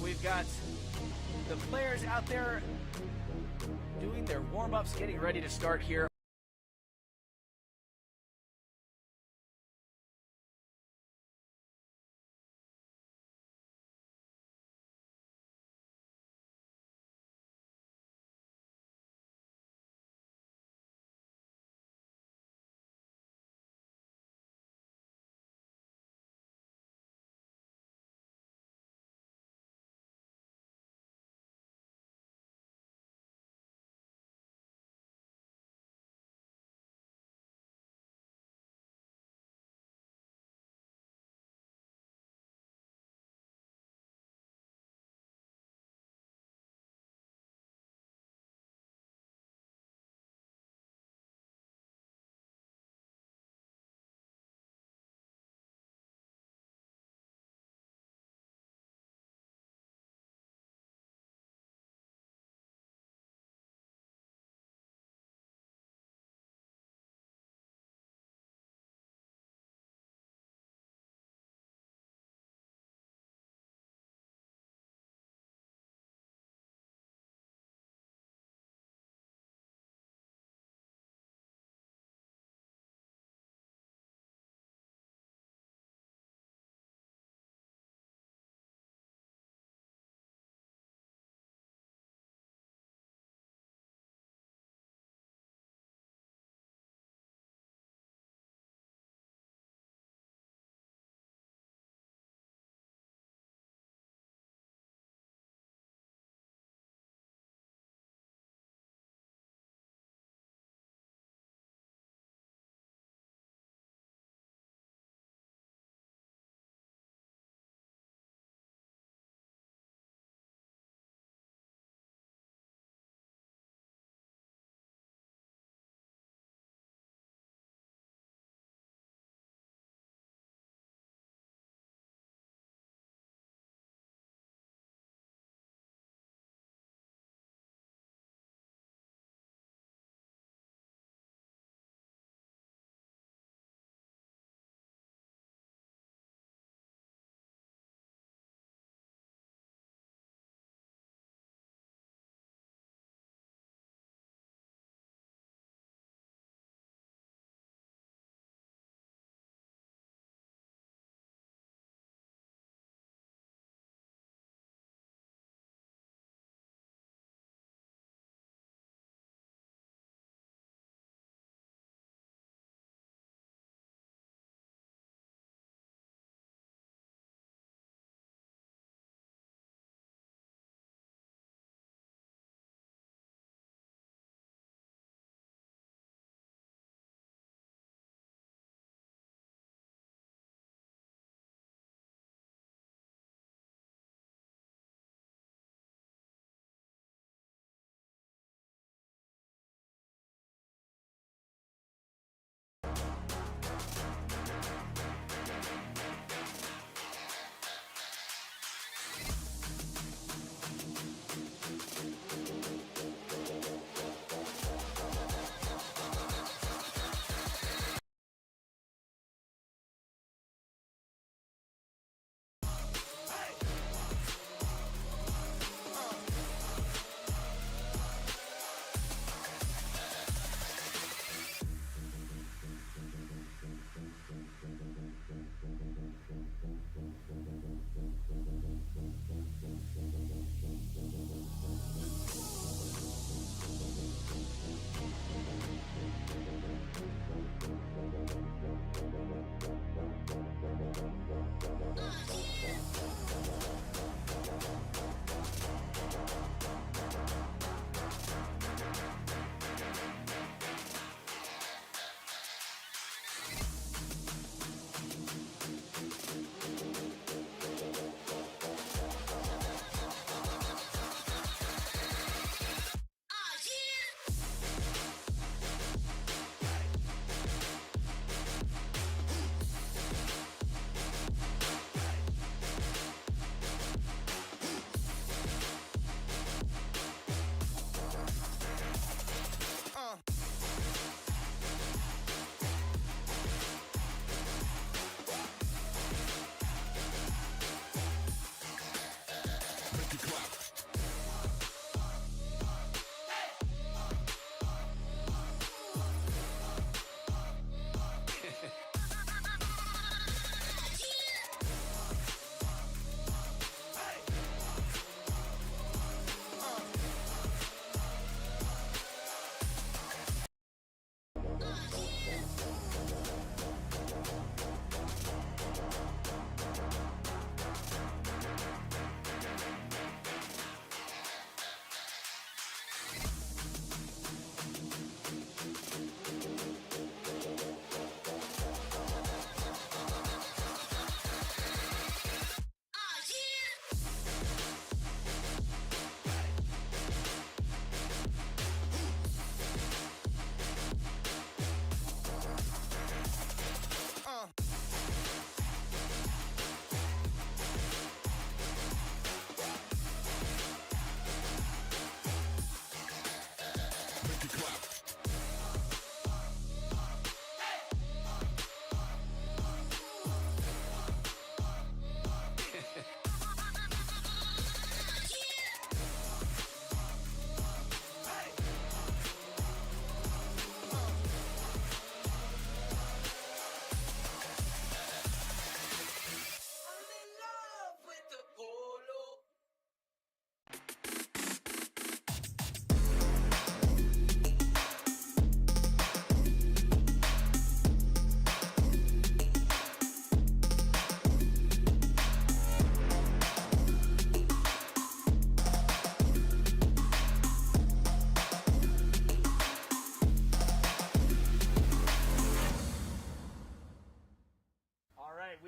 we've got the players out there doing their warm-ups, getting ready to start here.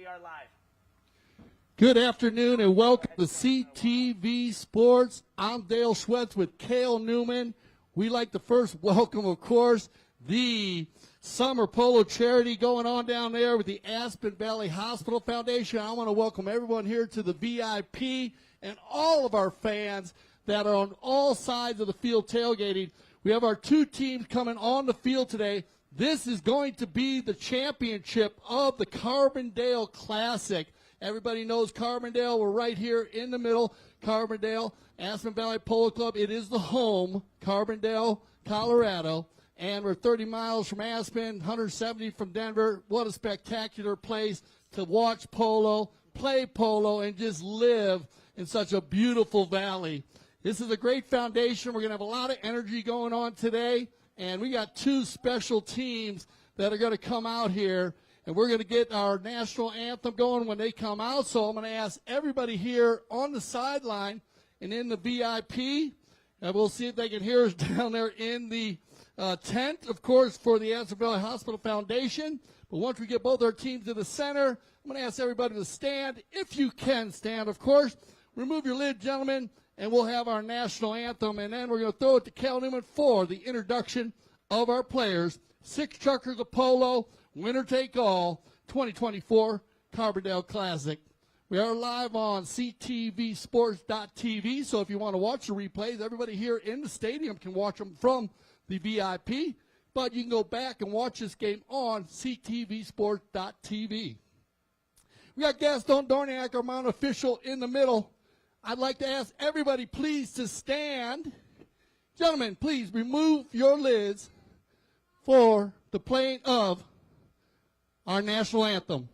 are live. Good afternoon and welcome to CTV Sports. I'm Dale Schwetz with Cale Newman. We like to first welcome, of course, the Summer Polo Charity going on down there with the Aspen Valley Hospital Foundation. I want to welcome everyone here to the VIP and all of our fans that are on all sides of the field tailgating. We have our two teams coming on the field today. This is going to be the championship of the Carbondale Classic. Everybody knows Carbondale. We're right here in the middle. Carbondale, Aspen Valley Polo Club. It is the home, Carbondale, Colorado. And we're 30 miles from Aspen, 170 from Denver. What a spectacular place to watch polo, play polo, and just live in such a beautiful valley. This is a great foundation. We're going to have a lot of energy going on today. And we got two special teams that are going to come out here. And we're going to get our national anthem going when they come out. So I'm going to ask everybody here on the sideline and in the VIP. And we'll see if they can hear us down there in the tent, of course, for the Aspen Valley Hospital Foundation. But once we get both our teams to the center, I'm going to ask everybody to stand. If you can stand, of course. Remove your lid, gentlemen, and we'll have our national anthem. And then we're going to throw it to Cal Newman for the introduction of our players. 6 truckers of polo, winner take all, 2024 Carbondale Classic. We are live on ctvsports.tv, so if you want to watch the replays, everybody here in the stadium can watch them from the VIP, but you can go back and watch this game on ctvsports.tv. We got Gaston Dorniak, our Mount official, in the middle. I'd like to ask everybody, please, to stand. Gentlemen, please remove your lids for the playing of our national anthem.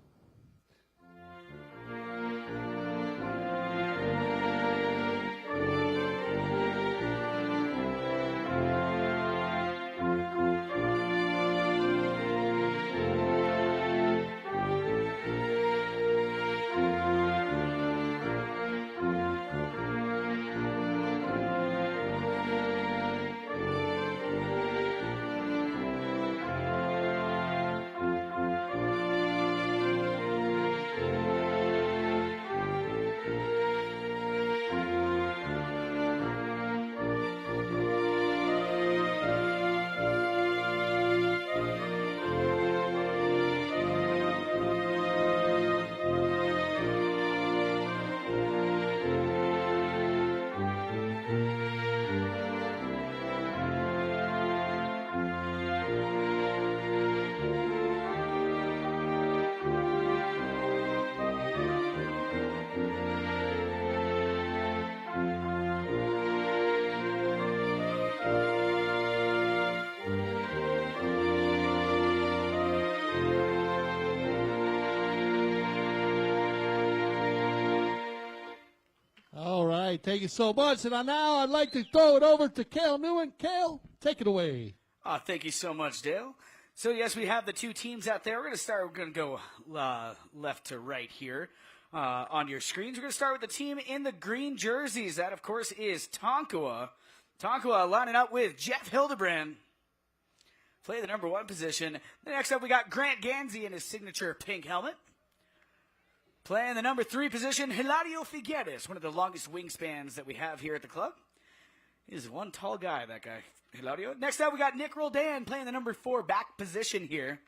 Thank you so much. And now I'd like to throw it over to Cale Newman. Cale, take it away. Thank you so much, Dale. So, yes, we have the two teams out there. We're going to go left to right here on your screens. We're going to start with the team in the green jerseys. That, of course, is Tonkawa. Tonkawa lining up with Jeff Hildebrand. Play the number 1 position. The next up, we got Grant Ganzi in his signature pink helmet. Playing the number 3 position, Hilario Figueras, one of the longest wingspans that we have here at the club. He's one tall guy, that guy, Hilario. Next up, we got Nic Roldán playing the number 4 back position here.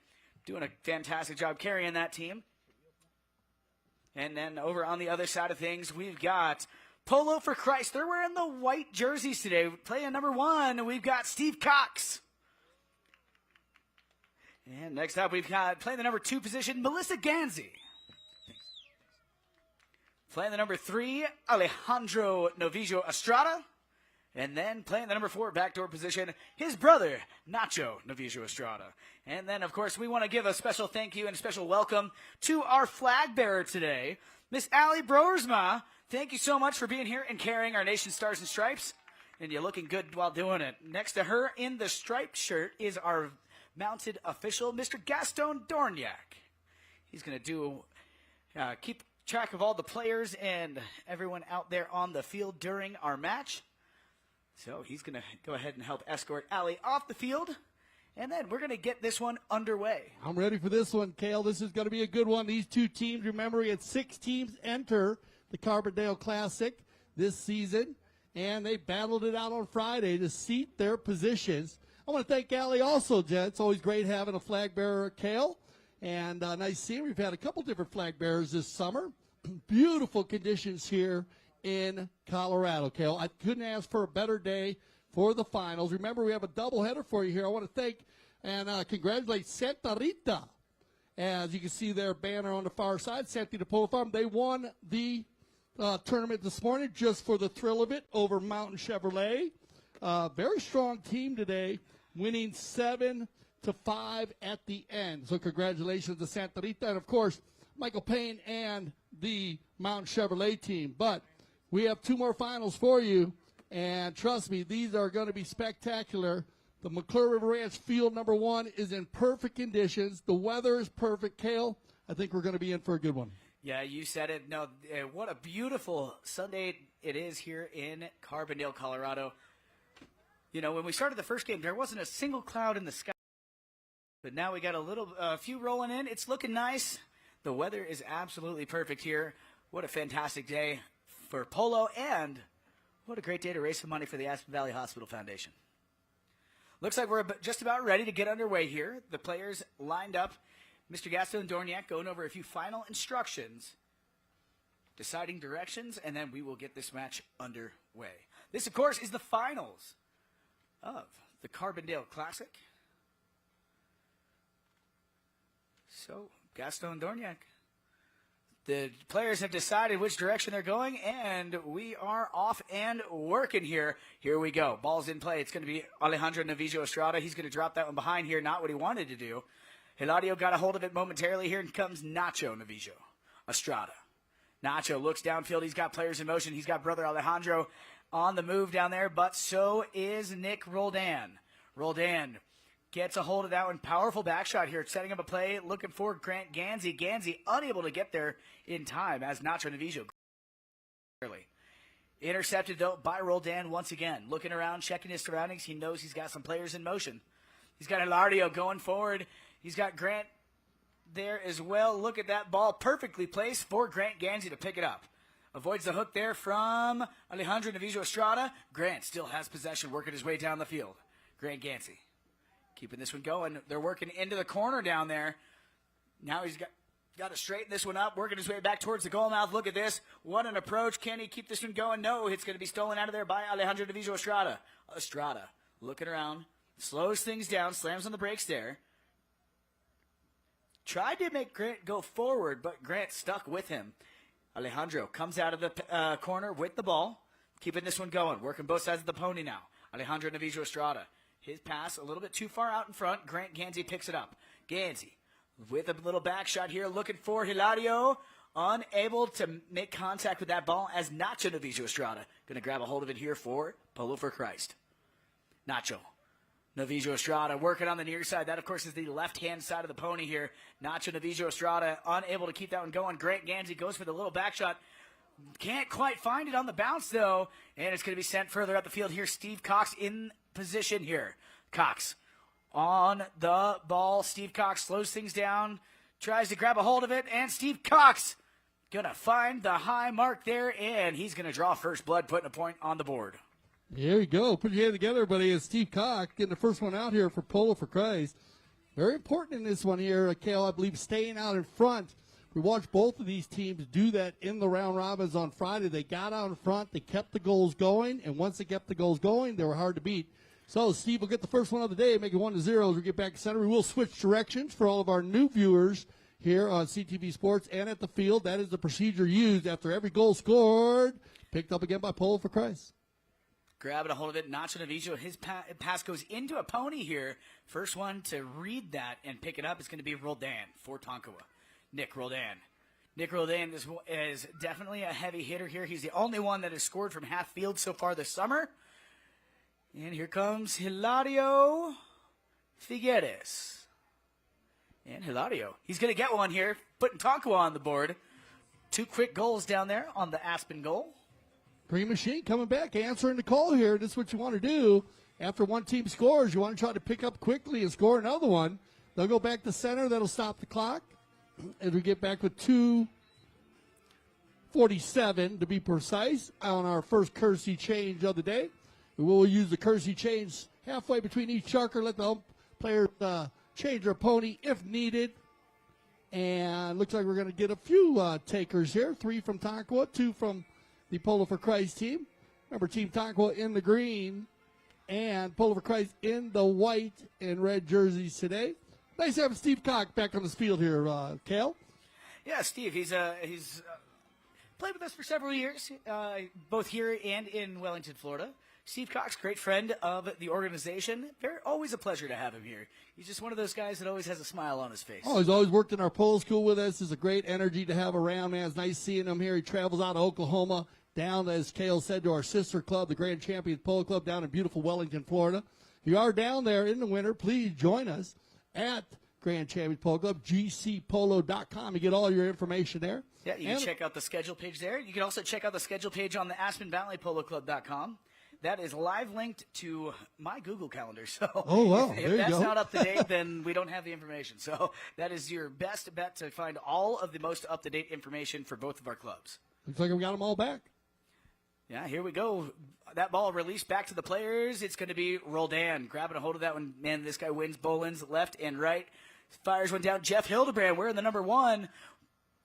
Doing a fantastic job carrying that team. And then over on the other side of things, we've got Polo for Christ. They're wearing the white jerseys today. Playing number 1, we've got Steve Cox. And next up, we've got playing the number 2 position, Melissa Ganzi. Playing the number 3, Alejandro Novillo Astrada. And then playing the number 4 backdoor position, his brother, Nacho Novillo Astrada. And then, of course, we want to give a special thank you and a special welcome to our flag bearer today, Miss Allie Broersma. Thank you so much for being here and carrying our nation's stars and stripes. And you're looking good while doing it. Next to her in the striped shirt is our mounted official, Mr. Gaston Dorniak. He's going to keep track of all the players and everyone out there on the field during our match. So he's going to go ahead and help escort Allie off the field. and then we're going to get this one underway. I'm ready for this one, Cale. This is going to be a good one. These two teams, remember, we had 6 teams enter the Carbondale Classic this season, and they battled it out on Friday to seat their positions. I want to thank Allie also, Jen. It's always great having a flag bearer, Cale. And nice seeing. We've had a couple different flag bearers this summer. Beautiful conditions here in Colorado, Cale. I couldn't ask for a better day for the finals. Remember, we have a doubleheader for you here. I want to thank and congratulate Santa Rita. As you can see their banner on the far side, Santa Rita Polo Farm. They won the tournament this morning just for the thrill of it over Mountain Chevrolet. Very strong team today, winning 7-5 at the end. So congratulations to Santa Rita and, of course, Michael Payne and the Mountain Chevrolet team. But we have 2 more finals for you, and trust me, these are going to be spectacular. The McClure River Ranch field number 1 is in perfect conditions. The weather is perfect. Cale, I think we're going to be in for a good one. Yeah, you said it. No, what a beautiful Sunday it is here in Carbondale, Colorado. You know, when we started the first game, there wasn't a single cloud in the sky. But now we got a few rolling in. It's looking nice. The weather is absolutely perfect here. What a fantastic day for Polo, and what a great day to raise some money for the Aspen Valley Hospital Foundation. Looks like we're just about ready to get underway here. The players lined up. Mr. Gaston Dorniak going over a few final instructions, deciding directions, and then we will get this match underway. This, of course, is the finals of the Carbondale Classic. So, Gaston Dorniak. The players have decided which direction they're going, and we are off and working here. Here we go. Ball's in play. It's going to be Alejandro Novillo Estrada. He's going to drop that one behind here, not what he wanted to do. Hilario got a hold of it momentarily. Here comes Nacho Novillo Estrada. Nacho looks downfield. He's got players in motion. He's got brother Alejandro on the move down there, but so is Nic Roldán. Roldán gets a hold of that one. Powerful back shot here, setting up a play, looking for Grant Ganzi. Ganzi unable to get there in time as Nacho Novillo. Intercepted, though, by Roldán once again. Looking around, checking his surroundings. He knows he's got some players in motion. He's got Hilario going forward. He's got Grant there as well. Look at that ball, perfectly placed for Grant Ganzi to pick it up. Avoids the hook there from Alejandro Novillo Estrada. Grant still has possession, working his way down the field. Grant Ganzi keeping this one going. They're working into the corner down there. Now he's got to straighten this one up, working his way back towards the goal mouth. Look at this. What an approach. Can he keep this one going? No, it's going to be stolen out of there by Alejandro Novillo Estrada. Estrada looking around, slows things down, slams on the brakes there. Tried to make Grant go forward, but Grant stuck with him. Alejandro comes out of the corner with the ball, keeping this one going, working both sides of the pony now. Alejandro Novillo Estrada. His pass a little bit too far out in front. Grant Ganzi picks it up. Ganzi with a little back shot here, looking for Hilario. Unable to make contact with that ball as Nacho Novillo Estrada going to grab a hold of it here for Polo for Christ. Nacho Novillo Estrada working on the near side. That, of course, is the left-hand side of the pony here. Nacho Novillo Estrada unable to keep that one going. Grant Ganzi goes for the little back shot. Can't quite find it on the bounce, though. And it's going to be sent further up the field here. Steve Cox in position here. Cox on the ball. Steve Cox slows things down. Tries to grab a hold of it. And Steve Cox going to find the high mark there. And he's going to draw first blood, putting a point on the board. Here you go. Put your hand together, everybody. It's Steve Cox getting the first one out here for Polo for Christ. Very important in this one here, Cale, I believe, staying out in front. We watched both of these teams do that in the round robins on Friday. They got out in front. They kept the goals going. And once they kept the goals going, they were hard to beat. So Steve will get the first one of the day, make it 1-0 as we get back to center. We will switch directions for all of our new viewers here on CTV Sports and at the field. That is the procedure used after every goal scored. Picked up again by Polo for Christ. Grabbing a hold of it, Nacho Novillo. His pass goes into a pony here. First one to read that and pick it up is going to be Roldán for Tonkawa. Nic Roldán. Nic Roldán is definitely a heavy hitter here. He's the only one that has scored from half field so far this summer. And here comes Hilario Figueras. And Hilario, he's going to get one here, putting Tonkawa on the board. 2 quick goals down there on the Aspen goal. Green Machine coming back, answering the call here. This is what you want to do. after one team scores, you want to try to pick up quickly and score another one. They'll go back to center. That'll stop the clock. And we get back with 2:47 to be precise on our first courtesy change of the day. We will use the courtesy change halfway between each chucker. Let the players change their pony if needed. And looks like we're going to get a few takers here. 3 from Tonkawa, 2 from the Polo for Christ team. Remember, Team Tonkawa in the green and Polo for Christ in the white and red jerseys today. Nice to have Steve Cox back on the field here, Cale. Yeah, Steve, he's played with us for several years, both here and in Wellington, Florida. Steve Cox, great friend of the organization. Always a pleasure to have him here. He's just one of those guys that always has a smile on his face. Oh, he's always worked in our polo school with us. It's a great energy to have around, man. It's nice seeing him here. He travels out of Oklahoma down, as Cale said, to our sister club, the Grand Champions Polo Club down in beautiful Wellington, Florida. If you are down there in the winter, please join us at Grand Champions Polo Club, gcpolo.com. You get all your information there. Yeah, you can check out the schedule page there. You can also check out the schedule page on the AspenValleyPoloClub.com. That is live linked to my Google Calendar. So if that's not up to date, then we don't have the information. So that is your best bet to find all of the most up-to-date information for both of our clubs. Looks like we got them all back. Yeah, here we go. That ball released back to the players. It's going to be Roldán grabbing a hold of that one. Man, this guy wins bowlins left and right. Fires one down. Jeff Hildebrand wearing the number 1.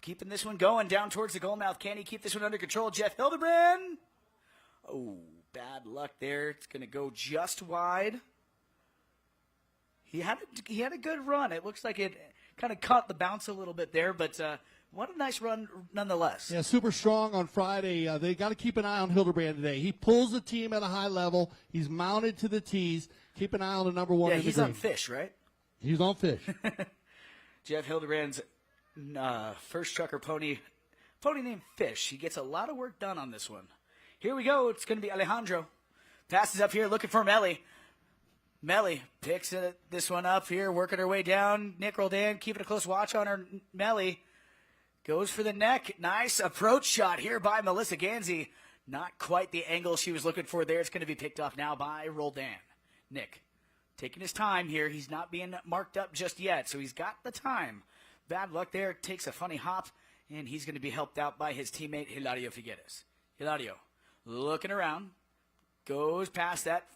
Keeping this one going down towards the goal mouth. Can he keep this one under control? Jeff Hildebrand. Oh, bad luck there. It's going to go just wide. He had a good run. It looks like it kind of caught the bounce a little bit there, but what a nice run nonetheless. Yeah, super strong on Friday. They got to keep an eye on Hildebrand today. He pulls the team at a high level. He's mounted to the tees. Keep an eye on the number 1. Yeah, he's on fish, right? He's on fish. Jeff Hildebrand's first trucker pony named Fish. He gets a lot of work done on this one. Here we go. It's going to be Alejandro. Passes up here looking for Melly. Melly picks this one up here, working her way down. Nic Roldán keeping a close watch on her. Melly goes for the neck. Nice approach shot here by Melissa Ganzi. Not quite the angle she was looking for there. It's going to be picked off now by Roldán. Nick taking his time here. He's not being marked up just yet, so he's got the time. Bad luck there. Takes a funny hop, and he's going to be helped out by his teammate Hilario Figueras. Hilario looking around. Goes past that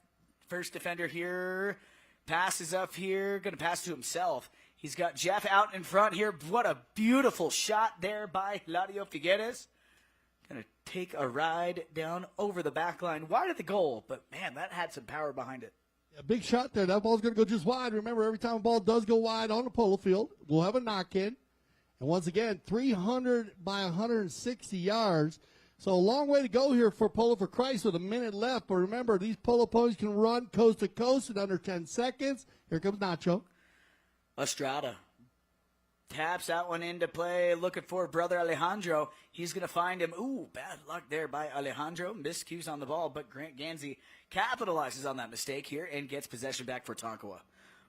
first defender here. Passes up here. Going to pass to himself. He's got Jeff out in front here. What a beautiful shot there by Hilario Figueras. Going to take a ride down over the back line. Wide of the goal, but man, that had some power behind it. A big shot there. That ball's going to go just wide. Remember, every time a ball does go wide on the polo field, we'll have a knock-in. And once again, 300 by 160 yards. So a long way to go here for Polo for Christ with a minute left. But remember, these polo ponies can run coast to coast in under 10 seconds. Here comes Nacho. Astrada taps that one into play, looking for brother Alejandro. He's going to find him. Ooh, bad luck there by Alejandro. Miscues on the ball, but Grant Ganzi capitalizes on that mistake here and gets possession back for Tonkawa.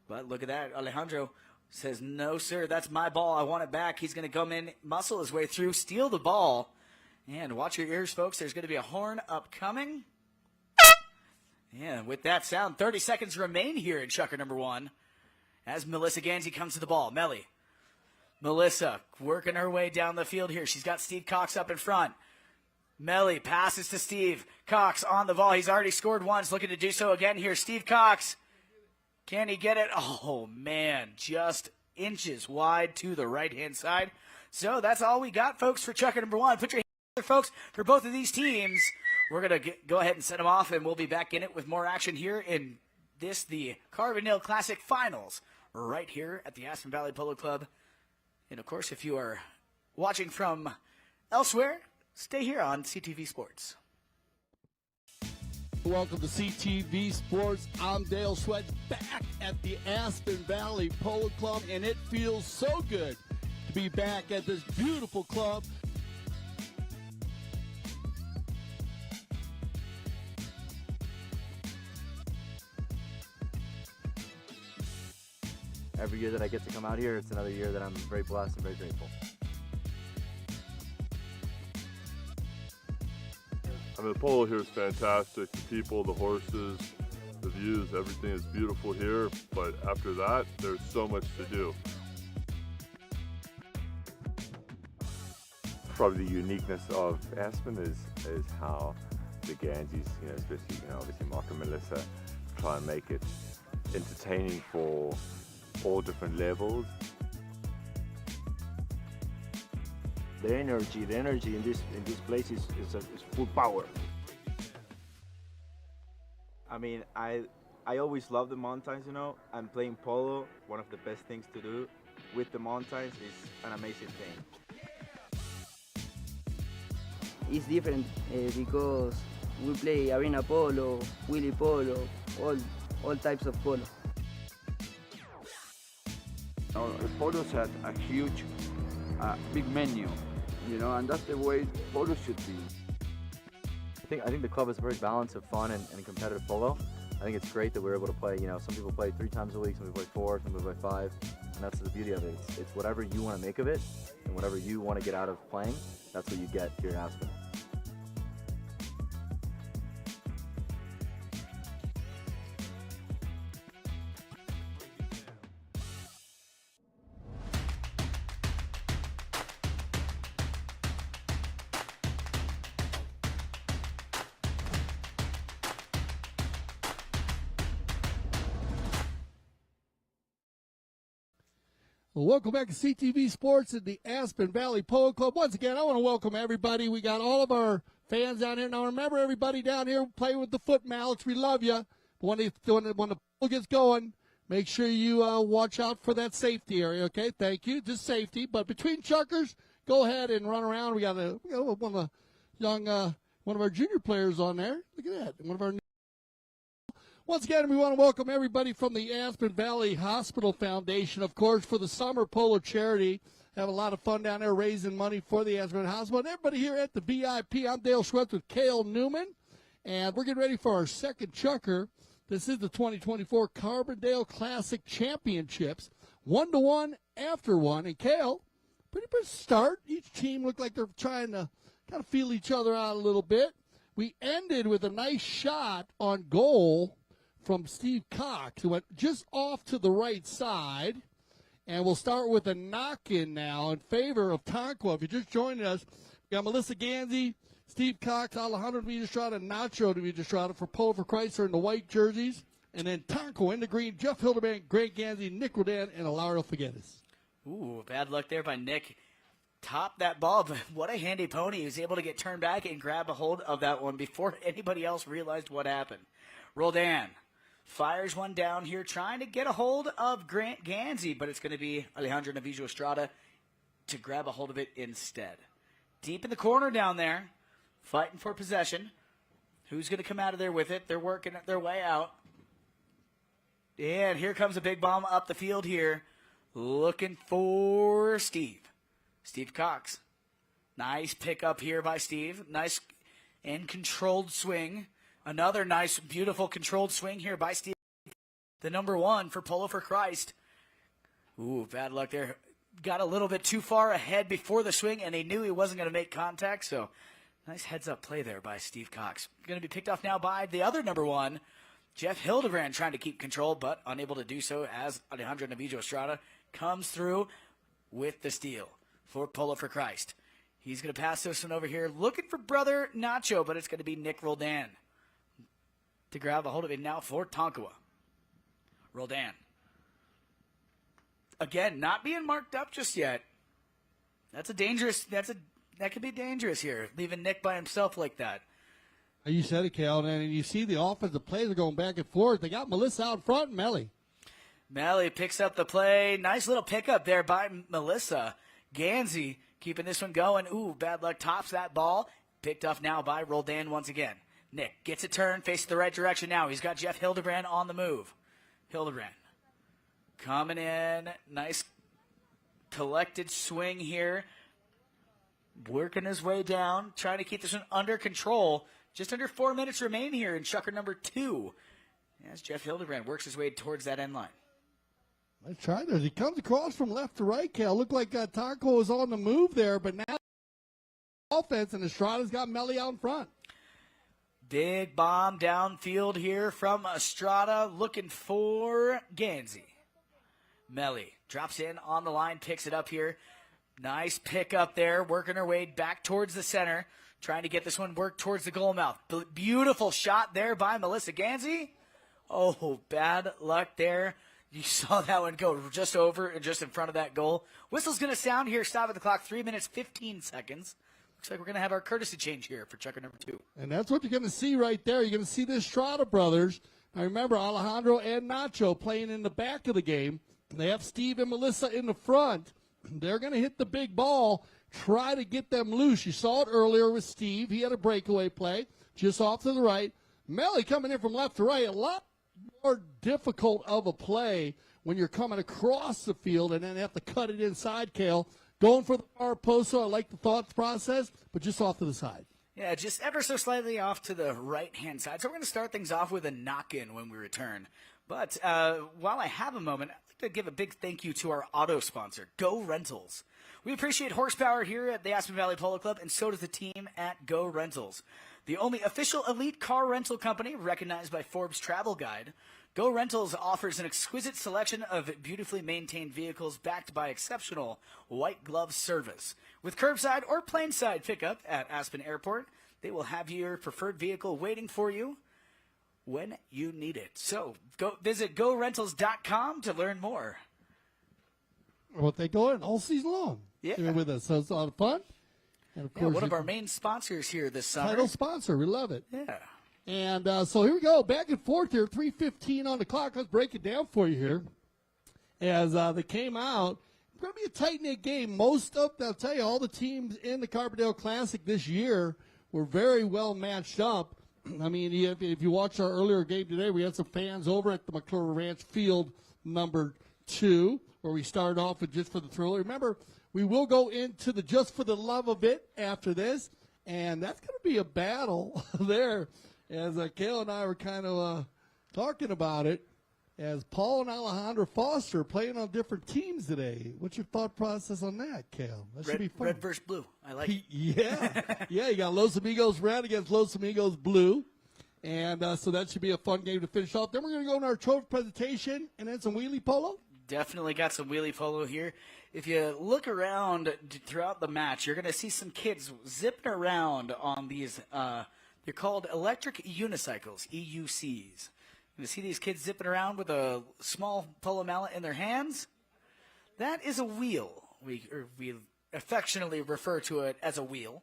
But look at that. Alejandro says, no, sir, that's my ball. I want it back. He's going to come in, muscle his way through, steal the ball. And watch your ears, folks. There's going to be a horn upcoming. Yeah, with that sound, 30 seconds remain here in chucker number 1 as Melissa Ganzi comes to the ball. Melissa working her way down the field here. She's got Steve Cox up in front. Melly passes to Steve. Cox on the ball. He's already scored once. Looking to do so again here. Steve Cox. Can he get it? Oh, man. Just inches wide to the right-hand side. So that's all we got, folks, for chucker number 1. Put your hands together, folks, for both of these teams. We're going to go ahead and set them off, and we'll be back in it with more action here in the Carbondale Classic Finals right here at the Aspen Valley Polo Club. And, of course, if you are watching from elsewhere, stay here on CTV Sports. Welcome to CTV Sports. I'm Dale Sweat back at the Aspen Valley Polo Club, and it feels so good to be back at this beautiful club. Every year that I get to come out here, it's another year that I'm very blessed and very grateful. I mean, the polo here is fantastic. The people, the horses, the views, everything is beautiful here, but after that, there's so much to do. Probably the uniqueness of Aspen is how the Ganzis, especially, obviously Mark and Melissa, try and make it entertaining for all different levels. The energy in this place is full power. I mean, I always love the mountains, and playing polo, one of the best things to do with the mountains is an amazing thing. It's different because we play arena polo, wheelie polo, all types of polo. The polos had a huge, big menu, and that's the way polo should be. I think the club is a very balance of fun and competitive polo. I think it's great that we're able to play, some people play 3 times a week, some people play 4, some people play 5, and that's the beauty of it. It's whatever you want to make of it, and whatever you want to get out of playing, that's what you get here in Aspen. Well, welcome back to CTV Sports at the Aspen Valley Polo Club. Once again, I want to welcome everybody. We got all of our fans down here. Now, remember, everybody down here playing with the foot mallets. We love you. When the polo gets going, make sure you watch out for that safety area, okay? Thank you. Just safety. But between chuckers, go ahead and run around. We got one of the young, one of our junior players on there. Look at that. One of our. Once again, we want to welcome everybody from the Aspen Valley Hospital Foundation, of course, for the Summer Polo Charity. Have a lot of fun down there raising money for the Aspen Hospital. And everybody here at the VIP, I'm Dale Schwetz with Cale Newman, and we're getting ready for our second chucker. This is the 2024 Carbondale Classic Championships. 1-1 after one. And Cale, pretty good start. Each team looked like they're trying to kind of feel each other out a little bit. We ended with a nice shot on goal from Steve Cox, who went just off to the right side. And we'll start with a knock-in now in favor of Tonkawa. If you're just joining us, we got Melissa Ganzi, Steve Cox, Alejandro Estrada, and Nacho Estrada for Polo for Christ in the white jerseys. And then Tonkawa in the green, Jeff Hildebrand, Grant Ganzi, Nic Roldán, and Hilario Figueras. Ooh, bad luck there by Nick. Topped that ball, but what a handy pony. He was able to get turned back and grab a hold of that one before anybody else realized what happened. Roldán fires one down here, trying to get a hold of Grant Ganzi, but it's going to be Alejandro Novillo Estrada to grab a hold of it instead. Deep in the corner down there, fighting for possession. Who's going to come out of there with it? They're working their way out. And here comes a big bomb up the field here, looking for Steve. Steve Cox. Nice pickup here by Steve. Nice and controlled swing. Another nice, beautiful, controlled swing here by Steve. The number 1 for Polo for Christ. Ooh, bad luck there. Got a little bit too far ahead before the swing, and he knew he wasn't going to make contact, so nice heads-up play there by Steve Cox. Going to be picked off now by the other number 1, Jeff Hildebrand, trying to keep control, but unable to do so as Alejandro Novillo Estrada comes through with the steal for Polo for Christ. He's going to pass this one over here, looking for brother Nacho, but it's going to be Nic Roldán to grab a hold of it now for Tonkawa. Roldán. Again, not being marked up just yet. That could be dangerous here, leaving Nick by himself like that. You said it, Cale, and you see the offensive plays are going back and forth. They got Melissa out front and Melly. Melly picks up the play. Nice little pickup there by Melissa. Ganzi keeping this one going. Ooh, bad luck. Tops that ball. Picked off now by Roldán once again. Nick gets a turn, facing the right direction now. He's got Jeff Hildebrand on the move. Hildebrand coming in. Nice collected swing here. Working his way down. Trying to keep this one under control. Just under 4 minutes remain here in chucker number 2. As Jeff Hildebrand works his way towards that end line. Let's try this. He comes across from left to right, Cale. Looked like Tonkawa was on the move there, but now offense, and Estrada's got Melly out in front. Big bomb downfield here from Astrada, looking for Ganzi. Melly drops in on the line, picks it up here. Nice pick up there, working her way back towards the center, trying to get this one worked towards the goal mouth. Beautiful shot there by Melissa Ganzi. Oh, bad luck there. You saw that one go just over and just in front of that goal. Whistle's going to sound here, stop at the clock, 3 minutes, 15 seconds. Looks like we're going to have our courtesy change here for checker number 2. And that's what you're going to see right there. You're going to see the Estrada brothers. Now remember, Alejandro and Nacho playing in the back of the game. They have Steve and Melissa in the front. They're going to hit the big ball, try to get them loose. You saw it earlier with Steve. He had a breakaway play just off to the right. Melly coming in from left to right. A lot more difficult of a play when you're coming across the field and then have to cut it inside, Kale. Going for the far post, so I like the thought process, but just off to the side. Yeah, just ever so slightly off to the right-hand side. So we're going to start things off with a knock-in when we return. But while I have a moment, I'd like to give a big thank you to our auto sponsor, Go Rentals. We appreciate horsepower here at the Aspen Valley Polo Club, and so does the team at Go Rentals. The only official elite car rental company recognized by Forbes Travel Guide, Go Rentals offers an exquisite selection of beautifully maintained vehicles backed by exceptional white glove service. With curbside or plainside pickup at Aspen Airport, they will have your preferred vehicle waiting for you when you need it. So go visit GoRentals.com to learn more. Well, they go in all season long. Yeah. They're with us, so it's a lot of fun. And of course, one of our main sponsors here this summer. Title sponsor. We love it. Yeah. And so here we go, back and forth here, 3:15 on the clock. Let's break it down for you here. As they came out, it's going to be a tight-knit game. I'll tell you, all the teams in the Carbondale Classic this year were very well matched up. I mean, if you watch our earlier game today, we had some fans over at the McClure Ranch Field number 2, where we started off with Just for the Thrill. Remember, we will go into the Just for the Love of It after this, and that's going to be a battle there. As Kale and I were kind of talking about it, as Paul and Alejandro Foster playing on different teams today. What's your thought process on that, Kale? That should be fun. Red versus blue. I like it. Yeah. Yeah, you got Los Amigos red against Los Amigos blue. And so that should be a fun game to finish off. Then we're going to go into our trophy presentation and then some wheelie polo. Definitely got some wheelie polo here. If you look around throughout the match, you're going to see some kids zipping around on these they're called electric unicycles, EUCs. You see these kids zipping around with a small polo mallet in their hands? That is a wheel. We affectionately refer to it as a wheel.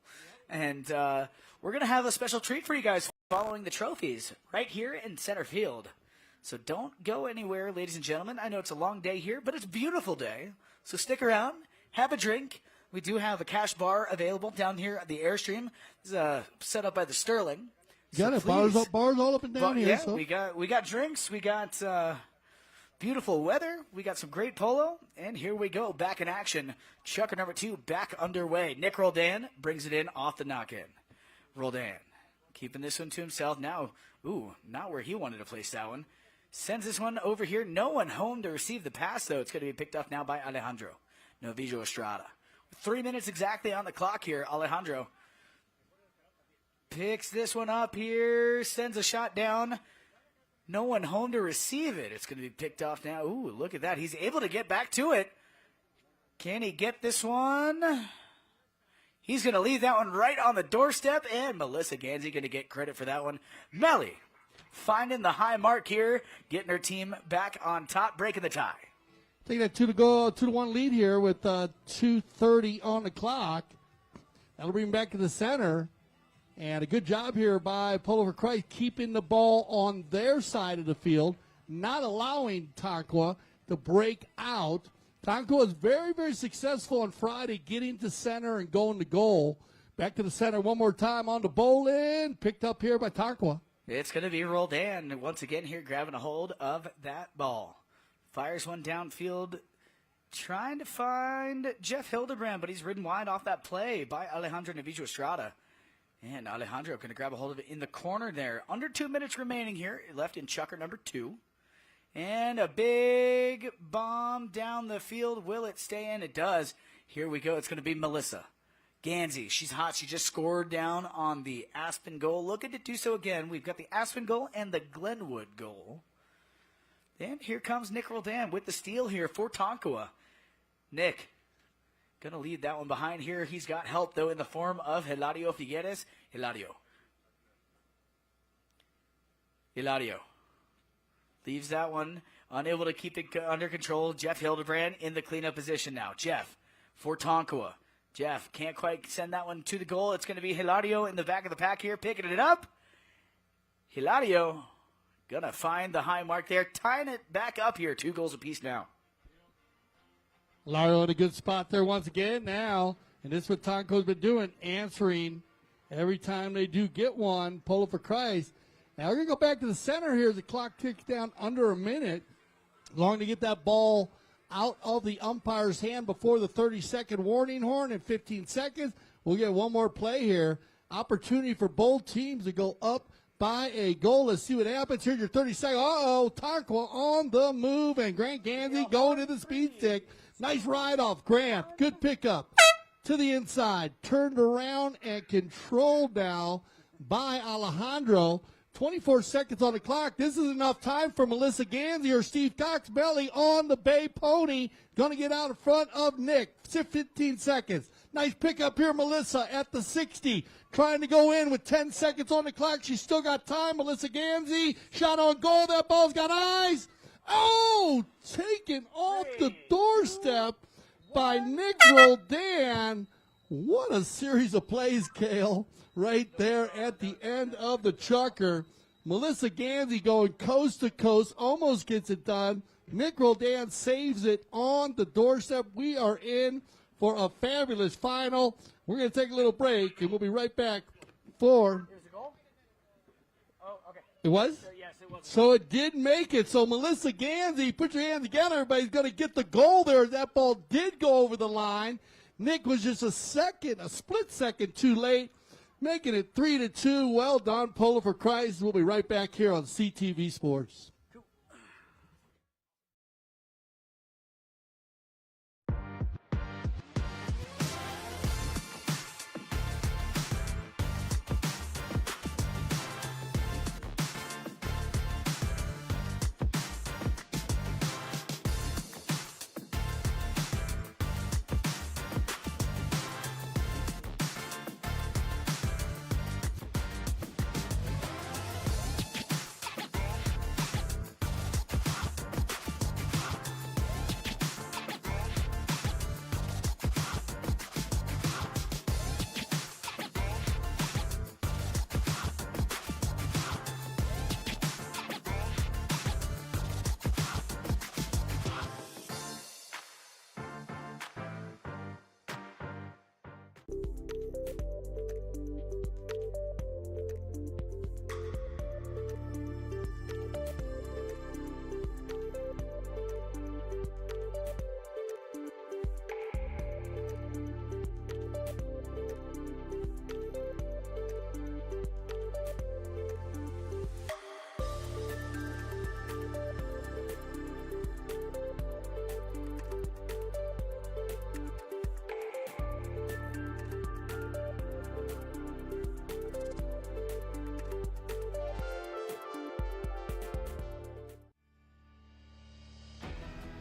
And we're going to have a special treat for you guys following the trophies right here in center field. So don't go anywhere, ladies and gentlemen. I know it's a long day here, but it's a beautiful day. So stick around, have a drink. We do have a cash bar available down here at the Airstream. This is set up by the Sterling. Got it. Bars all up and down here. Yeah, so. we got drinks. We got beautiful weather. We got some great polo. And here we go. Back in action. Chucker number 2 back underway. Nic Roldán brings it in off the knock-in. Roldán keeping this one to himself. Now, not where he wanted to place that one. Sends this one over here. No one home to receive the pass, though. It's going to be picked up now by Alejandro. Novillo Estrada. 3 minutes exactly on the clock here. Alejandro picks this one up here, sends a shot down. No one home to receive it. It's going to be picked off now. Ooh, look at that. He's able to get back to it. Can he get this one? He's going to leave that one right on the doorstep, and Melissa Ganzi going to get credit for that one. Melly finding the high mark here, getting her team back on top, breaking the tie. Taking that 2-1 lead here with 2:30 on the clock. That'll bring back to the center. And a good job here by Polo for Christ keeping the ball on their side of the field, not allowing Tonkawa to break out. Tonkawa was very, very successful on Friday getting to center and going to goal. Back to the center one more time on the bowling. Picked up here by Tonkawa. It's going to be Roldán once again here grabbing a hold of that ball. Fires one downfield, trying to find Jeff Hildebrand, but he's ridden wide off that play by Alejandro Novillo Estrada. And Alejandro going to grab a hold of it in the corner there. Under 2 minutes remaining here, left in chucker number 2. And a big bomb down the field. Will it stay in? It does. Here we go. It's going to be Melissa Ganzi, she's hot. She just scored down on the Aspen goal. Looking to do so again. We've got the Aspen goal and the Glenwood goal. And here comes Nic Roldán with the steal here for Tonkawa. Nick, going to lead that one behind here. He's got help, though, in the form of Hilario Figueras. Hilario leaves that one, unable to keep it under control. Jeff Hildebrand in the cleanup position now. Jeff for Tonkawa. Jeff can't quite send that one to the goal. It's going to be Hilario in the back of the pack here, picking it up. Hilario going to find the high mark there, tying it back up here. 2 goals apiece now. Hilario in a good spot there once again now. And this is what Tonkawa's been doing, answering every time they do get one. Polo for Christ. Now we're going to go back to the center here as the clock ticks down under a minute. Long to get that ball out of the umpire's hand before the 30-second warning horn in 15 seconds. We'll get one more play here. Opportunity for both teams to go up by a goal. Let's see what happens. Here's your 30 seconds. Uh-oh, Tonkawa on the move, and Grant Ganzi going to the speed stick. Nice ride off, Grant. Good pickup to the inside. Turned around and controlled now by Alejandro. 24 seconds on the clock. This is enough time for Melissa Ganzi or Steve Cox Belly on the Bay Pony. Going to get out in front of Nick. 15 seconds. Nice pickup here, Melissa, at the 60. Trying to go in with 10 seconds on the clock. She's still got time. Melissa Ganzi, shot on goal. That ball's got eyes. Oh, taken off the doorstep by Nic Roldán. What a series of plays, Cale, right there at the end of the chucker. Melissa Ganzi going coast to coast, almost gets it done. Nic Roldán saves it on the doorstep. We are in for a fabulous final. We're going to take a little break, and we'll be right back for... Here's the goal. Oh, okay. It was? Yes, it was. So it did make it. So Melissa Ganzi, put your hands together. Everybody's going to get the goal there. That ball did go over the line. Nick was just a split second too late, making it 3-2. Well done, Polo for Christ. We'll be right back here on CTV Sports.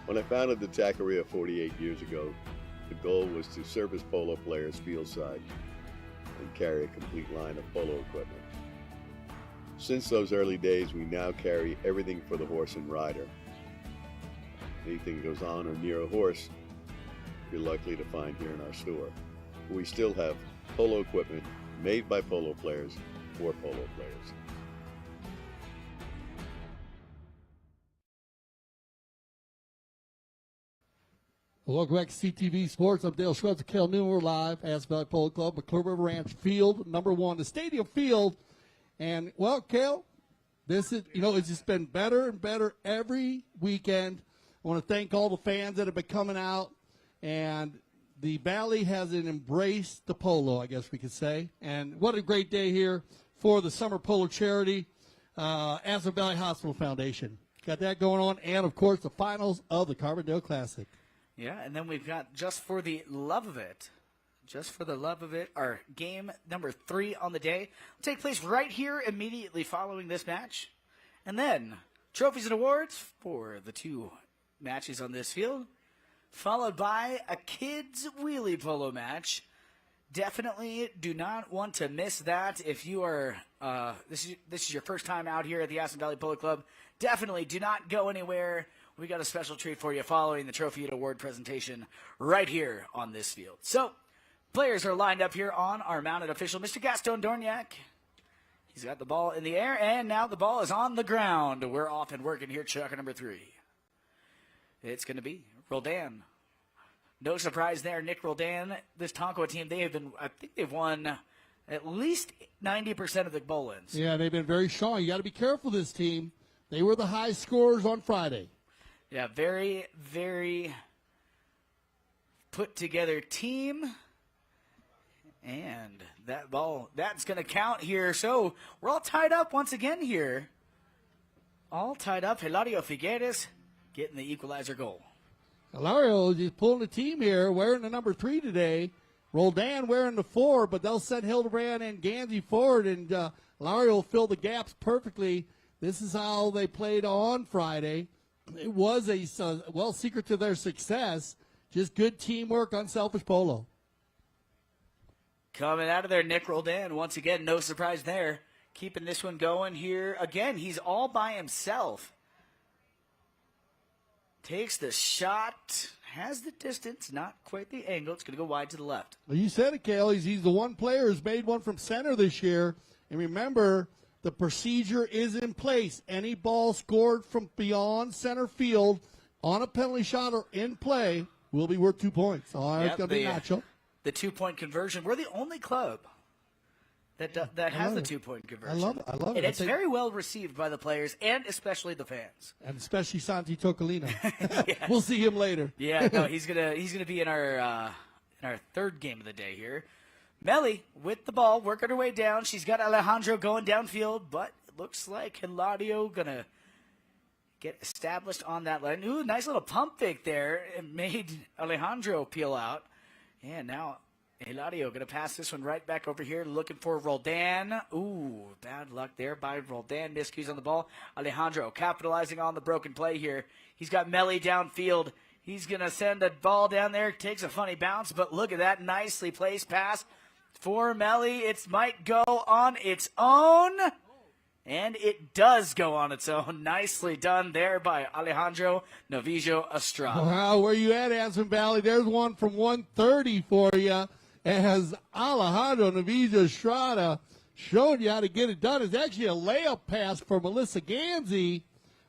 When I founded the Taqueria 48 years ago, the goal was to service polo players fieldside and carry a complete line of polo equipment. Since those early days, we now carry everything for the horse and rider. Anything that goes on or near a horse, you're likely to find here in our store. We still have polo equipment made by polo players for polo players. Welcome back to CTV Sports. I'm Dale Schwartz, Cal Newman. We're live at Aspen Valley Polo Club, McClure River Ranch Field, #1, the Stadium Field. And, well, Cal, this is, it's just been better and better every weekend. I want to thank all the fans that have been coming out. And the Valley has embraced the polo, I guess we could say. And what a great day here for the Summer Polo Charity, Aspen Valley Hospital Foundation. Got that going on. And, of course, the finals of the Carbondale Classic. Yeah, and then we've got Just for the Love of It. just for the love of it, our game number 3 on the day will take place right here immediately following this match. And then, trophies and awards for the 2 matches on this field, followed by a kids wheelie polo match. Definitely do not want to miss that. If you are, this is your first time out here at the Aspen Valley Polo Club, definitely do not go anywhere. We got a special treat for you following the trophy and award presentation right here on this field. So, players are lined up here on our mounted official, Mr. Gaston Dorniak. He's got the ball in the air, and now the ball is on the ground. We're off and working here, checker number 3. It's going to be Roldán. No surprise there, Nic Roldán. This Tonkawa team, I think they've won at least 90% of the bowl-ins. Yeah, they've been very strong. You got to be careful, this team. They were the high scorers on Friday. Yeah, very, very put-together team. And that ball, that's going to count here. So we're all tied up once again here. All tied up. Hilario Figueras getting the equalizer goal. Hilario is pulling the team here, wearing the number 3 today. Roldán wearing the 4, but they'll send Hildebrand and Ganzi forward, and Hilario will fill the gaps perfectly. This is how they played on Friday. It was a secret to their success. Just good teamwork, unselfish polo. Coming out of there, Nic Roldán. Once again, no surprise there. Keeping this one going here. Again, he's all by himself. Takes the shot. Has the distance. Not quite the angle. It's going to go wide to the left. Well, you said it, Kale. He's the one player who's made one from center this year. And remember, the procedure is in place. Any ball scored from beyond center field on a penalty shot or in play will be worth 2 points. All right, it's going to be Nacho. The 2-point conversion. We're the only club that has the 2-point conversion. I love it. And it's very well received by the players and especially the fans. And especially Santi Tocolino. Yes. We'll see him later. Yeah, no, he's gonna be in our 3rd game of the day here. Melly with the ball, working her way down. She's got Alejandro going downfield, but it looks like Hilario gonna get established on that line. Ooh, nice little pump fake there. It made Alejandro peel out. And now Hilario going to pass this one right back over here, looking for Roldán. Ooh, bad luck there by Roldán. Miscues on the ball. Alejandro capitalizing on the broken play here. He's got Melly downfield. He's going to send a ball down there. Takes a funny bounce, but look at that nicely placed pass for Melly. It might go on its own. And it does go on its own. Nicely done there by Alejandro Novillo Astrada. Wow, where you at, Aspen Valley? There's one from 130 for you. As Alejandro Novillo Astrada showed you how to get it done. It's actually a layup pass for Melissa Ganzi,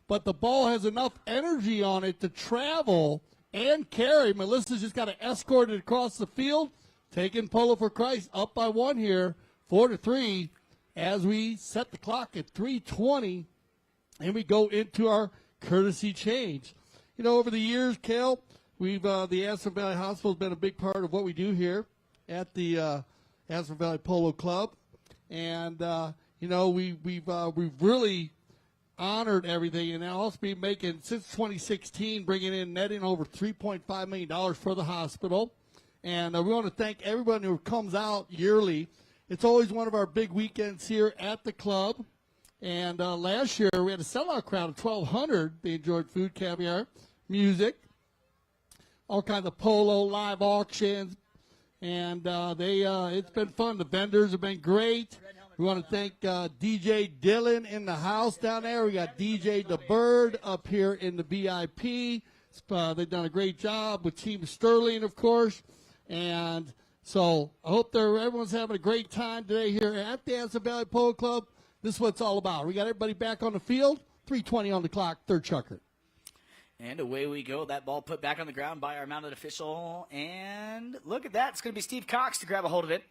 but the ball has enough energy on it to travel and carry. Melissa's just got to escort it across the field. Taking Polo for Christ up by 1 here, 4-3. As we set the clock at 3:20, and we go into our courtesy change. You know, over the years, Cal, we've the Aspen Valley Hospital has been a big part of what we do here at the Aspen Valley Polo Club, and you know we've really honored everything, and now also been making since 2016, bringing in netting over $3.5 million for the hospital, and we want to thank everyone who comes out yearly. It's always one of our big weekends here at the club. And last year, we had a sellout crowd of 1,200. They enjoyed food, caviar, music, all kinds of polo, live auctions. And it's been fun. The vendors have been great. We want to thank DJ Dylan in the house down there. We got DJ the Bird up here in the VIP. They've done a great job with Team Sterling, of course. And so I hope everyone's having a great time today here at the Aspen Valley Polo Club. This is what it's all about. We got everybody back on the field. 3:20 on the clock, 3rd chucker. And away we go. That ball put back on the ground by our mounted official. And look at that. It's going to be Steve Cox to grab a hold of it.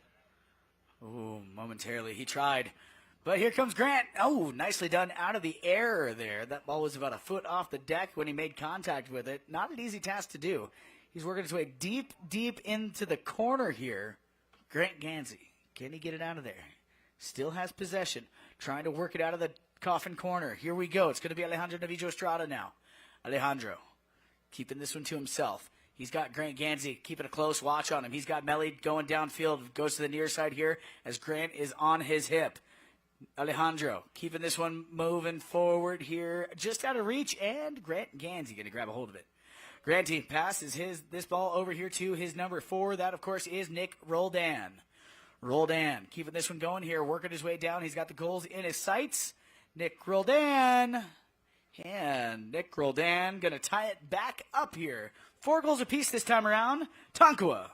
Oh, momentarily he tried. But here comes Grant. Oh, nicely done out of the air there. That ball was about a foot off the deck when he made contact with it. Not an easy task to do. He's working his way deep, deep into the corner here. Grant Ganzi. Can he get it out of there? Still has possession. Trying to work it out of the coffin corner. Here we go. It's going to be Alejandro Novillo Astrada now. Alejandro keeping this one to himself. He's got Grant Ganzi keeping a close watch on him. He's got Melly going downfield, goes to the near side here as Grant is on his hip. Alejandro keeping this one moving forward here, just out of reach, and Grant Ganzi going to grab a hold of it. Granty passes this ball over here to his number 4. That, of course, is Nic Roldán. Roldán keeping this one going here, working his way down. He's got the goals in his sights. Nic Roldán. And Nic Roldán going to tie it back up here. 4 goals apiece this time around. Tonkawa.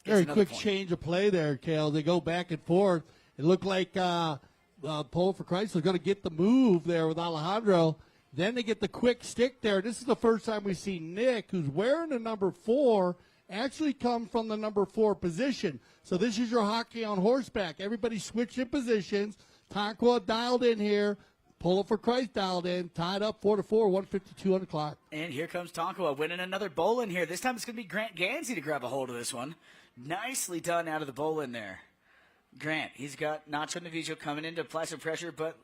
Very quick change of play there, Kale. They go back and forth. It looked like Polo for Christ was going to get the move there with Alejandro. Then they get the quick stick there. This is the first time we see Nick, who's wearing the number 4, actually come from the number 4 position. So this is your hockey on horseback. Everybody switching positions. Tonkawa dialed in here. Polo for Christ dialed in. Tied up 4-4, 1:52 on the clock. And here comes Tonkawa winning another bowl in here. This time it's going to be Grant Ganzi to grab a hold of this one. Nicely done out of the bowl in there. Grant, he's got Nacho Novillo coming in to apply some pressure, but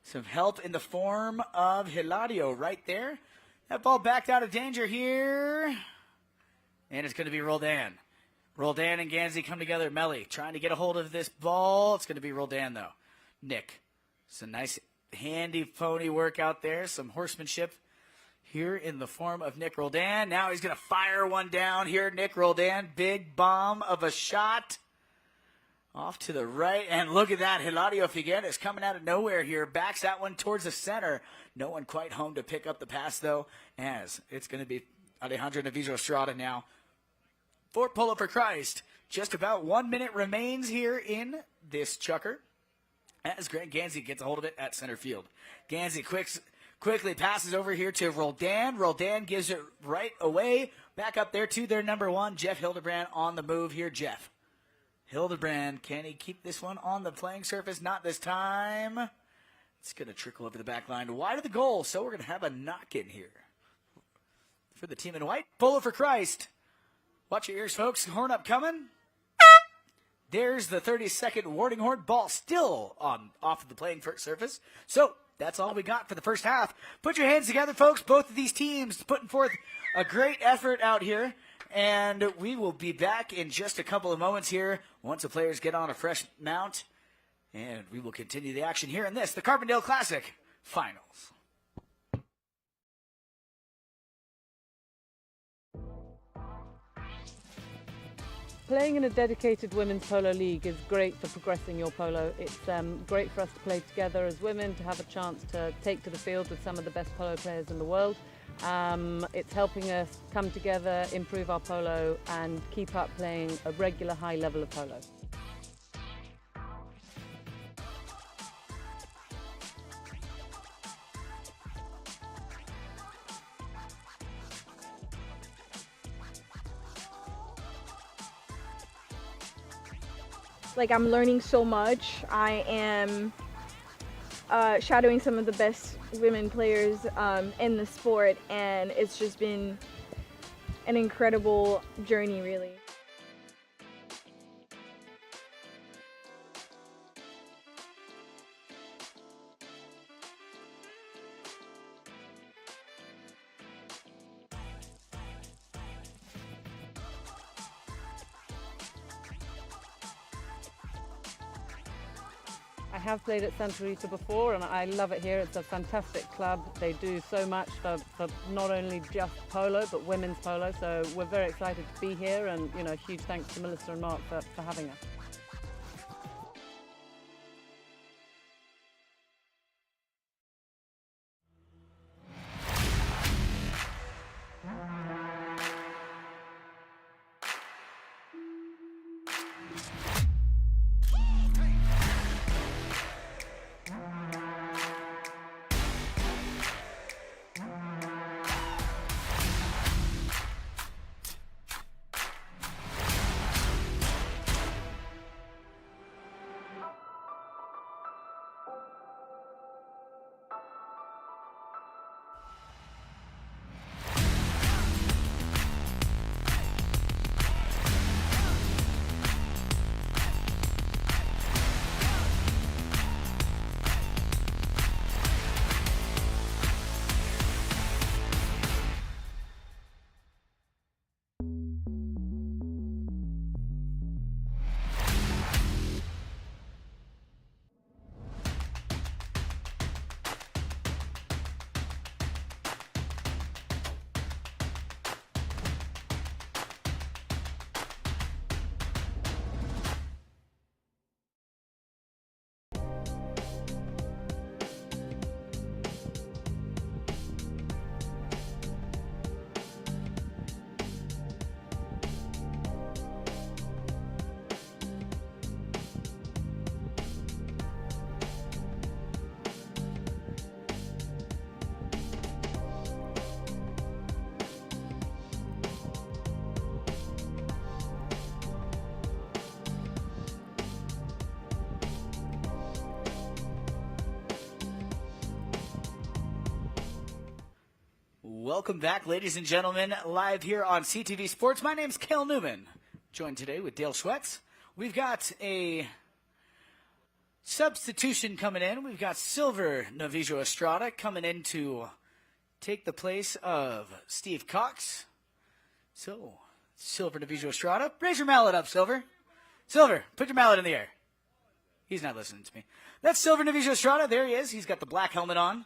some help in the form of Hilario right there. That ball backed out of danger here. And it's going to be Roldán. Roldán and Ganzi come together. Melly trying to get a hold of this ball. It's going to be Roldán, though. Nick. Some nice handy pony work out there. Some horsemanship here in the form of Nic Roldán. Now he's going to fire one down here. Nic Roldán. Big bomb of a shot. Off to the right, and look at that. Hilario Figueras coming out of nowhere here. Backs that one towards the center. No one quite home to pick up the pass, though, as it's going to be Alejandro Novillo Astrada now. For Polo for Christ. Just about 1 minute remains here in this chucker as Grant Ganzi gets a hold of it at center field. Ganzi quickly passes over here to Roldán. Roldán gives it right away. Back up there to their number 1, Jeff Hildebrand on the move here. Jeff. Hildebrand, can he keep this one on the playing surface? Not this time. It's going to trickle over the back line wide of the goal, so we're going to have a knock-in here for the team in white. Polo for Christ. Watch your ears, folks. Horn up coming. There's the 30-second warning horn. Ball still off of the playing surface. So that's all we got for the first half. Put your hands together, folks. Both of these teams putting forth a great effort out here. And we will be back in just a couple of moments here once the players get on a fresh mount. And we will continue the action here in the Carbondale Classic Finals. Playing in a dedicated women's polo league is great for progressing your polo. It's great for us to play together as women, to have a chance to take to the field with some of the best polo players in the world. It's helping us come together, improve our polo, and keep up playing a regular high level of polo. Like, I'm learning so much. I am shadowing some of the best women players in the sport, and it's just been an incredible journey, really. I have played at Santa Rita before, and I love it here. It's a fantastic club. They do so much for not only just polo, but women's polo. So we're very excited to be here, and huge thanks to Melissa and Mark for having us. Welcome back, ladies and gentlemen, live here on CTV Sports. My name's Cale Newman, joined today with Dale Schwetz. We've got a substitution coming in. We've got Silver Novillo Astrada coming in to take the place of Steve Cox. So, Silver Novillo Astrada, raise your mallet up, Silver. Silver, put your mallet in the air. He's not listening to me. That's Silver Novillo Astrada. There he is. He's got the black helmet on,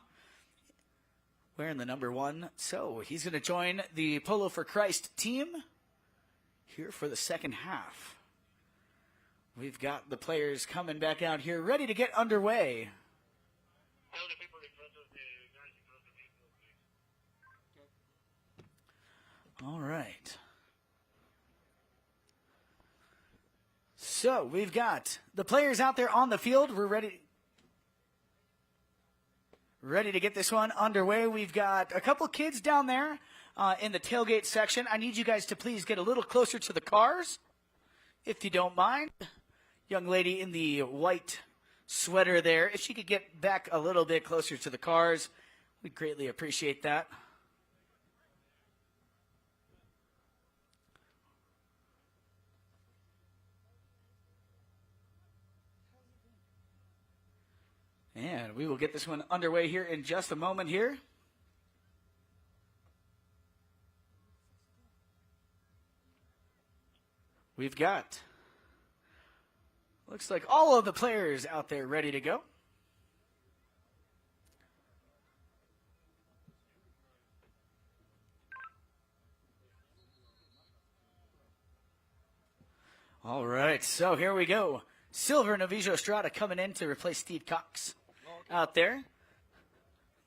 wearing the number 1. So he's going to join the Polo for Christ team here for the second half. We've got the players coming back out here, ready to get underway. All right. So we've got the players out there on the field. We're ready to get this one underway. We've got a couple kids down there in the tailgate section. I need you guys to please get a little closer to the cars, if you don't mind. Young lady in the white sweater there, if she could get back a little bit closer to the cars, we'd greatly appreciate that. And we will get this one underway here in just a moment here. We've got, looks like all of the players out there ready to go. All right, so here we go. Silver Novillo Astrada coming in to replace Steve Cox out there.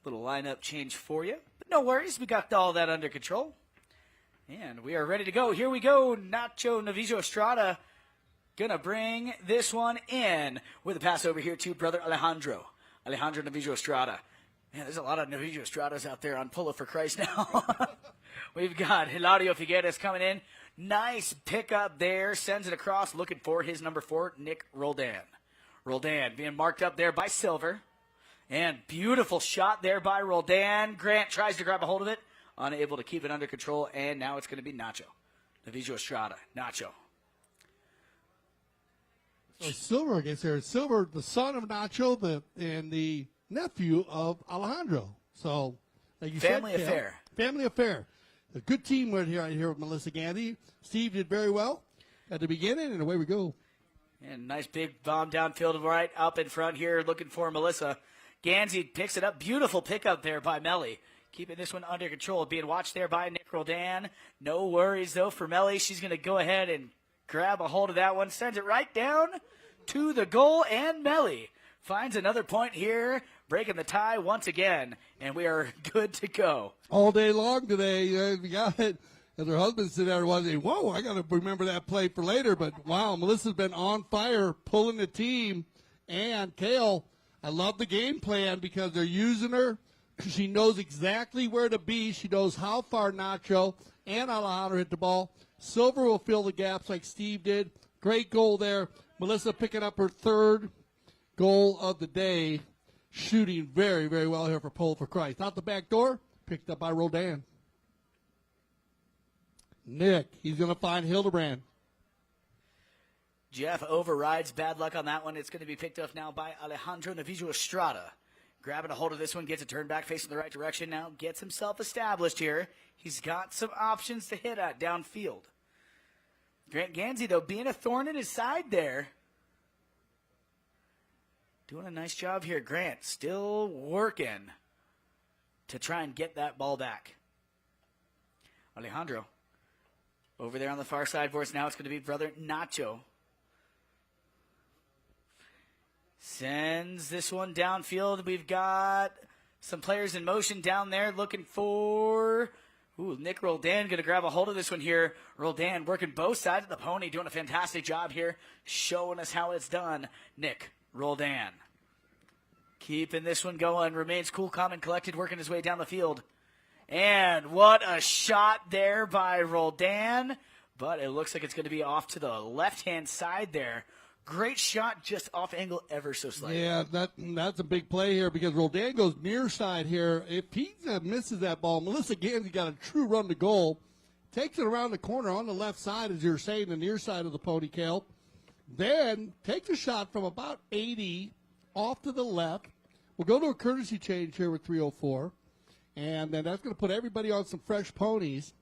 Little lineup change for you. But no worries, we got all that under control. And we are ready to go. Here we go. Nacho Novillo Astrada going to bring this one in with a pass over here to brother Alejandro. Alejandro Novillo Astrada. Man, there's a lot of Novillo Estradas out there on Polo for Christ now. We've got Hilario Figueras coming in. Nice pickup there. Sends it across, looking for his number 4, Nic Roldán. Roldán being marked up there by Silver. And beautiful shot there by Roldán. Grant tries to grab a hold of it. Unable to keep it under control. And now it's going to be Nacho. Novillo Astrada. Nacho. So Silver gets there. Silver, the son of Nacho, and the nephew of Alejandro. So, like you Family said, affair. Family affair. A good team right here with Melissa Ganzi. Steve did very well at the beginning, and away we go. And nice big bomb downfield right up in front here, looking for Melissa. Ganzi picks it up. Beautiful pickup there by Melly. Keeping this one under control. Being watched there by Nic Roldán. No worries, though, for Melly. She's going to go ahead and grab a hold of that one. Sends it right down to the goal. And Melly finds another point here, breaking the tie once again. And we are good to go. All day long today. We got it. And her husband sitting there wondering, whoa, I got to remember that play for later. But, wow, Melissa's been on fire, pulling the team. And Cale, I love the game plan because they're using her. She knows exactly where to be. She knows how far Nacho and Alejandro hit the ball. Silver will fill the gaps like Steve did. Great goal there. Melissa picking up her 3rd goal of the day. Shooting very, very well here for Polo for Christ. Out the back door, picked up by Roldán. Nick, he's going to find Hildebrand. Jeff overrides. Bad luck on that one. It's going to be picked up now by Alejandro Novillo Astrada. Grabbing a hold of this one, gets it turned back, facing the right direction now. Gets himself established here. He's got some options to hit at downfield. Grant Ganzi, though, being a thorn in his side there. Doing a nice job here. Grant still working to try and get that ball back. Alejandro over there on the far side for us. Now it's going to be brother Nacho. Sends this one downfield. We've got some players in motion down there looking for Nic Roldán. Going to grab a hold of this one here. Roldán working both sides of the pony, doing a fantastic job here, showing us how it's done. Nic Roldán keeping this one going. Remains cool, calm, and collected, working his way down the field. And what a shot there by Roldán. But it looks like it's going to be off to the left-hand side there. Great shot, just off angle ever so slightly. Yeah, that's a big play here because Roldán goes near side here. If he misses that ball, Melissa Ganzi got a true run to goal. Takes it around the corner on the left side, as you're saying, the near side of the ponytail. Then takes a shot from about 80 off to the left. We'll go to a courtesy change here with 3:04. And then that's going to put everybody on some fresh ponies.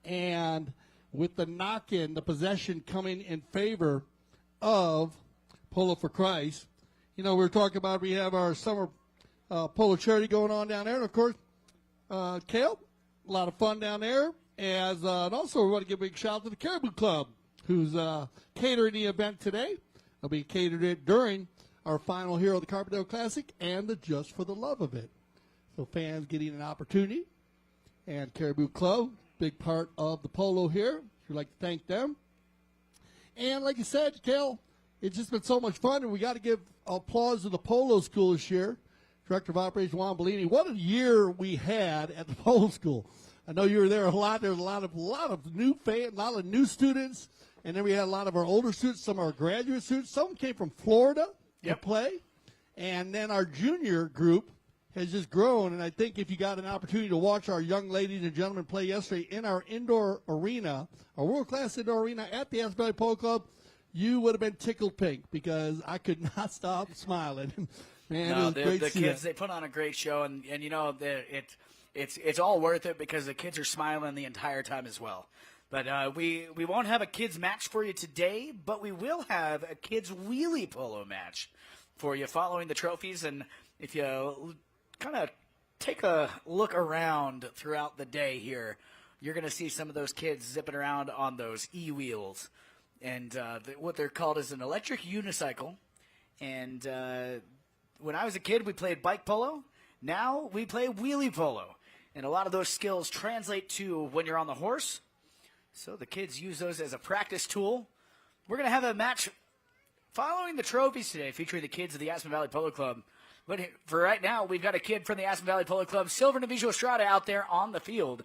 And with the knock-in, the possession coming in favor of Polo for Christ. You know, we were talking about we have our summer polo charity going on down there. And, of course, Kale, a lot of fun down there. And also we want to give a big shout out to the Caribou Club, who's catering the event today. They'll be catered it during our final here of the Carbondale Classic and the Just for the Love of It. So fans getting an opportunity. And Caribou Club, big part of the polo here. We'd like to thank them. And like you said, Kale, it's just been so much fun, and we got to give applause to the polo school this year. Director of Operations Juan Bellini. What a year we had at the polo school. I know you were there a lot. There's a lot of new fans, a lot of new students, and then we had a lot of our older students, some of our graduate students. Some came from Florida to play, and then our junior group has just grown. And I think if you got an opportunity to watch our young ladies and gentlemen play yesterday in our indoor arena, our world-class indoor arena at the Aspen Valley Polo Club, you would have been tickled pink because I could not stop smiling. Man, no, it was great the to see kids, that. they put on a great show, and you know, it's all worth it because the kids are smiling the entire time as well. But we won't have a kids match for you today, but we will have a kids wheelie polo match for you following the trophies. And if you kind of take a look around throughout the day here, you're going to see some of those kids zipping around on those e-wheels. And what they're called is an electric unicycle. And when I was a kid, we played bike polo. Now we play wheelie polo. And a lot of those skills translate to when you're on the horse. So the kids use those as a practice tool. We're going to have a match following the trophies today featuring the kids of the Aspen Valley Polo Club. But for right now, we've got a kid from the Aspen Valley Polo Club, Silver Novillo Astrada, out there on the field.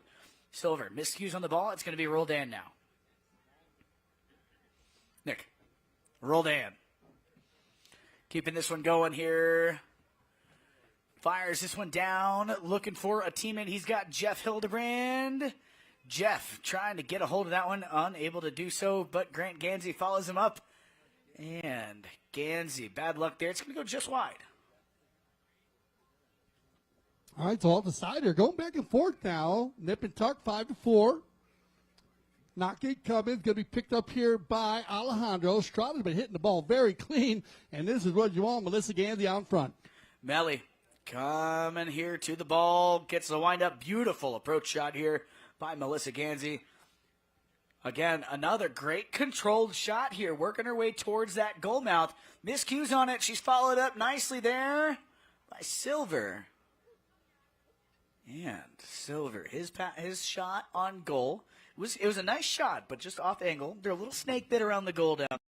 Silver, miscues on the ball. It's going to be Roldán now. Nick, Roldán. Keeping this one going here. Fires this one down, looking for a teammate. He's got Jeff Hildebrand. Jeff trying to get a hold of that one, unable to do so, but Grant Ganzi follows him up. And Ganzi, bad luck there. It's going to go just wide. All right, so off the side here, going back and forth now. Nip and tuck, 5-4. Knock-in coming, going to be picked up here by Alejandro. Estrada's been hitting the ball very clean, and this is what you want, Melissa Ganzi out in front. Melly coming here to the ball, gets the wind-up. Beautiful approach shot here by Melissa Ganzi. Again, another great controlled shot here, working her way towards that goal mouth. Miscues on it. She's followed up nicely there by Silver. And Silver, his shot on goal. It was a nice shot, but just off angle. There's a little snake bit around the goal down.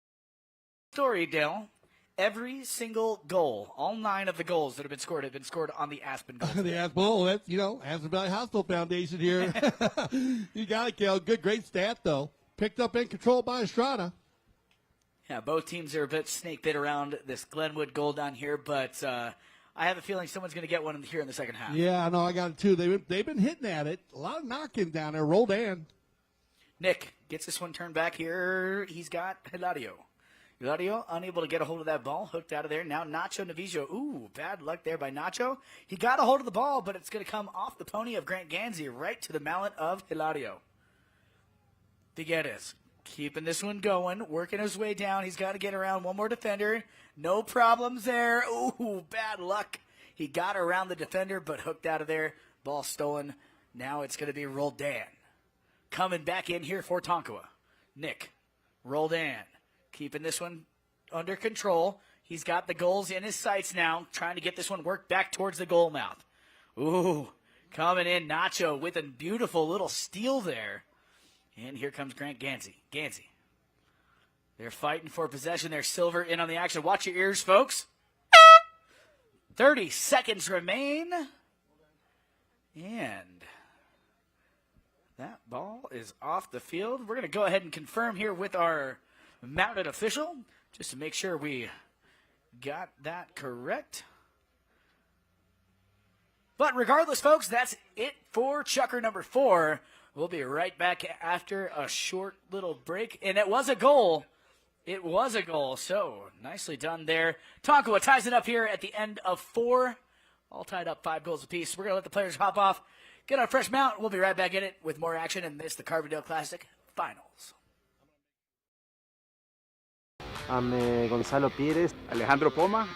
Story, Dale. Every single goal, all 9 of the goals that have been scored on the Aspen goal. The Aspen, that's, Aspen Valley Hospital Foundation here. You got it, Kel. Great stat, though. Picked up and controlled by Estrada. Yeah, both teams are a bit snake bit around this Glenwood goal down here, but I have a feeling someone's going to get one here in the second half. Yeah, I know. I got it, too. They've been hitting at it. A lot of knock-in down there. Roldán. Nick gets this one turned back here. He's got Hilario. Hilario unable to get a hold of that ball. Hooked out of there. Now Nacho Novillo. Ooh, bad luck there by Nacho. He got a hold of the ball, but it's going to come off the pony of Grant Ganzi right to the mallet of Hilario. Figueras keeping this one going. Working his way down. He's got to get around one more defender. No problems there. Ooh, bad luck. He got around the defender, but hooked out of there. Ball stolen. Now it's going to be Roldán. Coming back in here for Tonkawa. Nic Roldán keeping this one under control. He's got the goals in his sights now, trying to get this one worked back towards the goal mouth. Ooh, coming in Nacho with a beautiful little steal there. And here comes Grant Ganzi. Ganzi. They're fighting for possession. There's Silver in on the action. Watch your ears, folks. 30 seconds remain. And that ball is off the field. We're going to go ahead and confirm here with our mounted official. just to make sure we got that correct. But regardless, folks, that's it for chucker number 4. We'll be right back after a short little break. And it was a goal. It was a goal. So nicely done there. Tonkawa ties it up here at the end of 4. All tied up 5 goals apiece. We're going to let the players hop off, get on a fresh mount. We'll be right back in it with more action in this, the Carbondale Classic Finals. I'm Gonzalo Pires. Alejandro Poma.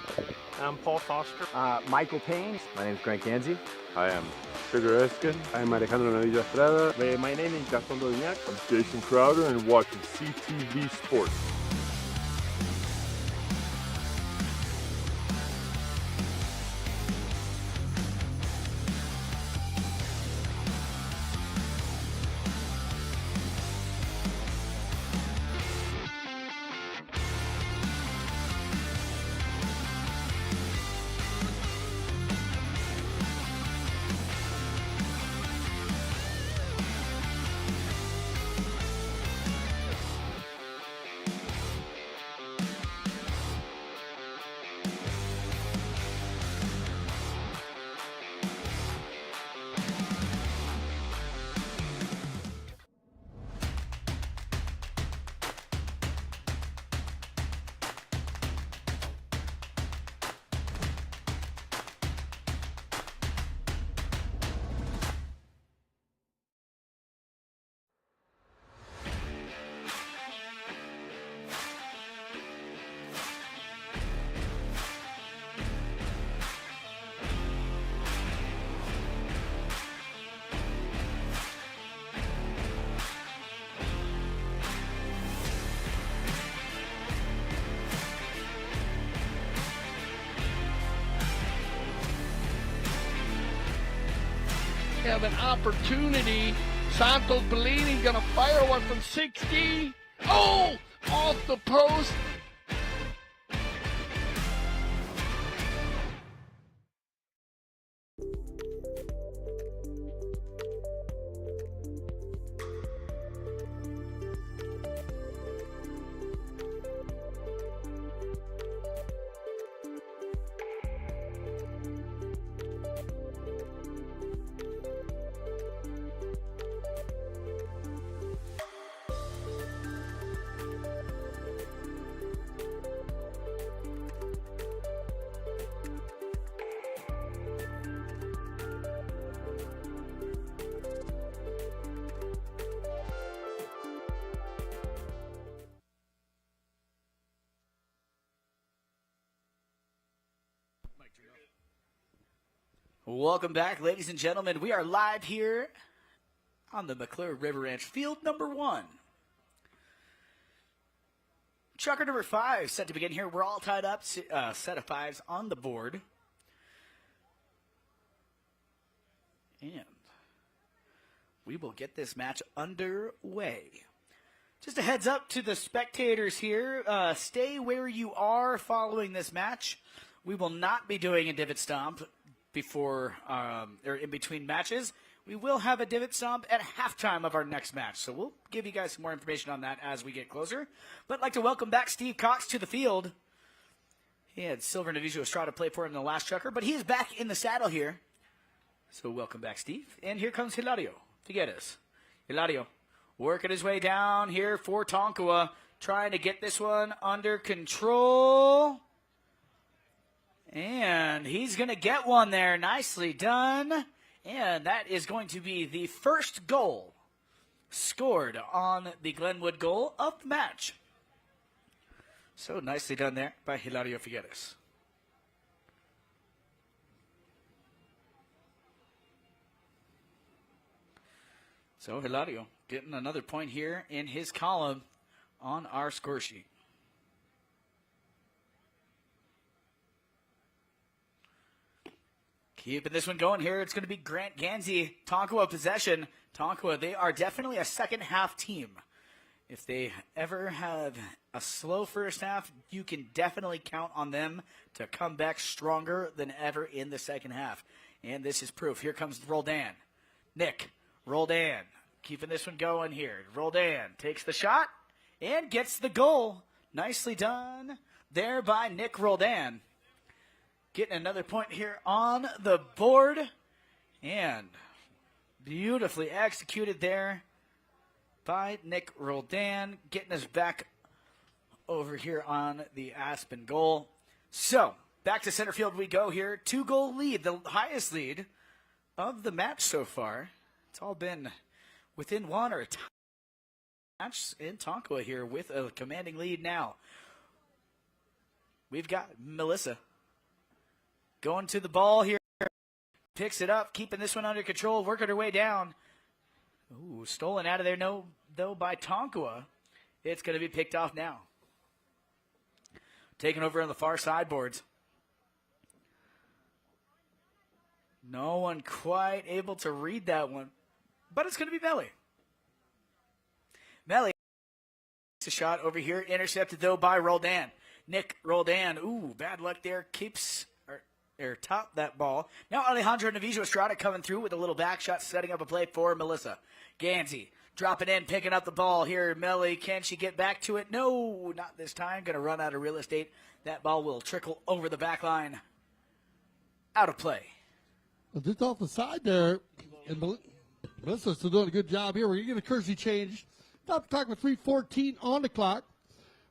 I'm Paul Foster. Michael Payne. My name is Grant Ganzi. I am Sugar Eskin. I'm Alejandro Novillo Astrada. My name is Gaston Dodignac. I'm Jason Crowder and watching CTV Sports. Have an opportunity. Santos Bellini gonna fire one from 60. Oh, off the post. Welcome back, ladies and gentlemen. We are live here on the McClure River Ranch, field number 1. Chucker number 5 set to begin here. We're all tied up, set of 5s on the board. And we will get this match underway. Just a heads up to the spectators here. Stay where you are following this match. We will not be doing a divot stomp before or in between matches. We will have a divot stomp at halftime of our next match. So we'll give you guys some more information on that as we get closer. But I'd like to welcome back Steve Cox to the field. He had Silver Novillo Astrada play for him in the last chucker, but he is back in the saddle here. So welcome back, Steve. And here comes Hilario Figueras. Hilario working his way down here for Tonkawa, trying to get this one under control. And he's going to get one there. Nicely done. And that is going to be the first goal scored on the Glenwood goal of the match. So nicely done there by Hilario Figueras. So Hilario getting another point here in his column on our score sheet. Keeping this one going here, it's going to be Grant Ganzi, Tonkawa possession. Tonkawa, they are definitely a second half team. If they ever have a slow first half, you can definitely count on them to come back stronger than ever in the second half. And this is proof. Here comes Roldán. Nic Roldán keeping this one going here. Roldán takes the shot and gets the goal. Nicely done there by Nic Roldán. Getting another point here on the board. And beautifully executed there by Nic Roldán. Getting us back over here on the Aspen goal. So, back to center field we go here. 2-goal lead, the highest lead of the match so far. It's all been within one or a tie match in Tonkawa here with a commanding lead now. We've got Melissa going to the ball here. Picks it up, keeping this one under control, working her way down. Ooh, stolen out of there, no, though, by Tonkawa. It's going to be picked off now. Taken over on the far sideboards. No one quite able to read that one, but it's going to be Melly. Melly takes a shot over here, intercepted though by Roldán. Nic Roldán, ooh, bad luck there, keeps or top that ball. Now Alejandro Novillo Astrada coming through with a little back shot, setting up a play for Melissa. Ganzi dropping in, picking up the ball here. Melly, can she get back to it? No, not this time. Going to run out of real estate. That ball will trickle over the back line. Out of play. Well, just off the side there, and Melissa's still doing a good job here. We're going to get a courtesy change. Stop the clock with 3:14 on the clock.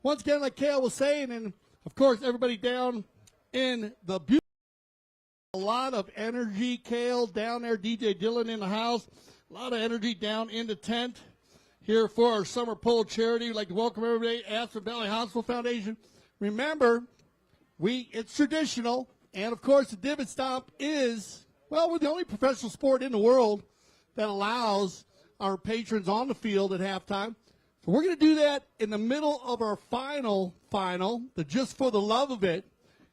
Once again, like Kale was saying, and of course, everybody down in the beautiful, a lot of energy, Kale, down there, DJ Dillon in the house. A lot of energy down in the tent here for our Summer Polo charity. We'd like to welcome everybody at Aspen Valley Hospital Foundation. Remember, it's traditional, and of course, the divot stomp is, well, we're the only professional sport in the world that allows our patrons on the field at halftime. So we're going to do that in the middle of our final, the Just for the Love of It.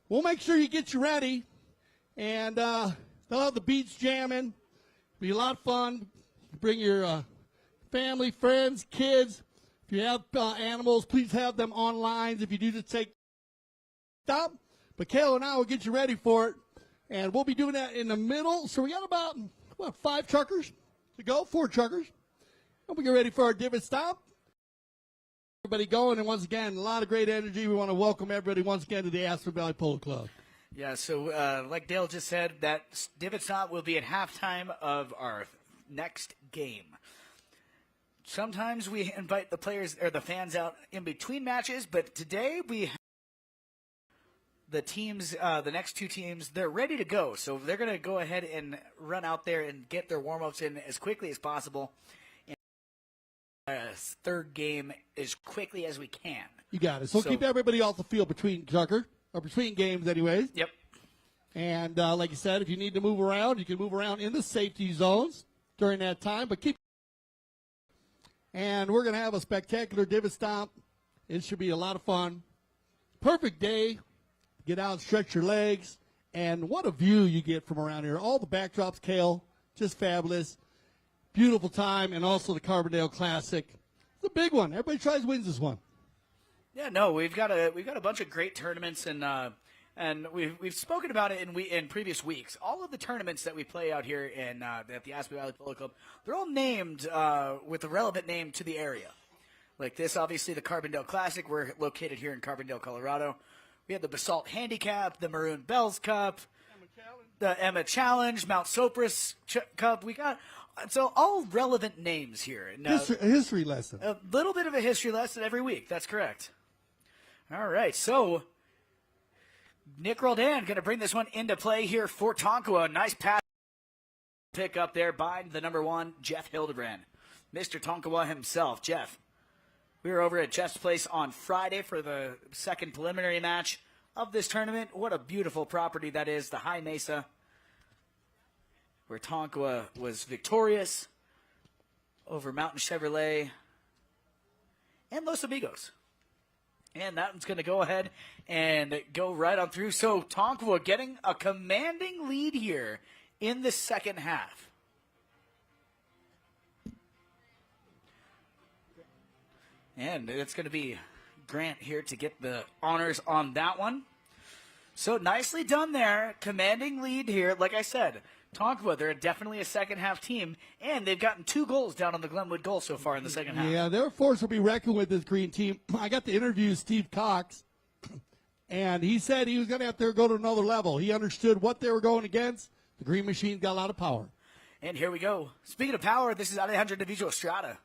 We'll make sure you get you ready. And they'll have the beats jamming. Be a lot of fun. Bring your family, friends, kids. If you have animals, please have them on lines. If you do, just take stop. But Kayla and I will get you ready for it. And we'll be doing that in the middle. So we got about, 5 truckers to go, 4 truckers. And we get ready for our divot stop. Everybody going. And once again, a lot of great energy. We want to welcome everybody once again to the Aspen Valley Polo Club. Yeah, so like Dale just said, that divot stop will be at halftime of our next game. Sometimes we invite the players or the fans out in between matches, but today we have the teams, the next 2 teams, they're ready to go. So they're going to go ahead and run out there and get their warm-ups in as quickly as possible. And third game as quickly as we can. You got it. So keep everybody off the field between games anyways. Yep. And like you said, if you need to move around, you can move around in the safety zones during that time. But and we're going to have a spectacular divot stomp. It should be a lot of fun. Perfect day. Get out and stretch your legs. And what a view you get from around here. All the backdrops, Kale, just fabulous. Beautiful time. And also the Carbondale Classic. It's a big one. Everybody tries to win this one. Yeah, no, we've got a bunch of great tournaments, and we've spoken about it in previous weeks. All of the tournaments that we play out here at the Aspen Valley Polo Club, they're all named with a relevant name to the area. Like this, obviously, the Carbondale Classic. We're located here in Carbondale, Colorado. We have the Basalt Handicap, the Maroon Bells Cup, the Emma Challenge, Mount Sopris Cup. We got. So all relevant names here. History lesson. A little bit of a history lesson every week. That's correct. All right, so Nic Roldán going to bring this one into play here for Tonkawa. Nice pass pick up there by the number 1, Jeff Hildebrand. Mr. Tonkawa himself, Jeff. We were over at Jeff's place on Friday for the second preliminary match of this tournament. What a beautiful property that is, the High Mesa, where Tonkawa was victorious over Mountain Chevrolet and Los Amigos. And that one's going to go ahead and go right on through. So Tonkawa getting a commanding lead here in the second half. And it's going to be Grant here to get the honors on that one. So nicely done there. Commanding lead here. Like I said, Tonkawa, they're definitely a second-half team, and they've gotten 2 goals down on the Glenwood goal so far in the second half. Yeah, they're a force to be reckoned with, this green team. I got to interview Steve Cox, and he said he was going to have to go to another level. He understood what they were going against. The green machine got a lot of power. And here we go. Speaking of power, this is Alejandro Novillo Astrada,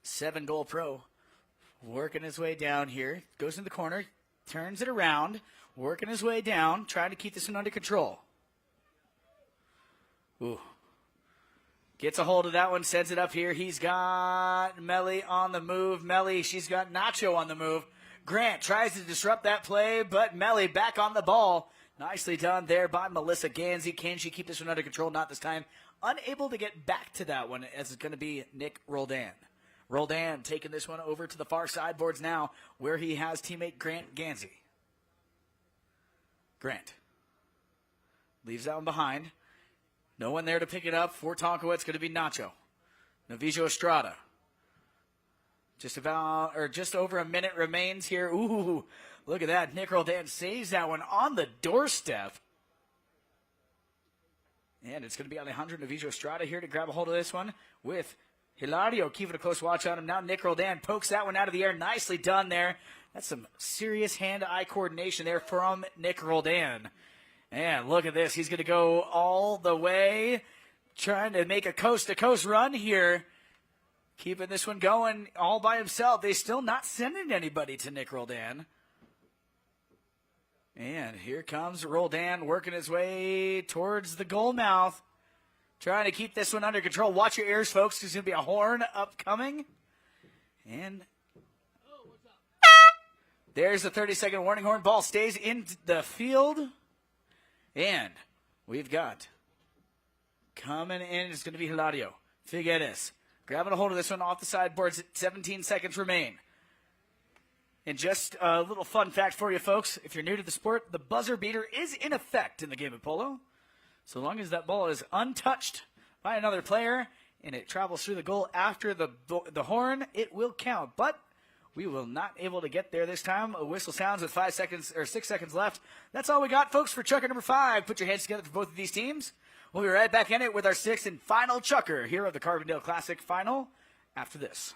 7-goal pro, working his way down here. Goes in the corner, turns it around, working his way down, trying to keep this one under control. Ooh. Gets a hold of that one, sends it up here. He's got Melly on the move. Melly, she's got Nacho on the move. Grant tries to disrupt that play, but Melly back on the ball. Nicely done there by Melissa Ganzi. Can she keep this one under control? Not this time. Unable to get back to that one, as it's going to be Nic Roldán. Roldán taking this one over to the far sideboards now, where he has teammate Grant Ganzi. Grant leaves that one behind. No one there to pick it up for Tonkawa. It's going to be Nacho. Novillo Astrada. Just over a minute remains here. Ooh, look at that. Nic Roldán saves that one on the doorstep. And it's going to be Alejandro Novillo Astrada here to grab a hold of this one with Hilario keeping a close watch on him. Now Nic Roldán pokes that one out of the air. Nicely done there. That's some serious hand-eye coordination there from Nic Roldán. And look at this. He's going to go all the way, trying to make a coast-to-coast run here. Keeping this one going all by himself. They're still not sending anybody to Nic Roldán. And here comes Roldán working his way towards the goal mouth. Trying to keep this one under control. Watch your ears, folks. There's going to be a horn upcoming. And there's the 30-second warning horn. Ball stays in the field. And we've got coming in, it's going to be Hilario Figueras. Grabbing a hold of this one off the sideboards. 17 seconds remain. And just a little fun fact for you folks. If you're new to the sport, the buzzer beater is in effect in the game of polo. So long as that ball is untouched by another player and it travels through the goal after the horn, it will count. But we will not able to get there this time. A whistle sounds with 5 seconds or 6 seconds left. That's all we got, folks, for chucker number 5. Put your hands together for both of these teams. We'll be right back in it with our 6th and final chucker here of the Carbondale Classic final after this.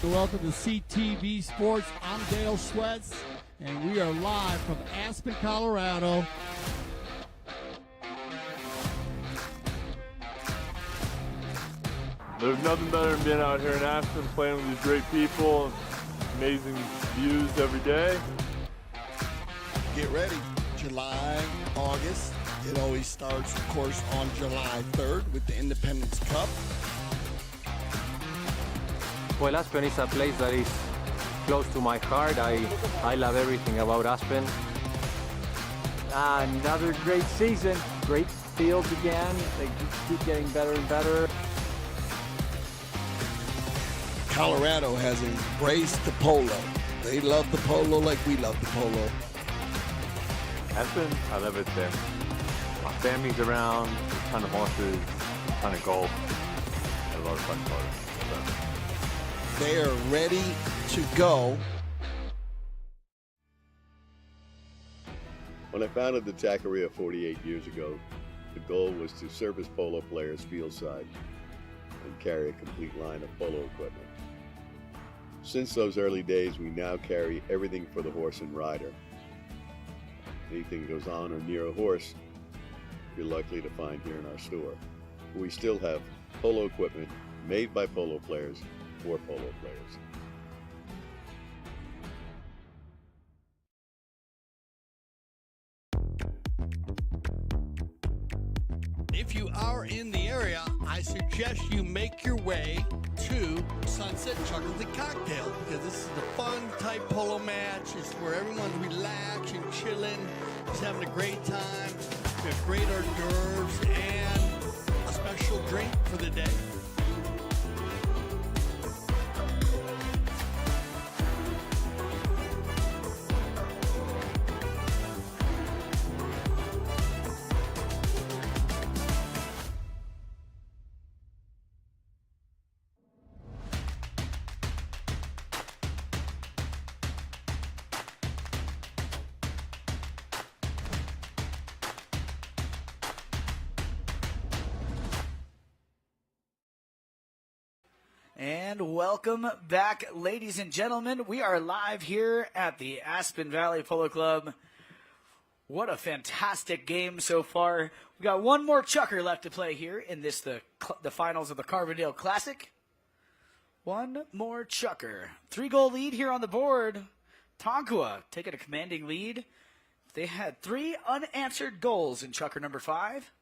Welcome to CTV Sports. I'm Dale Schwetz, and we are live from Aspen, Colorado. There's nothing better than being out here in Aspen, playing with these great people, amazing views every day. Get ready, July, August. It always starts, of course, on July 3rd with the Independence Cup. Well, Aspen is a place that is close to my heart. I love everything about Aspen. Another great season, great fields again. They just keep getting better and better. Colorado has embraced the polo. They love the polo like we love the polo. Aspen, I love it there. My family's around, a ton of horses, a ton of golf, and a lot of fun parties. They are ready to go. When I founded the Taqueria 48 years ago, the goal was to service polo players fieldside and carry a complete line of polo equipment. Since those early days, we now carry everything for the horse and rider. Anything goes on or near a horse, you're likely to find here in our store. We still have polo equipment made by polo players for polo players. If you are in the area, I suggest you make your way to Sunset Chuckles and Cocktail, because this is a fun type polo match. It's where everyone's relaxed and chilling, just having a great time. We have great hors d'oeuvres and a special drink for the day. And welcome back, ladies and gentlemen. We are live here at the Aspen Valley Polo Club. What a fantastic game so far. We got one more chukker left to play here in this the finals of the Carbondale Classic. One more chukker. 3-goal lead here on the board. Tonkawa taking a commanding lead. They had 3 unanswered goals in chukker number 5.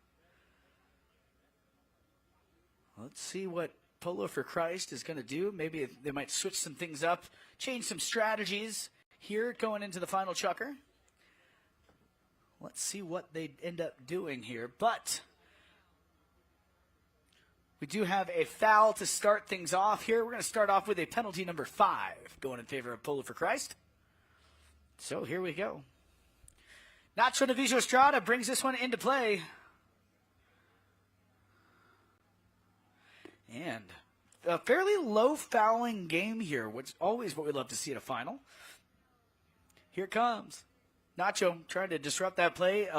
Let's see what Polo for Christ is going to do. Maybe they might switch some things up, change some strategies here going into the final chukker. Let's see what they end up doing here. But we do have a foul to start things off here. We're going to start off with a penalty number 5 going in favor of Polo for Christ. So here we go. Nacho Novillo Astrada brings this one into play. And a fairly low fouling game here, which is always what we love to see at a final. Here it comes. Nacho trying to disrupt that play,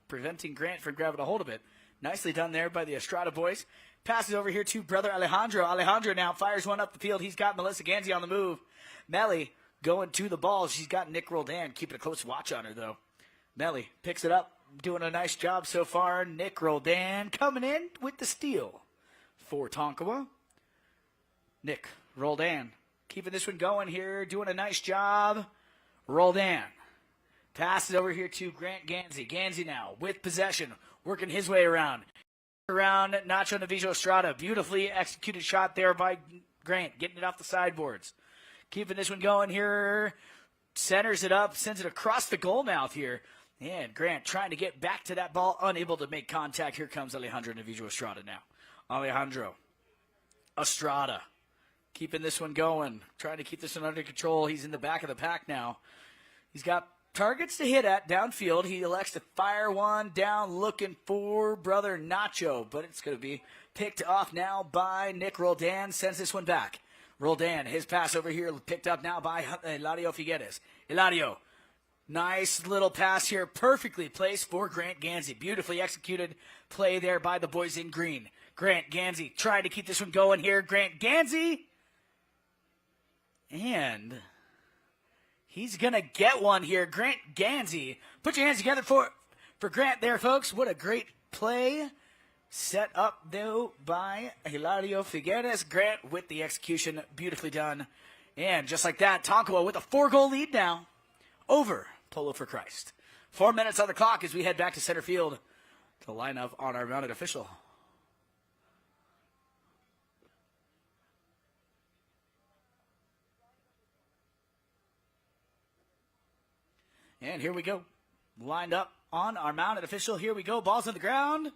preventing Grant from grabbing a hold of it. Nicely done there by the Astrada boys. Passes over here to brother Alejandro. Alejandro now fires one up the field. He's got Melissa Ganzi on the move. Melly going to the ball. She's got Nic Roldán keeping a close watch on her, though. Melly picks it up, doing a nice job so far. Nic Roldán coming in with the steal for Tonkawa. Nic Roldán keeping this one going here, doing a nice job. Roldán passes over here to Grant Ganzi. Ganzi now with possession, working his way around Nacho Novillo Astrada. Beautifully executed shot there by Grant, getting it off the sideboards. Keeping this one going here, centers it up, sends it across the goal mouth here. And Grant trying to get back to that ball, unable to make contact. Here comes Alejandro Novillo Astrada now. Alejandro Astrada keeping this one going, trying to keep this one under control. He's in the back of the pack now. He's got targets to hit at downfield. He elects to fire one down, looking for brother Nacho, but it's going to be picked off now by Nic Roldán. Sends this one back. Roldán, his pass over here, picked up now by Hilario Figueras. Hilario, nice little pass here, perfectly placed for Grant Ganzi. Beautifully executed play there by the boys in green. Grant Ganzi trying to keep this one going here. Grant Ganzi, and he's going to get one here. Grant Ganzi, put your hands together for Grant there, folks. What a great play. Set up, though, by Hilario Figueras. Grant with the execution. Beautifully done. And just like that, Tonkawa with a 4-goal lead now over Polo for Christ. 4 minutes on the clock as we head back to center field to line up on our mounted official. And here we go. Lined up on our mounted official. Here we go. Ball's on the ground.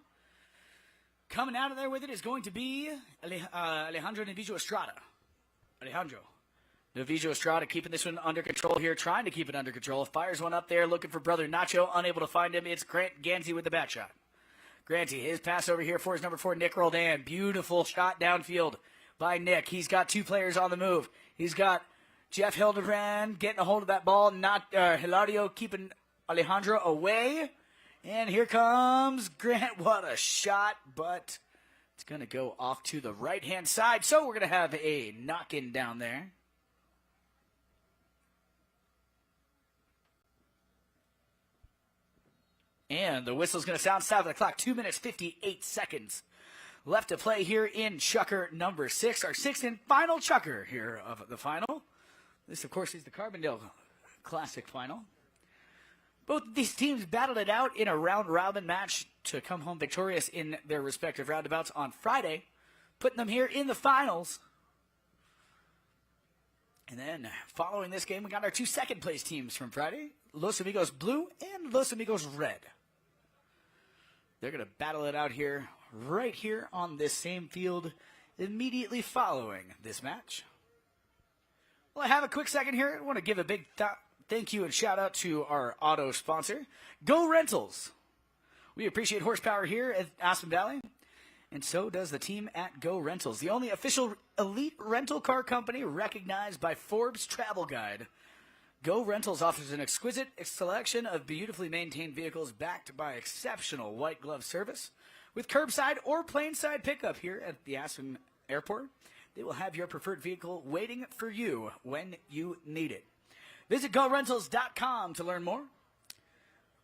Coming out of there with it is going to be Alejandro Novillo Astrada. Alejandro Novillo Astrada keeping this one under control here, trying to keep it under control. Fires one up there, looking for brother Nacho, unable to find him. It's Grant Ganzi with the bat shot. Granty, his pass over here for his number 4, Nic Roldán. Beautiful shot downfield by Nick. He's got 2 players on the move. He's got Jeff Hildebrand getting a hold of that ball. Hilario keeping Alejandro away. And here comes Grant. What a shot, but it's going to go off to the right-hand side. So we're going to have a knock-in down there. And the whistle's going to sound. Stop the clock. 2 minutes, 58 seconds left to play here in chukker number 6. Our 6th and final chukker here of the final. This, of course, is the Carbondale Classic final. Both of these teams battled it out in a round-robin match to come home victorious in their respective roundabouts on Friday, putting them here in the finals. And then, following this game, we got our 2 second-place teams from Friday, Los Amigos Blue and Los Amigos Red. They're going to battle it out here, right here on this same field, immediately following this match. Well, I have a quick second here. I want to give a big thank you and shout out to our auto sponsor, Go Rentals. We appreciate horsepower here at Aspen Valley, and so does the team at Go Rentals, the only official elite rental car company recognized by Forbes Travel Guide. Go Rentals offers an exquisite selection of beautifully maintained vehicles backed by exceptional white glove service with curbside or plainside pickup here at the Aspen Airport. They will have your preferred vehicle waiting for you when you need it. Visit GoRentals.com to learn more.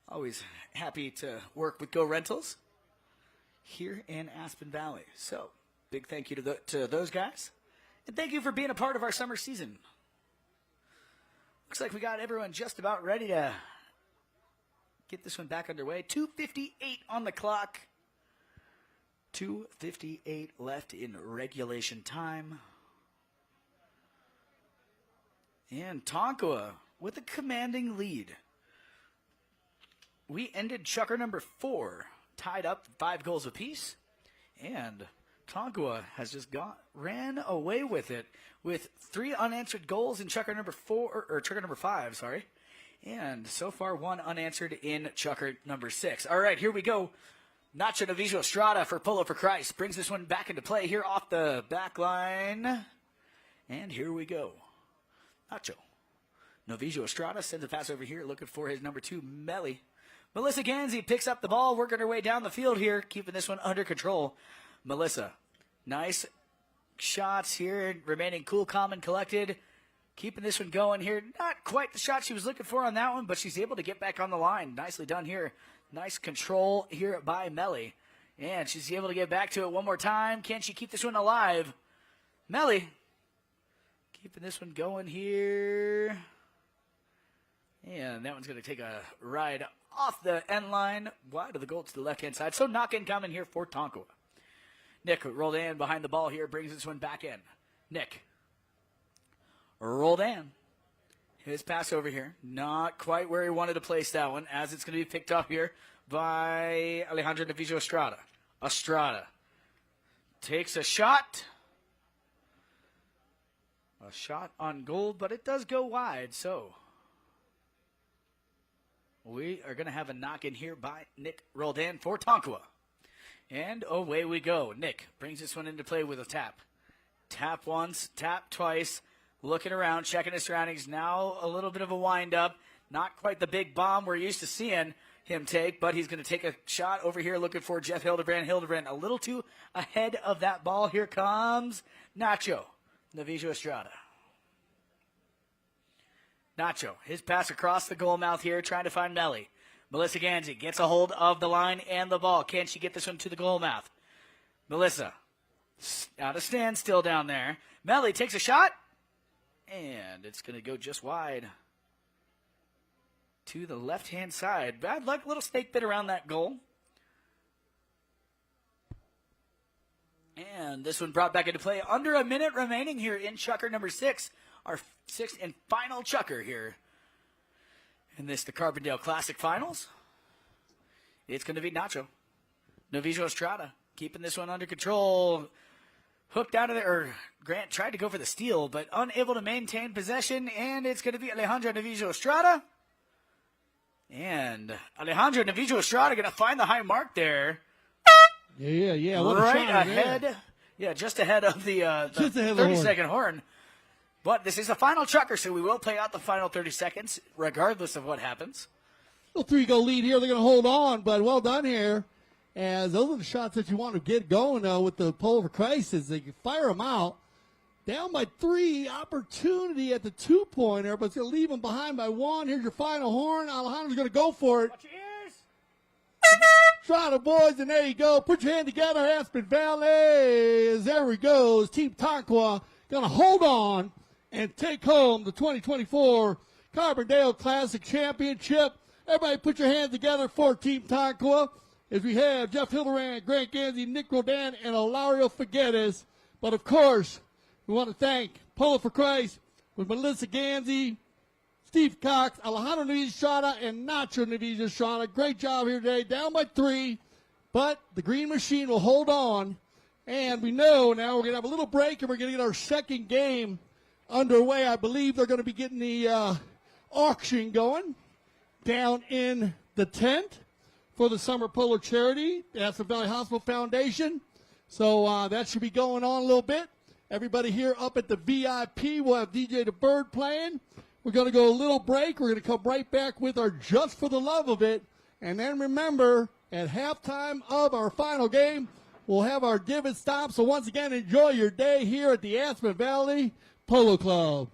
Always happy to work with Go Rentals here in Aspen Valley. So, big thank you to those guys. And thank you for being a part of our summer season. Looks like we got everyone just about ready to get this one back underway. 2:58 on the clock. 2:58 left in regulation time. And Tonkawa with a commanding lead. We ended chukker number 4, tied up 5 goals apiece. And Tonkawa has just ran away with it with 3 unanswered goals in chukker number 5, sorry. And so far 1 unanswered in chukker number 6. All right, here we go. Nacho Novillo Astrada for Polo for Christ brings this one back into play here off the back line. And here we go. Nacho Novillo Astrada sends a pass over here looking for his number 2, Melly. Melissa Ganzi picks up the ball, working her way down the field here, keeping this one under control. Melissa, nice shots here, remaining cool, calm, and collected. Keeping this one going here. Not quite the shot she was looking for on that one, but she's able to get back on the line. Nicely done here. Nice control here by Melly. And she's able to get back to it one more time. Can she keep this one alive? Melly keeping this one going here. And that one's going to take a ride off the end line, wide of the goal to the left-hand side. So knock-in coming here for Tonkawa. Nic Roldán behind the ball here, brings this one back in. Nic Roldán. His pass over here. Not quite where he wanted to place that one, as it's going to be picked up here by Alejandro Novillo Astrada. Astrada takes a shot. A shot on goal, but it does go wide, so we are going to have a knock-in here by Nic Roldán for Tonkawa. And away we go. Nic brings this one into play with a tap. Tap once, tap twice. Looking around, checking his surroundings. Now a little bit of a wind-up. Not quite the big bomb we're used to seeing him take, but he's going to take a shot over here looking for Jeff Hildebrand. Hildebrand a little too ahead of that ball. Here comes Nacho Novillo Astrada. Nacho, his pass across the goal mouth here, trying to find Melly. Melissa Ganzi gets a hold of the line and the ball. Can she get this one to the goal mouth? Melissa, out of standstill down there. Melly takes a shot. And it's going to go just wide to the left-hand side. Bad luck, little snake bit around that goal. And this one brought back into play. Under a minute remaining here in chukker number 6. Our 6th and final chukker here in this, the Carbondale Classic Finals. It's going to be Nacho Novillo Astrada keeping this one under control. Hooked out of there, or Grant tried to go for the steal, but unable to maintain possession, and it's going to be Alejandro Novillo Astrada. And Alejandro Novillo Astrada going to find the high mark there. Yeah. Right ahead. There. Yeah, just ahead of the 30-second horn. But this is the final chukker, so we will play out the final 30 seconds, regardless of what happens. Little 3-goal lead here. They're going to hold on, but well done here. As those are the shots that you want to get going with the Polo for Christ, is they can fire them out. Down by 3, opportunity at the 2-pointer, but it's going to leave them behind by 1. Here's your final horn. Alejandro's going to go for it. Watch your ears. Try the boys, and there you go. Put your hand together, Aspen Valley. There we go. Team Tonkawa going to hold on and take home the 2024 Carbondale Classic Championship. Everybody put your hands together for Team Tonkawa. As we have Jeff Hildebrand, Grant Ganzi, Nic Roldán, and Hilario Figueras. But, of course, we want to thank Polo for Christ with Melissa Ganzi, Steve Cox, Alejandro Novillo Astrada, and Nacho Novillo Astrada. Great job here today. Down by 3, but the Green Machine will hold on. And we know now we're going to have a little break, and we're going to get our second game underway. I believe they're going to be getting the auction going down in the tent for the Summer Polo Charity, the Aspen Valley Hospital Foundation. So that should be going on a little bit. Everybody here up at the VIP will have DJ the Bird playing. We're going to go a little break. We're going to come right back with our Just for the Love of It. And then remember, at halftime of our final game, we'll have our divot stop. So once again, enjoy your day here at the Aspen Valley Polo Club.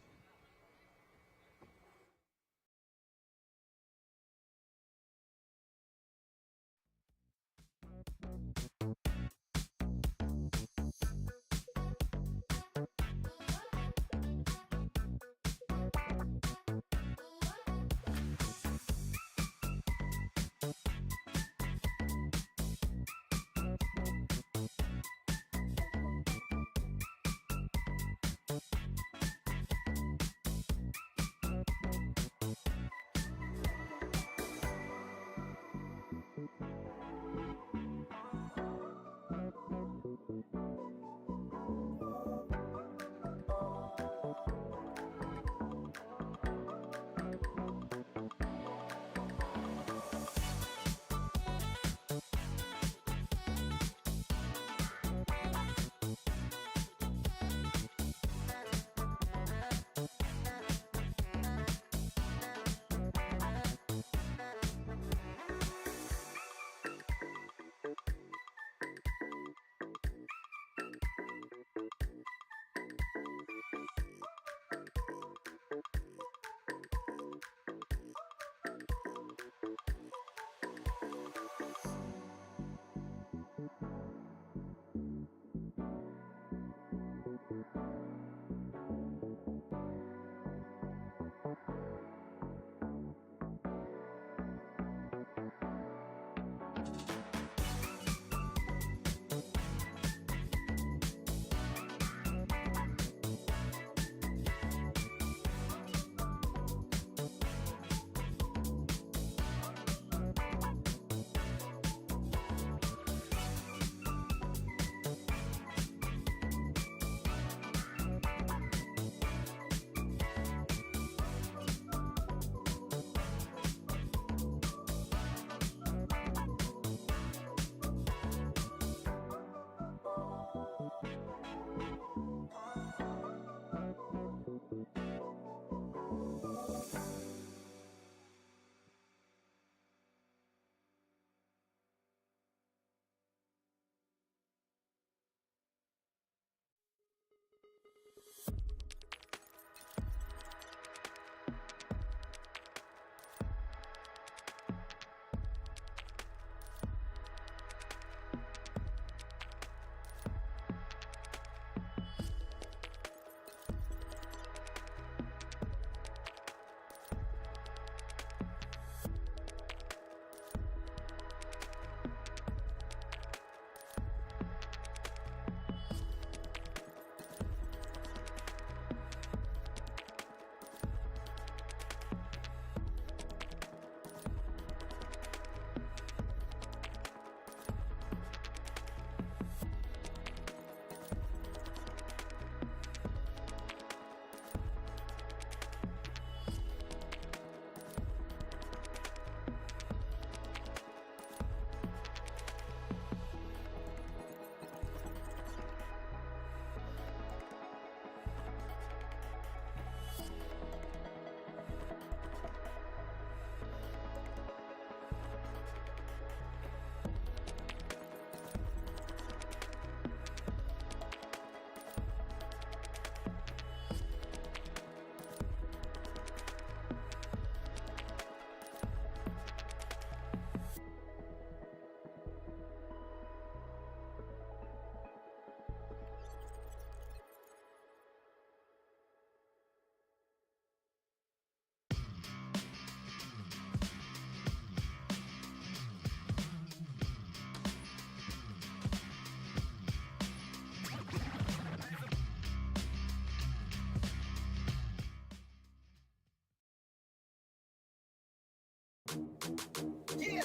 Yeah,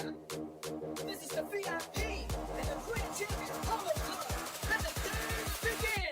this is the VIP and the Grand Champion Polo Club. Let the games begin.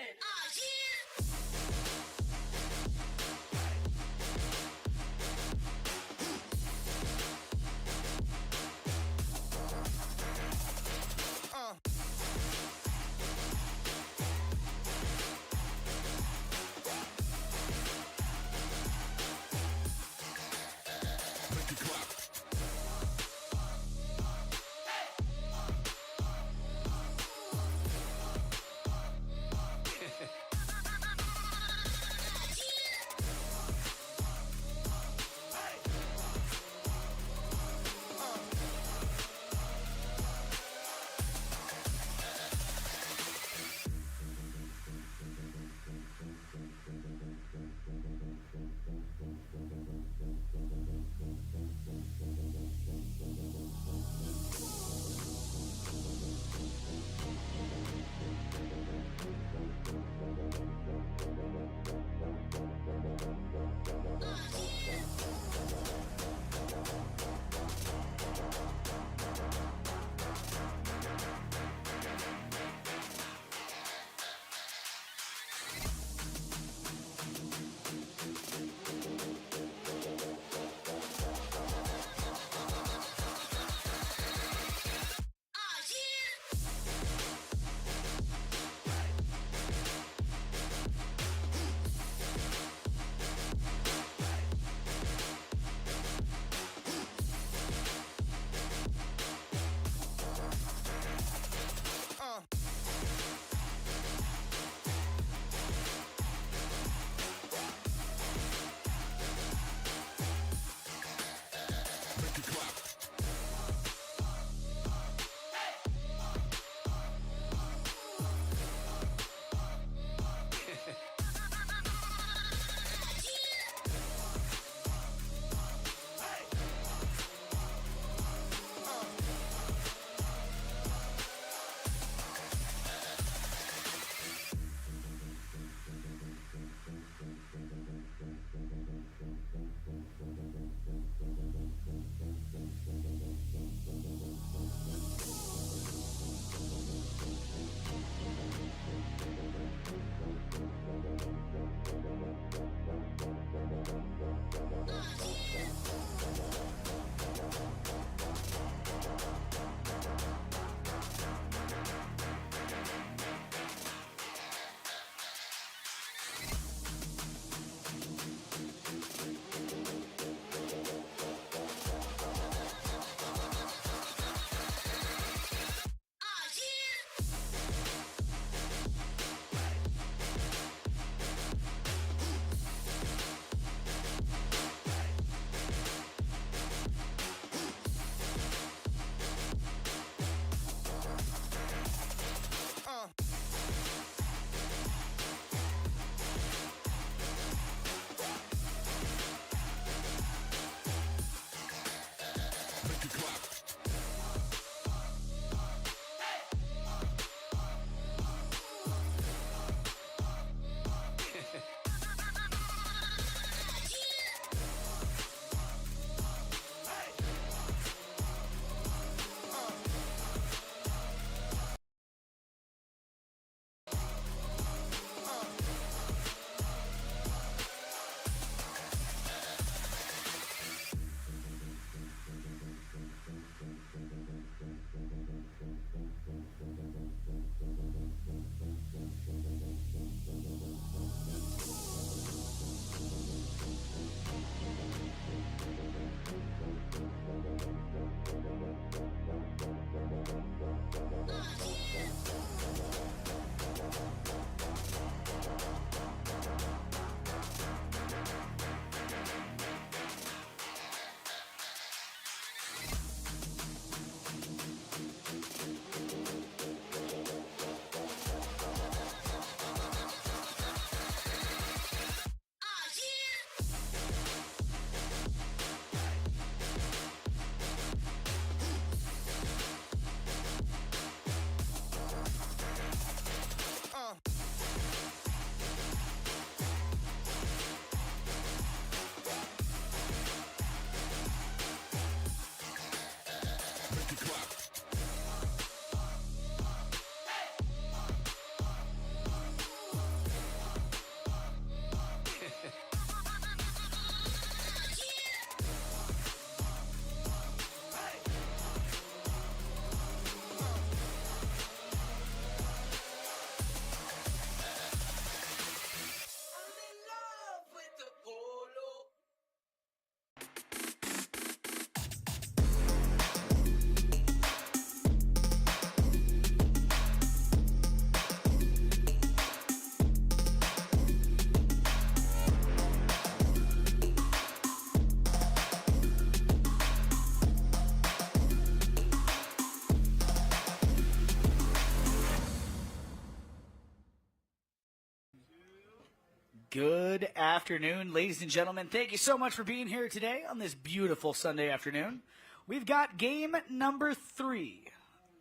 Good afternoon, ladies and gentlemen. Thank you so much for being here today on this beautiful Sunday afternoon. We've got game number 3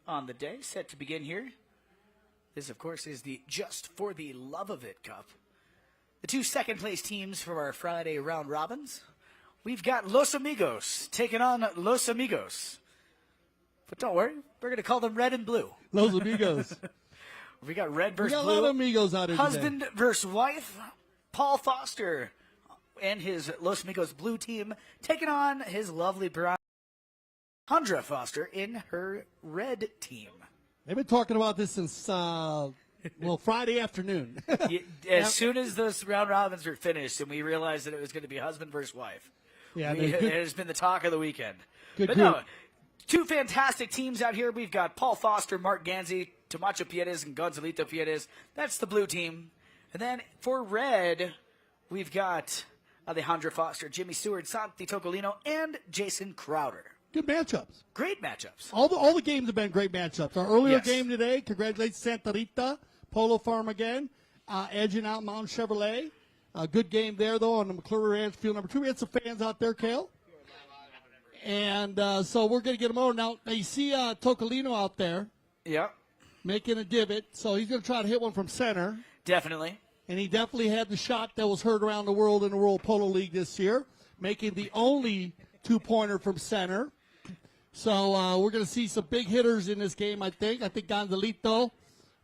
on the day, set to begin here. This, of course, is the Just for the Love of It Cup. The 2 second-place teams for our Friday round robins. We've got Los Amigos taking on Los Amigos. But don't worry, we're going to call them red and blue. Los Amigos. We got red versus we got blue. a lot of amigos out here Husband today. versus wife. Paul Foster and his Los Amigos blue team taking on his lovely bride, Alejandra Foster, in her red team. They've been talking about this since, Friday afternoon. As soon as those round robins were finished and we realized that it was going to be husband versus wife, it has been the talk of the weekend. Good No, group. 2 fantastic teams out here. We've got Paul Foster, Mark Ganzi, Tomacho Piedes, and Gonzalito Piedes. That's the blue team. And then for red, we've got Alejandro Foster, Jimmy Stewart, Santi Tocolino, and Jason Crowder. Good matchups. Great matchups. All the games have been great matchups. Our earlier Yes. game today, congratulations Santa Rita, Polo Farm again, edging out Mountain Chevrolet. Good game there, though, on the McClure Ranch field number 2. We had some fans out there, Kale. And so we're going to get them over. Now, you see Tocolino out there. Yep. Making a divot, so he's going to try to hit one from center. Definitely. And he definitely had the shot that was heard around the world in the World Polo League this year, making the only 2-pointer from center. So we're going to see some big hitters in this game, I think. I think Gonzalito.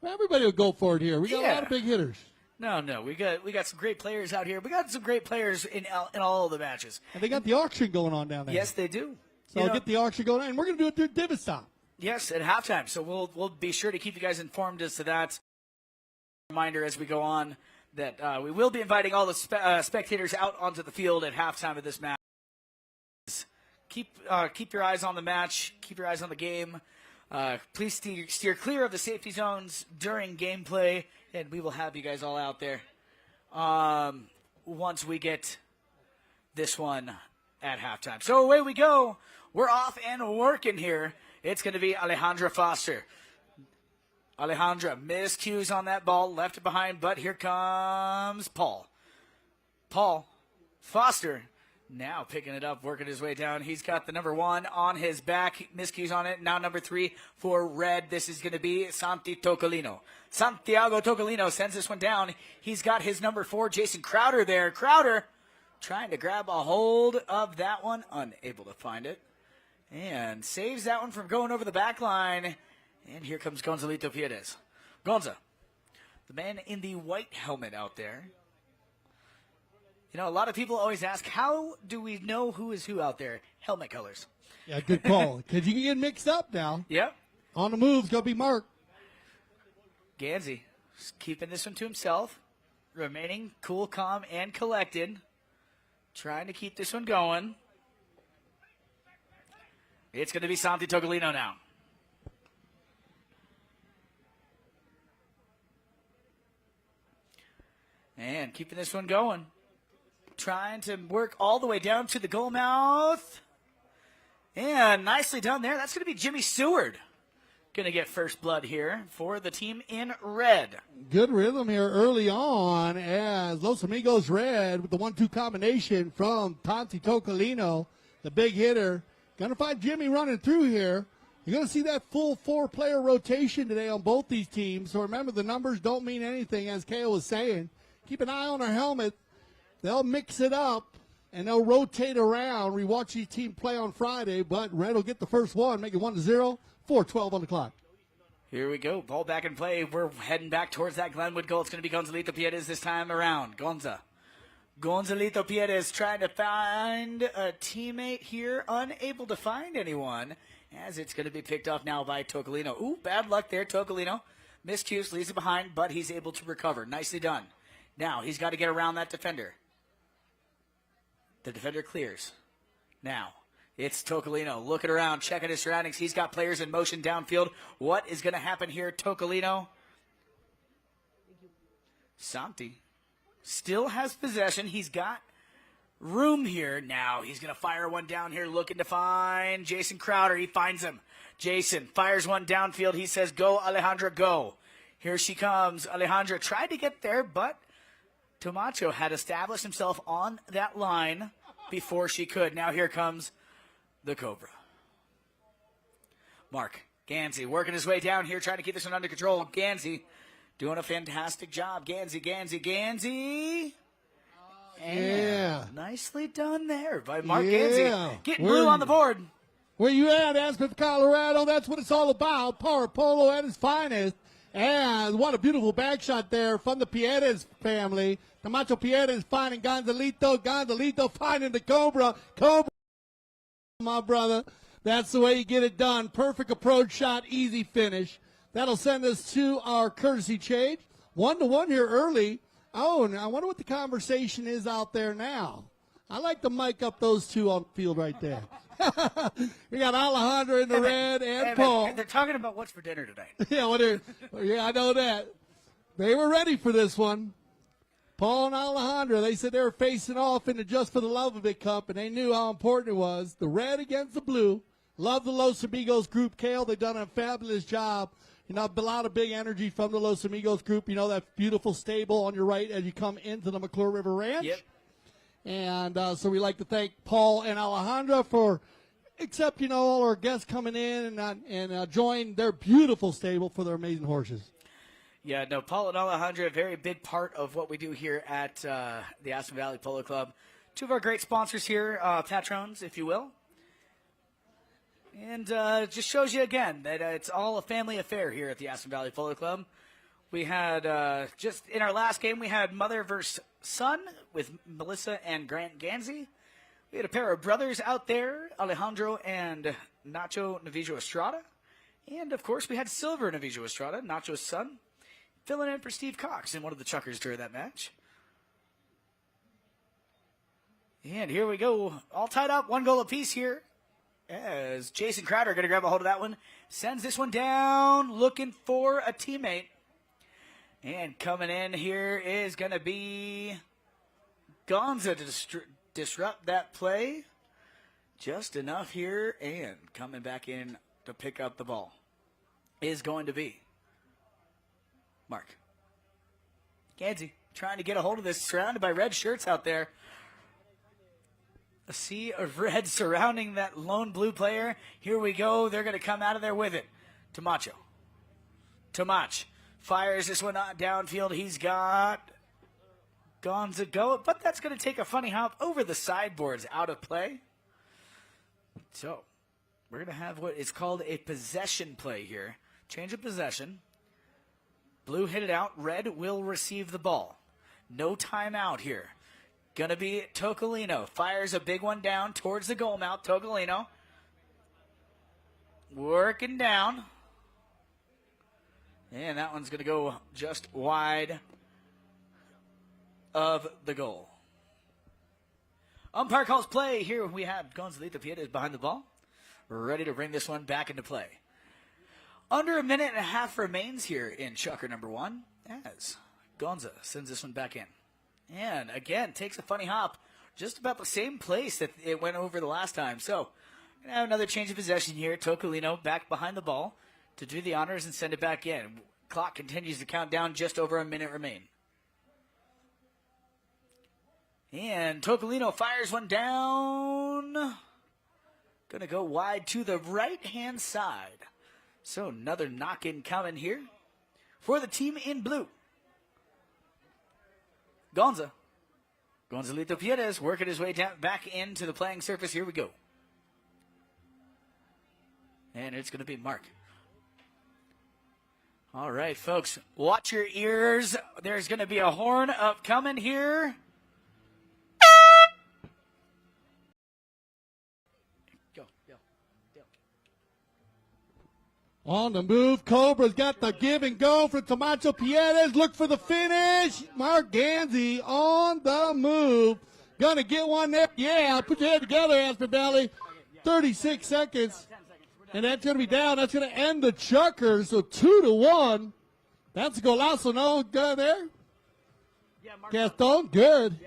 Everybody will go for it here. We got a lot of big hitters. No, we got some great players out here. We got some great players in all of the matches. And they got the auction going on down there. Yes, they do. So I'll get the auction going on, and we're going to do it through divot stop. Yes, at halftime. So we'll be sure to keep you guys informed as to that. Reminder as we go on that we will be inviting all the spectators out onto the field at halftime of this match. Keep your eyes on the match. Keep your eyes on the game. Please steer clear of the safety zones during gameplay, and we will have you guys all out there once we get this one at halftime. So away we go. We're off and working here. It's going to be Alejandra Foster. Alejandra miscues on that ball, left it behind, but here comes Paul. Paul Foster now picking it up, working his way down. He's got the number 1 on his back, miscues on it. Now number 3 for red. This is going to be Santi Tocolino. Santiago Tocolino sends this one down. He's got his number 4, Jason Crowder there. Crowder trying to grab a hold of that one, unable to find it. And saves that one from going over the back line. And here comes Gonzalito Piedes. Gonza, the man in the white helmet out there. You know, a lot of people always ask, how do we know who is who out there? Helmet colors. Yeah, good call. Because you can get mixed up now. Yep. On the move's going to be Mark. Ganzi keeping this one to himself. Remaining cool, calm, and collected. Trying to keep this one going. It's going to be Santi Tocolino now. And keeping this one going. Trying to work all the way down to the goal mouth. And nicely done there. That's going to be Jimmy Stewart. Going to get first blood here for the team in red. Good rhythm here early on as Los Amigos red with the 1-2 combination from Santi Tocolino, the big hitter. Going to find Jimmy running through here. You're going to see that full 4-player rotation today on both these teams. So remember, the numbers don't mean anything, as Kale was saying. Keep an eye on our helmet. They'll mix it up, and they'll rotate around. We watch each team play on Friday, but red will get the first one, make it 1-0, 4:12 on the clock. Here we go. Ball back in play. We're heading back towards that Glenwood goal. It's going to be Gonzalito Piedes this time around. Gonzalito Piedes trying to find a teammate here. Unable to find anyone, as it's going to be picked off now by Tocolino. Ooh, bad luck there, Tocolino. Miscues, leaves it behind, but he's able to recover. Nicely done. Now he's got to get around that defender. The defender clears. Now it's Tocolino looking around, checking his surroundings. He's got players in motion downfield. What is going to happen here, Tocolino? Santi still has possession. He's got room here. Now he's going to fire one down here, looking to find Jason Crowder. He finds him. Jason fires one downfield. He says, go, Alejandra, go. Here she comes. Alejandra tried to get there, but Tomacho had established himself on that line before she could. Now here comes the Cobra. Mark Ganzi working his way down here, trying to keep this one under control. Ganzi doing a fantastic job. Ganzi. And nicely done there by Mark Ganzi. Getting blue on the board. Where you at, Aspen, Colorado? That's what it's all about. Power polo at its finest. And what a beautiful back shot there from the Pierres family. Camacho Pierres finding Gonzalito. Gonzalito finding the Cobra. Cobra, my brother. That's the way you get it done. Perfect approach shot, easy finish. That'll send us to our courtesy change. 1-1 here early. Oh, and I wonder what the conversation is out there now. I like to mic up those two on the field right there. We got Alejandro in the red and Paul. They're talking about what's for dinner tonight. Yeah, I know that. They were ready for this one. Paul and Alejandro, they said they were facing off in the Just for the Love of It Cup, and they knew how important it was. The red against the blue. Love the Los Amigos group, Kale. They've done a fabulous job. You know, a lot of big energy from the Los Amigos group. You know, that beautiful stable on your right as you come into the McClure River Ranch. Yep. And so we'd like to thank Paul and Alejandro for accepting all our guests coming in and join their beautiful stable for their amazing horses. Yeah, no, Paul and Alejandro, a very big part of what we do here at the Aspen Valley Polo Club. Two of our great sponsors here, patrons, if you will. And just shows you again that it's all a family affair here at the Aspen Valley Polo Club. We had, just in our last game, we had mother versus son with Melissa and Grant Ganzi. We had a pair of brothers out there, Alejandro and Nacho Novillo Astrada. And, of course, we had Silver Novillo Astrada, Nacho's son, filling in for Steve Cox in one of the chuckers during that match. And here we go, all tied up, 1 goal apiece here. As Jason Crowder going to grab a hold of that one. Sends this one down, looking for a teammate. And coming in here is going to be Gonza to disrupt that play. Just enough here, and coming back in to pick up the ball is going to be Mark Ganzi, trying to get a hold of this, surrounded by red shirts out there. A sea of red surrounding that lone blue player. Here we go. They're going to come out of there with it. Tomacho. Tomach fires this one downfield. He's got Gonza go, but that's going to take a funny hop over the sideboards, out of play. So we're going to have what is called a possession play here. Change of possession. Blue hit it out. Red will receive the ball. No timeout here. Going to be Tocolino. Fires a big one down towards the goal mouth. Tocolino working down. And that one's going to go just wide of the goal. Umpire calls play. Here we have Gonzalito Piedras behind the ball, ready to bring this one back into play. Under a minute and a half remains here in chucker number 1 as Gonza sends this one back in. And again, takes a funny hop, just about the same place that it went over the last time. So, gonna have another change of possession here. Tocolino back behind the ball to do the honors and send it back in. Clock continues to count down, just over a minute remain. And Tocolino fires one down. Gonna go wide to the right-hand side. So another knock-in coming here for the team in blue. Gonzalito Piedras working his way down back into the playing surface. Here we go. And it's going to be Mark. All right, folks, watch your ears. There's going to be a horn up coming here. On the move, Cobra's got the give and go for Tomacho Piedras. Look for the finish. Mark Ganzi on the move. Gonna get one there. Yeah, put your head together, Aspen Valley. 36 seconds. And that's gonna be down. That's gonna end the chucker. So 2-1. That's a golazo. No, good there. Gaston, good.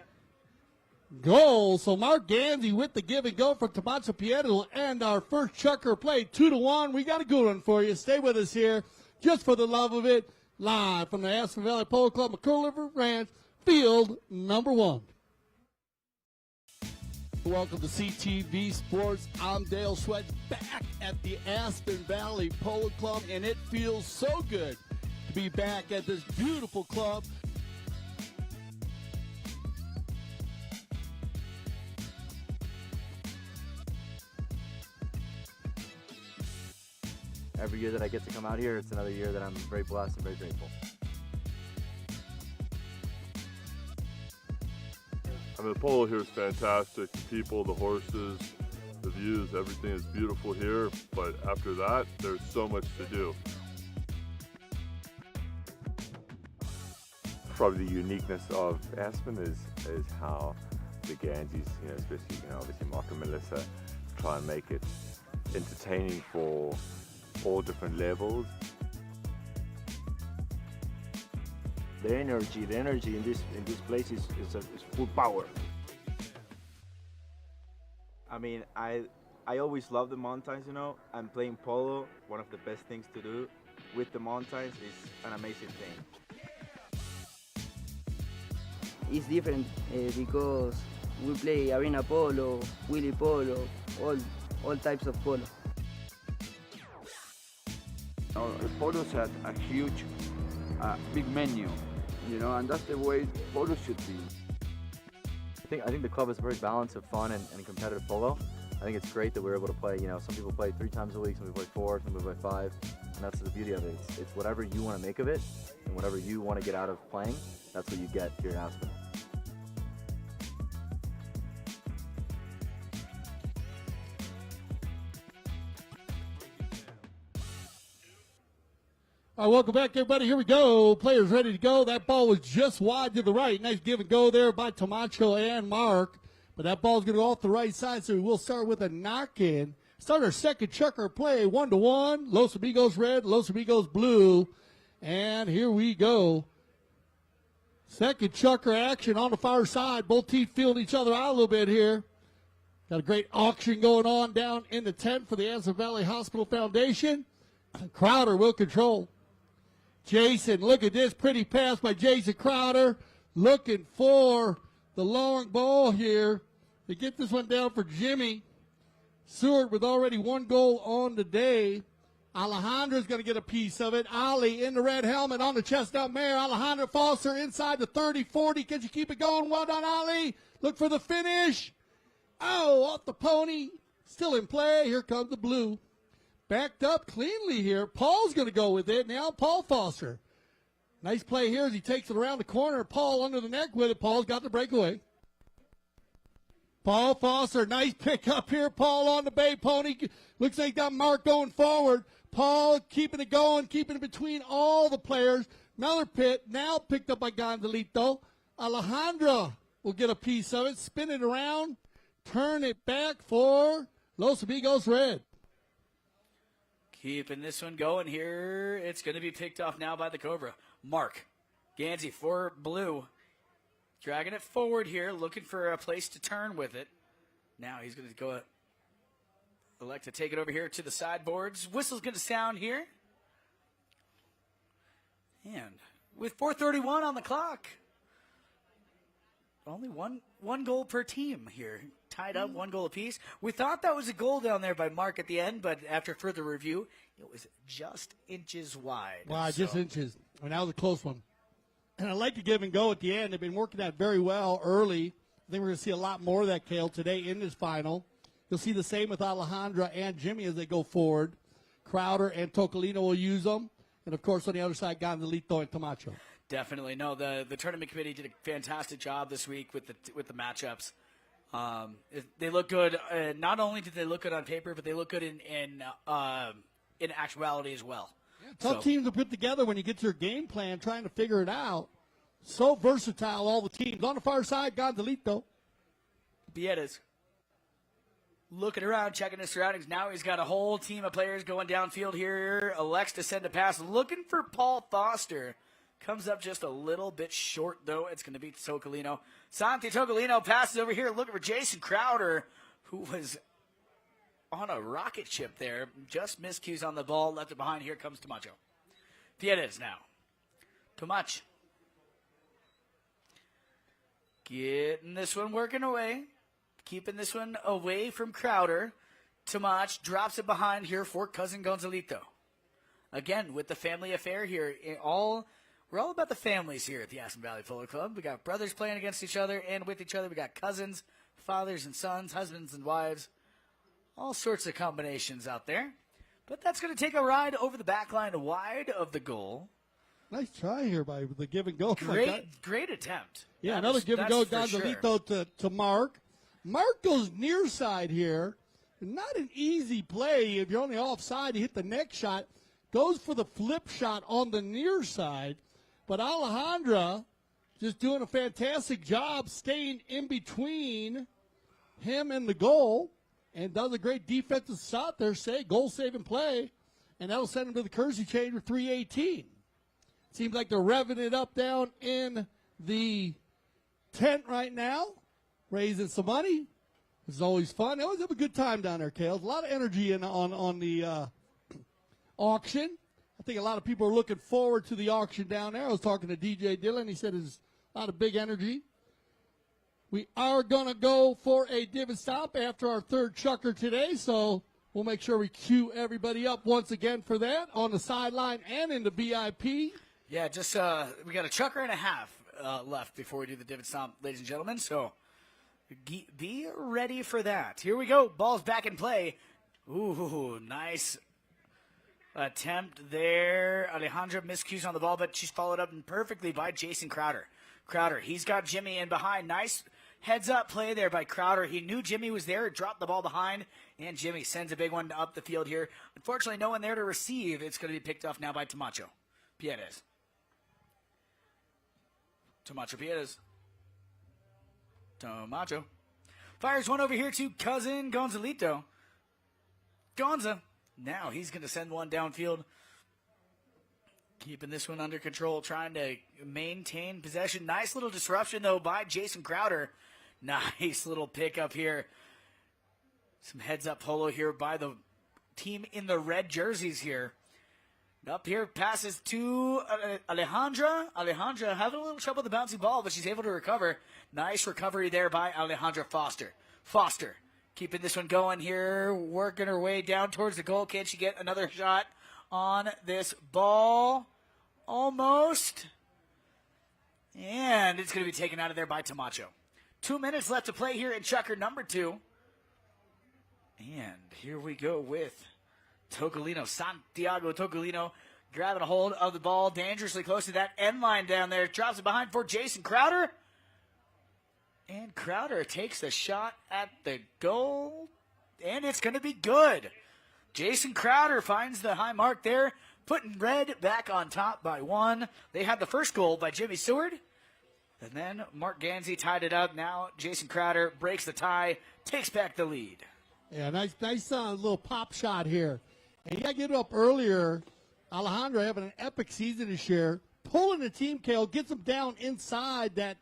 Goal. So Mark Ganzi with the give and go for Tomacho Piedras will end our first chucker play. 2-1. We got a good one for you. Stay with us here just for the love of it. Live from the Aspen Valley Polo Club, McClure River Ranch. field number 1. Welcome to CTV Sports. I'm Dale Sweat, back at the Aspen Valley Polo Club, and it feels so good to be back at this beautiful club. Every year that I get to come out here, it's another year that I'm very blessed and very grateful. I mean, the polo here is fantastic. The people, the horses, the views, everything is beautiful here. But after that, there's so much to do. Probably the uniqueness of Aspen is how the Ganzis, especially, obviously Mark and Melissa, try and make it entertaining for all different levels. The energy in this place is full power. I mean, I always love the mountains, and playing polo, one of the best things to do with the mountains is an amazing thing. It's different because we play arena polo, wheelie polo, all types of polo. The polos had a huge, big menu, and that's the way polo should be. I think the club is a very balance of fun and competitive polo. I think it's great that we're able to play, some people play 3 times a week, some people play 4, some people play 5, and that's the beauty of it. It's whatever you want to make of it, and whatever you want to get out of playing, that's what you get here in Aspen. All right, welcome back, everybody. Here we go. Players ready to go. That ball was just wide to the right. Nice give and go there by Tomacho and Mark. But that ball's going to go off the right side, so we'll start with a knock-in. Start our second checker play, 1-1. Los Amigos red, Los Amigos blue. And here we go. Second chucker action on the far side. Both teams feeling each other out a little bit here. Got a great auction going on down in the tent for the Aspen Valley Hospital Foundation. Crowder will control. Jason, look at this pretty pass by Jason Crowder. Looking for the long ball here. They get this one down for Jimmy. Seward with already 1 goal on the day. Alejandro's going to get a piece of it. Ali in the red helmet on the chestnut mare. Alejandro Foster inside the 30-40. Can you keep it going? Well done, Ali. Look for the finish. Oh, off the pony. Still in play. Here comes the blue. Backed up cleanly here. Paul's going to go with it now. Paul Foster. Nice play here as he takes it around the corner. Paul under the neck with it. Paul's got the breakaway. Paul Foster, nice pick up here. Paul on the bay pony. Looks like got Mark going forward. Paul keeping it going, keeping it between all the players. Another pit now picked up by Gonzalito. Alejandro will get a piece of it. Spin it around. Turn it back for Los Amigos red. Keeping this one going here. It's going to be picked off now by the Cobra. Mark. Ganzi for blue. Dragging it forward here, looking for a place to turn with it. Now he's going to go elect to take it over here to the sideboards. Whistle's going to sound here. And with 4:31 on the clock, only one goal per team here. Tied up, 1 goal apiece. We thought that was a goal down there by Mark at the end, but after further review, it was just inches wide. Wow, just inches. And that was a close one. And I like to give and go at the end. They've been working that very well early. I think we're going to see a lot more of that, Cale, today in this final. You'll see the same with Alejandra and Jimmy as they go forward. Crowder and Tocolino will use them. And, of course, on the other side, Gonzalito and Tomacho. Definitely. No, the tournament committee did a fantastic job this week with the matchups. They look good. Not only did they look good on paper, but they look good in actuality as well. Tough teams to put together when you get your game plan, trying to figure it out. So versatile, all the teams. On the far side, Gonzalito. Vietas looking around, checking his surroundings. Now he's got a whole team of players going downfield here. Elects to send a pass. Looking for Paul Foster. Comes up just a little bit short, though. It's going to be Tocolino. Santi Tocolino passes over here, looking for Jason Crowder, who was on a rocket ship there. Just miscues on the ball, left it behind. Here comes Tomacho. Piedes now. Tomach. Getting this one working away. Keeping this one away from Crowder. Tamach drops it behind here for Cousin Gonzalito. Again, with the family affair here, we're all about the families here at the Aspen Valley Polo Club. We got brothers playing against each other and with each other. We got cousins, fathers and sons, husbands and wives. All sorts of combinations out there. But that's going to take a ride over the back line wide of the goal. Nice try here by the give and go. Great attempt. Yeah, another give and go. Gonzalito Sure. to Mark. Mark goes near side here. Not an easy play. If you're on the offside, you hit the next shot. Goes for the flip shot on the near side. But Alejandra just doing a fantastic job staying in between him and the goal. And does a great defensive shot there, goal saving play. And that'll send him to the Kersey change with 3:18. Seems like they're revving it up down in the tent right now, raising some money. It's always fun. They always have a good time down there, Kale. A lot of energy on the auction. I think a lot of people are looking forward to the auction down there. I was talking to DJ Dillon. He said there's a lot of big energy. We are going to go for a div and stop after our third chucker today, so we'll make sure we cue everybody up once again for that on the sideline and in the BIP. Yeah, just we got a chucker and a half left before we do the div and stop, ladies and gentlemen, so be ready for that. Here we go. Ball's back in play. Ooh, nice attempt there. Alejandra miscues on the ball, but she's followed up perfectly by Jason Crowder. Crowder, he's got Jimmy in behind. Nice heads-up play there by Crowder. He knew Jimmy was there, dropped the ball behind, and Jimmy sends a big one up the field here. Unfortunately, no one there to receive. It's going to be picked off now by Tamacho Piedes. Tamacho fires one over here to Cousin Gonzalito. Gonza. Now he's going to send one downfield. Keeping this one under control, trying to maintain possession. Nice little disruption, though, by Jason Crowder. Nice little pickup here. Some heads-up polo here by the team in the red jerseys here. Up here, passes to Alejandra. Alejandra having a little trouble with the bouncy ball, but she's able to recover. Nice recovery there by Alejandra Foster. Foster keeping this one going here, working her way down towards the goal. Can she get another shot on this ball? Almost. And it's going to be taken out of there by Tamacho. 2 minutes left to play here in chucker number 2. And here we go with Tocolino, Santiago Tocolino, grabbing a hold of the ball dangerously close to that end line down there. Drops it behind for Jason Crowder. And Crowder takes the shot at the goal. And it's going to be good. Jason Crowder finds the high mark there, putting red back on top by 1. They had the first goal by Jimmy Seward. And then Mark Ganzi tied it up. Now Jason Crowder breaks the tie, takes back the lead. Yeah, nice little pop shot here. And you got to get it up earlier. Alejandro having an epic season this year. Pulling the team, Kale, gets them down inside that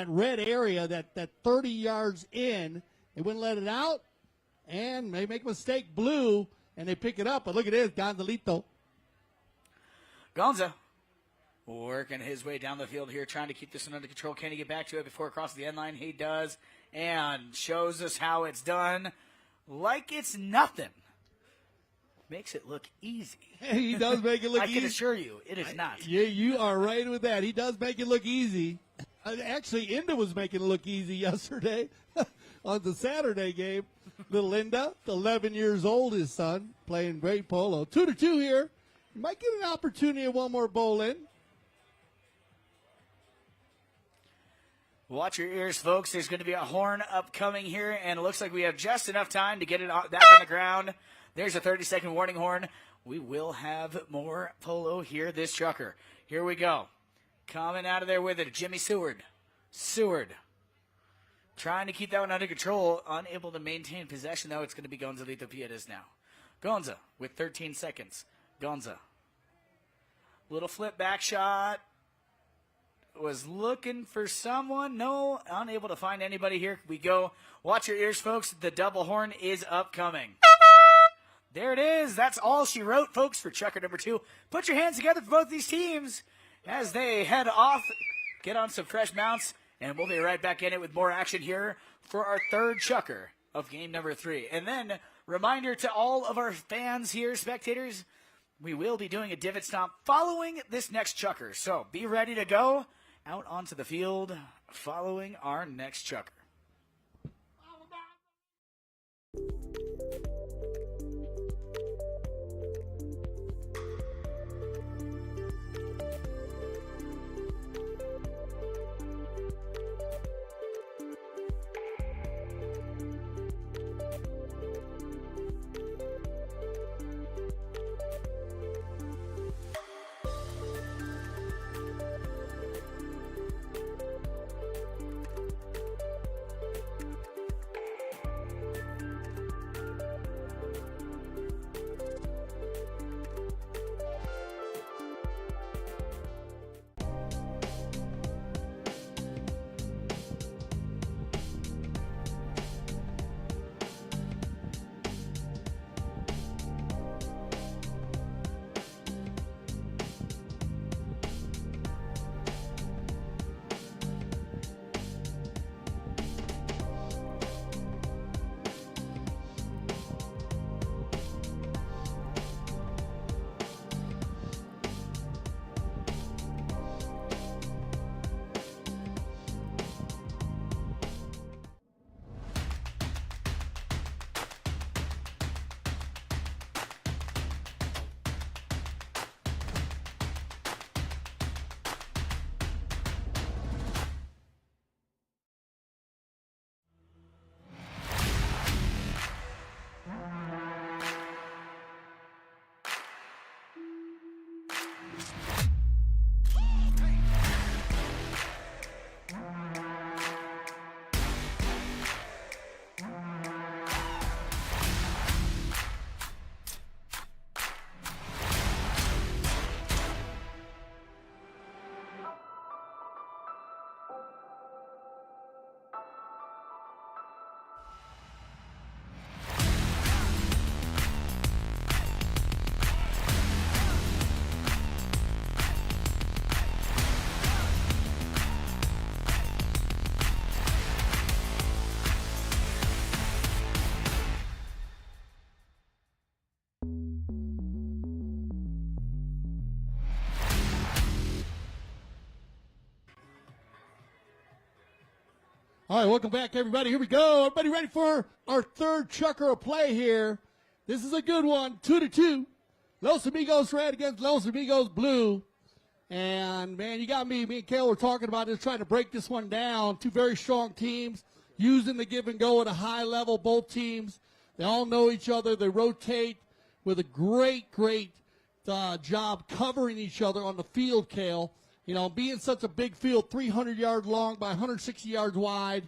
red area, that 30 yards in. They wouldn't let it out. And they make a mistake, blue, and they pick it up. But look at this, Gonzalito. Gonza working his way down the field here, trying to keep this one under control. Can he get back to it before it crosses the end line? He does, and shows us how it's done like it's nothing. Makes it look easy. He does make it look easy. I can assure you, it is not. Yeah, you are right with that. He does make it look easy. Actually, Inda was making it look easy yesterday on the Saturday game. Little Inda, 11 years old, his son, playing great polo. 2-2 here. You might get an opportunity of one more bowl in. Watch your ears, folks. There's going to be a horn upcoming here, and it looks like we have just enough time to get it back on the ground. There's a 30-second warning horn. We will have more polo here this chucker. Here we go. Coming out of there with it, Jimmy Seward. Seward trying to keep that one under control. Unable to maintain possession, though. It's going to be Gonzalito Piedes now. Gonza with 13 seconds. Gonza. Little flip back shot. Was looking for someone. No, unable to find anybody. Here we go. Watch your ears, folks. The double horn is upcoming. There it is. That's all she wrote, folks, for chucker number 2. Put your hands together for both these teams as they head off, get on some fresh mounts, And we'll be right back in it with more action here for our third chukker of game number 3. And then, reminder to all of our fans here, spectators, we will be doing a divot stomp following this next chukker. So be ready to go out onto the field following our next chukker. All right, welcome back, everybody. Here we go. Everybody ready for our third chukker of play here. This is a good one, 2-2. Los Amigos red against Los Amigos blue. And, man, you got me and Kale were talking about this, trying to break this one down. Two very strong teams, using the give and go at a high level, both teams. They all know each other. They rotate with a great job covering each other on the field, Kale. You know, being such a big field, 300 yards long by 160 yards wide,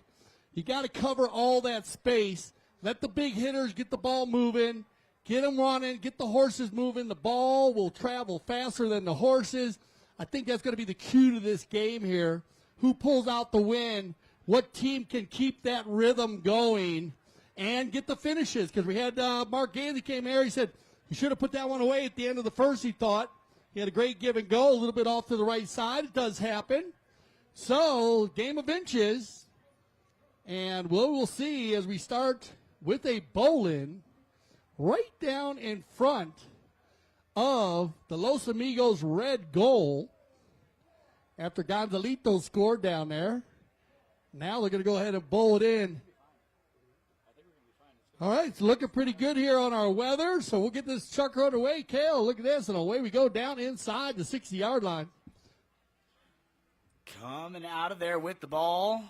you got to cover all that space. Let the big hitters get the ball moving, get them running, get the horses moving. The ball will travel faster than the horses. I think that's going to be the cue to this game here. Who pulls out the win? What team can keep that rhythm going and get the finishes? Because we had Mark Ganzi came here. He said, you should have put that one away at the end of the first, he thought. He had a great give and go, a little bit off to the right side. It does happen. So, game of inches. And we'll see as we start with a bowl-in right down in front of the Los Amigos red goal after Gonzalito scored down there. Now they're going to go ahead and bowl it in. All right, it's looking pretty good here on our weather, so we'll get this chukker underway. Kale, look at this, and away we go down inside the 60-yard line. Coming out of there with the ball.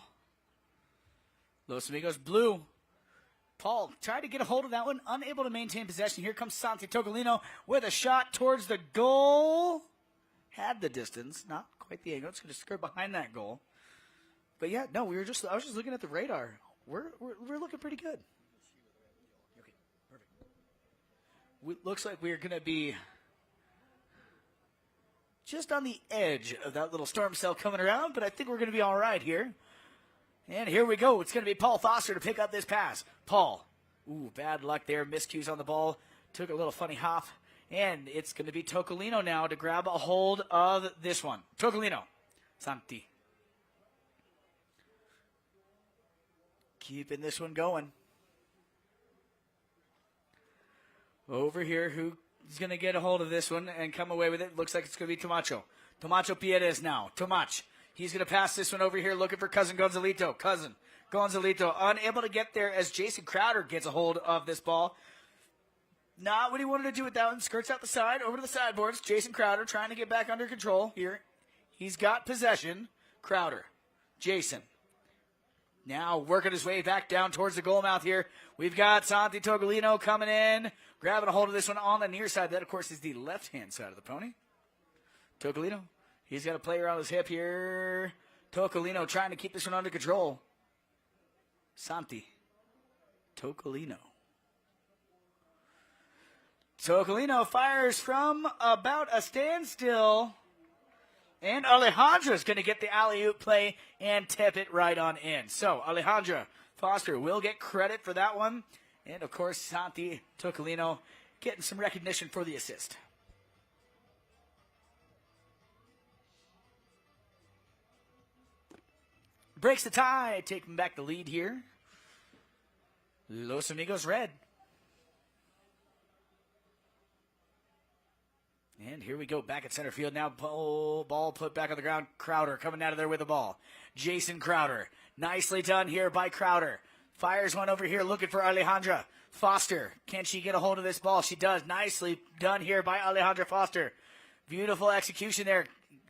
Los Amigos blue. Paul tried to get a hold of that one, unable to maintain possession. Here comes Santi Tocolino with a shot towards the goal. Had the distance, not quite the angle. It's going to skirt behind that goal. But yeah, no, I was just looking at the radar. We're looking pretty good. Okay, perfect. Looks like we're going to be just on the edge of that little storm cell coming around, but I think we're going to be all right here. And here we go. It's going to be Paul Foster to pick up this pass. Paul. Ooh, bad luck there. Miscues on the ball. Took a little funny hop. And it's going to be Tocolino now to grab a hold of this one. Tocolino. Santi. Keeping this one going. Over here, who's going to get a hold of this one and come away with it? Looks like it's going to be Tomacho. Tomacho Pierres now. Tomach. He's going to pass this one over here looking for Cousin Gonzalito. Cousin Gonzalito unable to get there as Jason Crowder gets a hold of this ball. Not what he wanted to do with that one. Skirts out the side, over to the sideboards. Jason Crowder trying to get back under control here. He's got possession. Crowder. Jason. Now working his way back down towards the goal mouth here. We've got Santi Togolino coming in. Grabbing a hold of this one on the near side. That, of course, is the left-hand side of the pony. Togolino. He's got a player on his hip here. Togolino trying to keep this one under control. Santi Togolino. Togolino fires from about a standstill. And Alejandro's going to get the alley-oop play and tip it right on in. So Alejandra Foster will get credit for that one. And, of course, Santi Togolino getting some recognition for the assist. Breaks the tie, taking back the lead here. Los Amigos red. And here we go, back at center field now. Ball put back on the ground. Crowder coming out of there with the ball. Jason Crowder. Nicely done here by Crowder. Fires one over here looking for Alejandra Foster. Can she get a hold of this ball? She does. Nicely done here by Alejandra Foster. Beautiful execution there.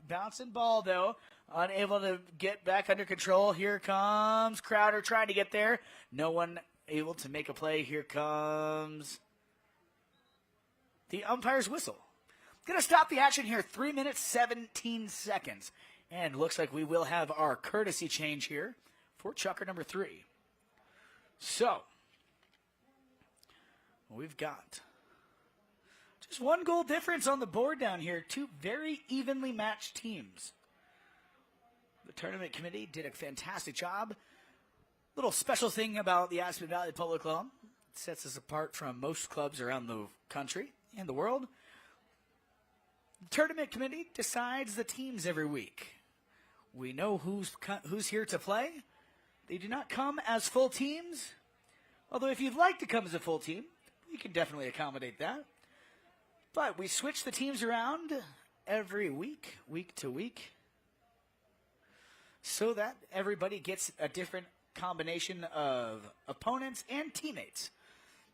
Bouncing ball, though. Unable to get back under control. Here comes Crowder trying to get there. No one able to make a play. Here comes the umpire's whistle. Going to stop the action here. 3 minutes, 17 seconds. And looks like we will have our courtesy change here for chucker number 3. So, we've got just 1 goal difference on the board down here. 2 very evenly matched teams. The tournament committee did a fantastic job. Little special thing about the Aspen Valley Polo Club. It sets us apart from most clubs around the country and the world. The tournament committee decides the teams every week. We know who's here to play. They do not come as full teams. Although if you'd like to come as a full team, we can definitely accommodate that. But we switch the teams around every week, week to week, so that everybody gets a different combination of opponents and teammates.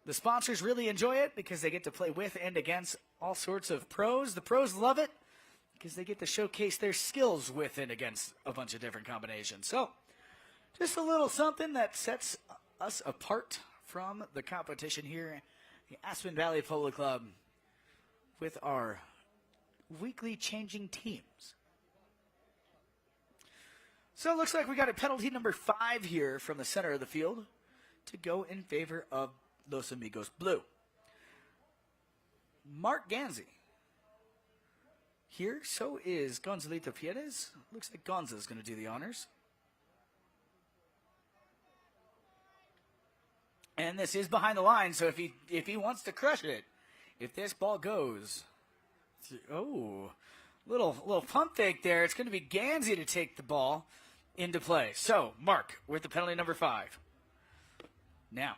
The sponsors really enjoy it because they get to play with and against all sorts of pros. The pros love it because they get to showcase their skills with and against a bunch of different combinations. So, just a little something that sets us apart from the competition here at the Aspen Valley Polo Club with our weekly changing teams. So it looks like we got a penalty number 5 here from the center of the field to go in favor of Los Amigos Blue. Mark Ganzi. Here, so is Gonzalito Pierres. Looks like Gonza's going to do the honors. And this is behind the line, so if he wants to crush it, if this ball goes, little pump fake there. It's going to be Ganzi to take the ball into play. So Mark with the penalty number 5. Now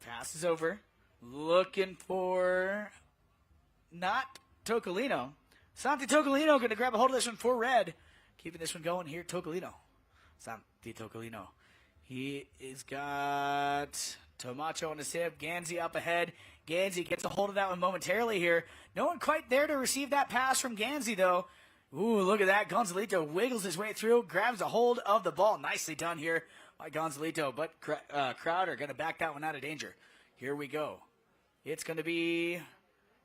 passes over, looking for not Togolino. Santi Togolino going to grab a hold of this one for red. Keeping this one going here, Togolino. Santi Togolino. He is got Tomacho on his hip. Ganzi up ahead. Ganzi gets a hold of that one momentarily here. No one quite there to receive that pass from Ganzi, though. Ooh, look at that. Gonzalito wiggles his way through, grabs a hold of the ball. Nicely done here by Gonzalito, but Crowder going to back that one out of danger. Here we go. It's going to be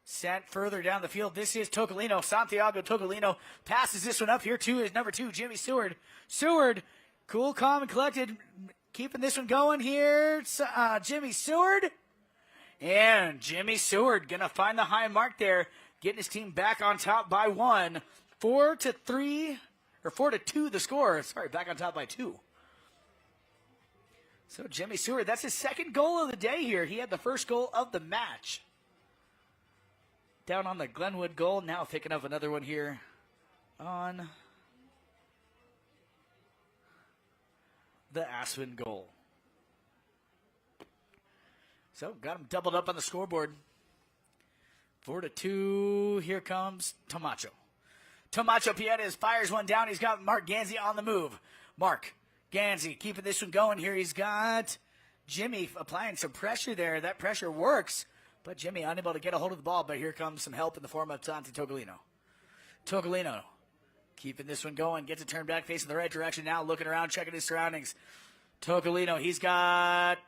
sent further down the field. This is Togolino. Santiago Togolino passes this one up here to his number 2, Jimmy Seward. Seward, cool, calm, and collected, keeping this one going here. Jimmy Seward. And Jimmy Seward going to find the high mark there, getting his team back on top by 1. 4-2 the score. Sorry, back on top by 2. So Jimmy Seward, that's his second goal of the day here. He had the first goal of the match. Down on the Glenwood goal, now picking up another one here on the Aspen goal. So got him doubled up on the scoreboard. 4-2. Here comes Tomacho. Tomacho Piedras fires one down. He's got Mark Ganzi on the move. Mark Ganzi keeping this one going here. He's got Jimmy applying some pressure there. That pressure works, but Jimmy unable to get a hold of the ball. But here comes some help in the form of Tante Togolino. Togolino keeping this one going. Gets it turned back, facing the right direction now. Looking around, checking his surroundings. Togolino, he's got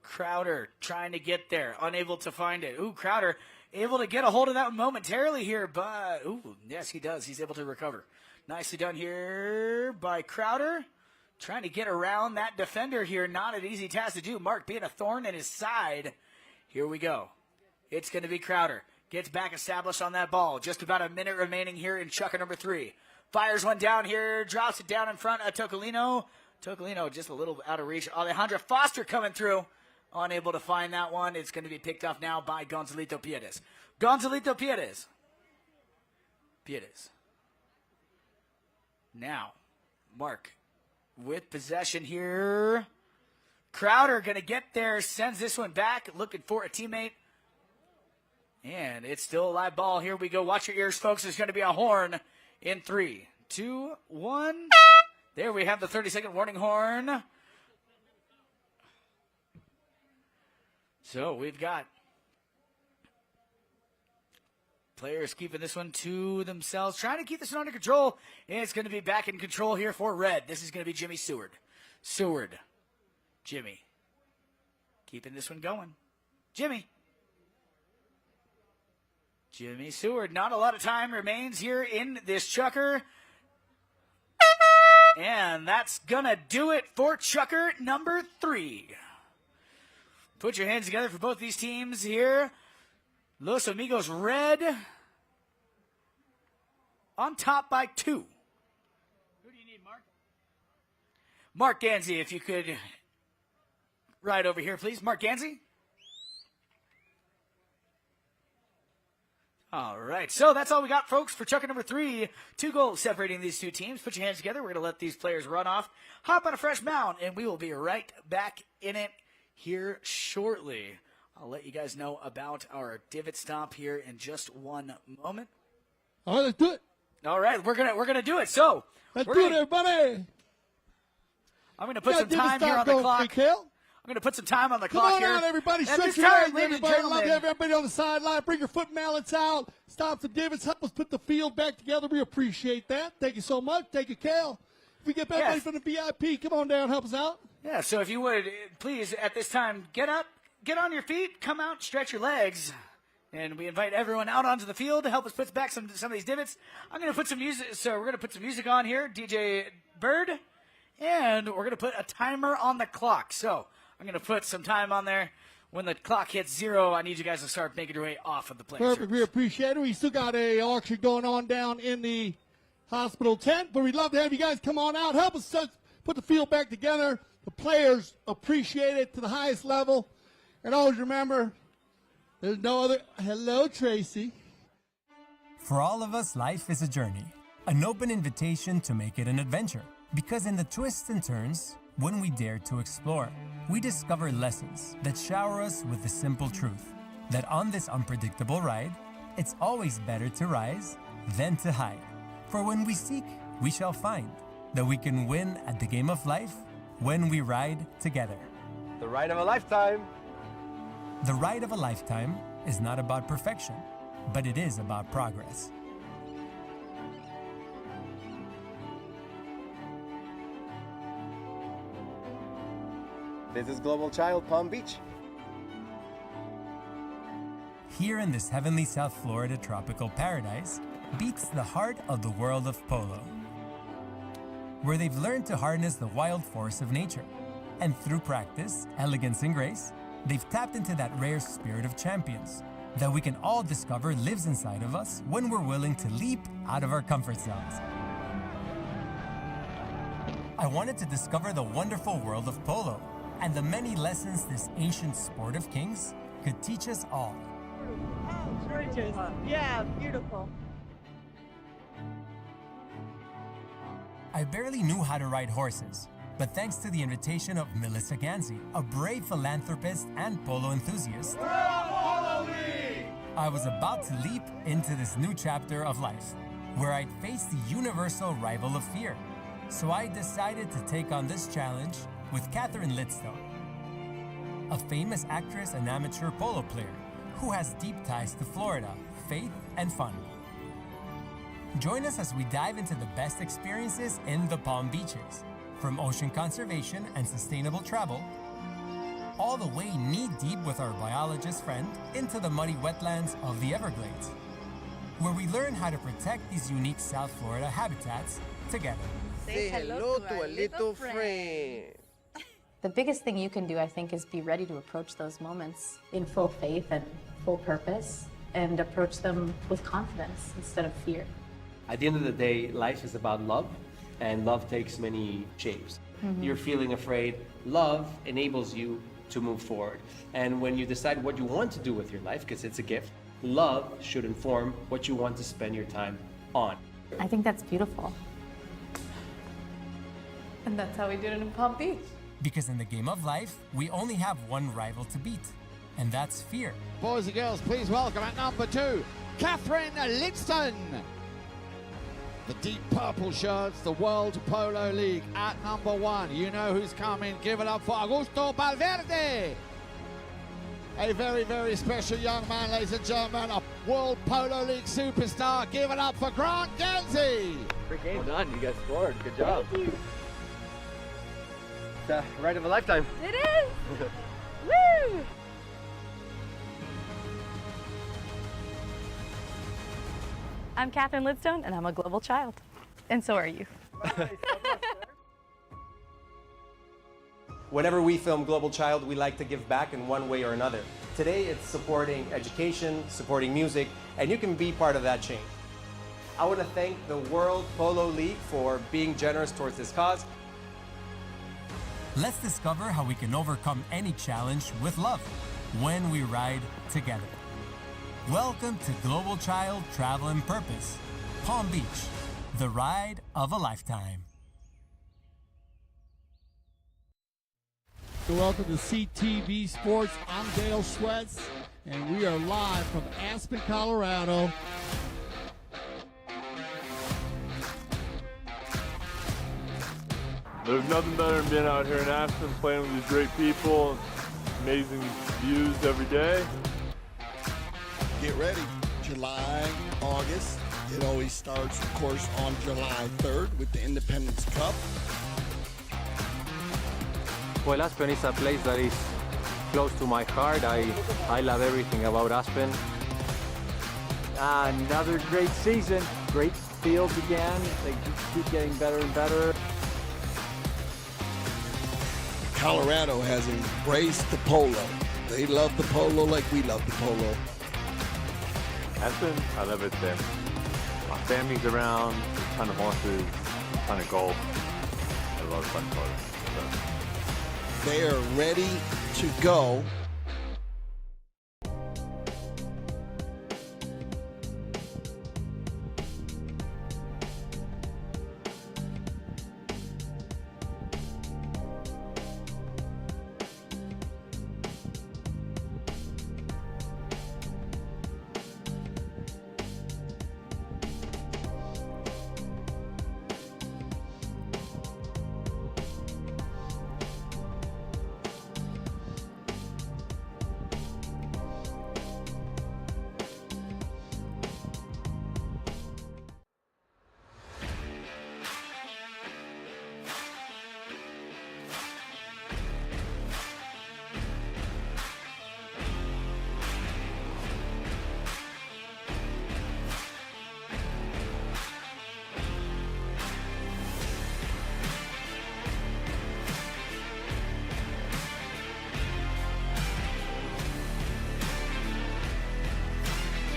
Crowder trying to get there. Unable to find it. Ooh, Crowder able to get a hold of that momentarily here, but, ooh, yes, he does. He's able to recover. Nicely done here by Crowder. Trying to get around that defender here. Not an easy task to do. Mark being a thorn in his side. Here we go. It's going to be Crowder. Gets back established on that ball. Just about a minute remaining here in chucker number 3. Fires one down here. Drops it down in front of Tocolino. Tocolino just a little out of reach. Alejandro Foster coming through. Unable to find that one. It's going to be picked off now by Gonzalito Piedras. Gonzalito Piedras. Piedras. Now, Mark with possession here. Crowder going to get there. Sends this one back. Looking for a teammate. And it's still a live ball. Here we go. Watch your ears, folks. There's going to be a horn in 3, 2, 1. There we have the 30-second warning horn. So we've got players keeping this one to themselves, trying to keep this one under control. And it's going to be back in control here for red. This is going to be Jimmy Seward. Seward. Jimmy. Keeping this one going. Jimmy. Jimmy Seward. Not a lot of time remains here in this chucker. And that's going to do it for chucker number 3. Put your hands together for both these teams here. Los Amigos red on top by 2. Who do you need, Mark? Mark Ganzi, if you could ride over here, please. Mark Ganzi. All right, so that's all we got, folks, for chucker number 3. 2 goals separating these 2 teams. Put your hands together. We're going to let these players run off, hop on a fresh mount, and we will be right back in it here shortly. I'll let you guys know about our divot stop here in just one moment. All right, let's do it. All right, we're gonna do it. So let's do it, everybody. I'm gonna put some time here on the clock. I'm gonna put some time on the clock here. Come on, everybody. Stretch your legs, everybody. Love you, everybody on the sideline. Bring your foot mallets out. Stop the divots. Help us put the field back together. We appreciate that. Thank you so much. Thank you, Cal. If we get everybody from the VIP, come on down, help us out. Yeah, so if you would, please, at this time, get up, get on your feet, come out, stretch your legs. And we invite everyone out onto the field to help us put back some of these divots. I'm going to put some music, so we're going to put some music on here, DJ Bird, and we're going to put a timer on the clock. So I'm going to put some time on there. When the clock hits 0, I need you guys to start making your way off of the play. Perfect, we appreciate it. We still got a auction going on down in the hospital tent, but we'd love to have you guys come on out, help us put the field back together. The players appreciate it to the highest level. And always remember, there's no other. Hello, Tracy. For all of us, life is a journey, an open invitation to make it an adventure. Because in the twists and turns, when we dare to explore, we discover lessons that shower us with the simple truth that on this unpredictable ride, it's always better to rise than to hide. For when we seek, we shall find that we can win at the game of life when we ride together. The ride of a lifetime. The ride of a lifetime is not about perfection, but it is about progress. This is Global Child Palm Beach. Here in this heavenly South Florida tropical paradise beats the heart of the world of polo, where they've learned to harness the wild force of nature. And through practice, elegance, and grace, they've tapped into that rare spirit of champions that we can all discover lives inside of us when we're willing to leap out of our comfort zones. I wanted to discover the wonderful world of polo and the many lessons this ancient sport of kings could teach us all. Gorgeous. Yeah, beautiful. I barely knew how to ride horses, but thanks to the invitation of Melissa Ganzi, a brave philanthropist and polo enthusiast, I was about to leap into this new chapter of life, where I'd face the universal rival of fear. So I decided to take on this challenge with Catherine Lidstone, a famous actress and amateur polo player who has deep ties to Florida, faith, and fun. Join us as we dive into the best experiences in the Palm Beaches, from ocean conservation and sustainable travel, all the way knee-deep with our biologist friend into the muddy wetlands of the Everglades, where we learn how to protect these unique South Florida habitats together. Say hello to a little friend. The biggest thing you can do, I think, is be ready to approach those moments in full faith and full purpose, and approach them with confidence instead of fear. At the end of the day, life is about love, and love takes many shapes. You're feeling afraid. Love enables you to move forward. And when you decide what you want to do with your life, because it's a gift, love should inform what you want to spend your time on. I think that's beautiful. And that's how we did it in Palm Beach. Because in the game of life, we only have one rival to beat, and that's fear. Boys and girls, please welcome at number 2, Catherine Lidstone. The deep purple shirts, the World Polo League at number 1. You know who's coming. Give it up for Augusto Valverde. A very, very special young man, ladies and gentlemen. A World Polo League superstar. Give it up for Grant Ganzi. Great game. Well done. You guys scored. Good job. Thank you. It's a ride of a lifetime. It is! Woo! I'm Catherine Lidstone, and I'm a global child. And so are you. Whenever we film Global Child, we like to give back in one way or another. Today, it's supporting education, supporting music, and you can be part of that change. I want to thank the World Polo League for being generous towards this cause. Let's discover how we can overcome any challenge with love when we ride together. Welcome to Global Child Travel and Purpose, Palm Beach, the ride of a lifetime. Welcome to CTV Sports. I'm Dale Schwetz, and we are live from Aspen, Colorado. There's nothing better than being out here in Aspen, playing with these great people, amazing views every day. Get ready. July, August. It always starts, of course, on July 3rd with the Independence Cup. Well, Aspen is a place that is close to my heart. I love everything about Aspen. Another great season. Great fields again. They keep getting better and better. Colorado has embraced the polo. They love the polo like we love the polo. Aspen, I love it there. My family's around, a ton of horses, a ton of golf, a lot of fun polo. They are ready to go.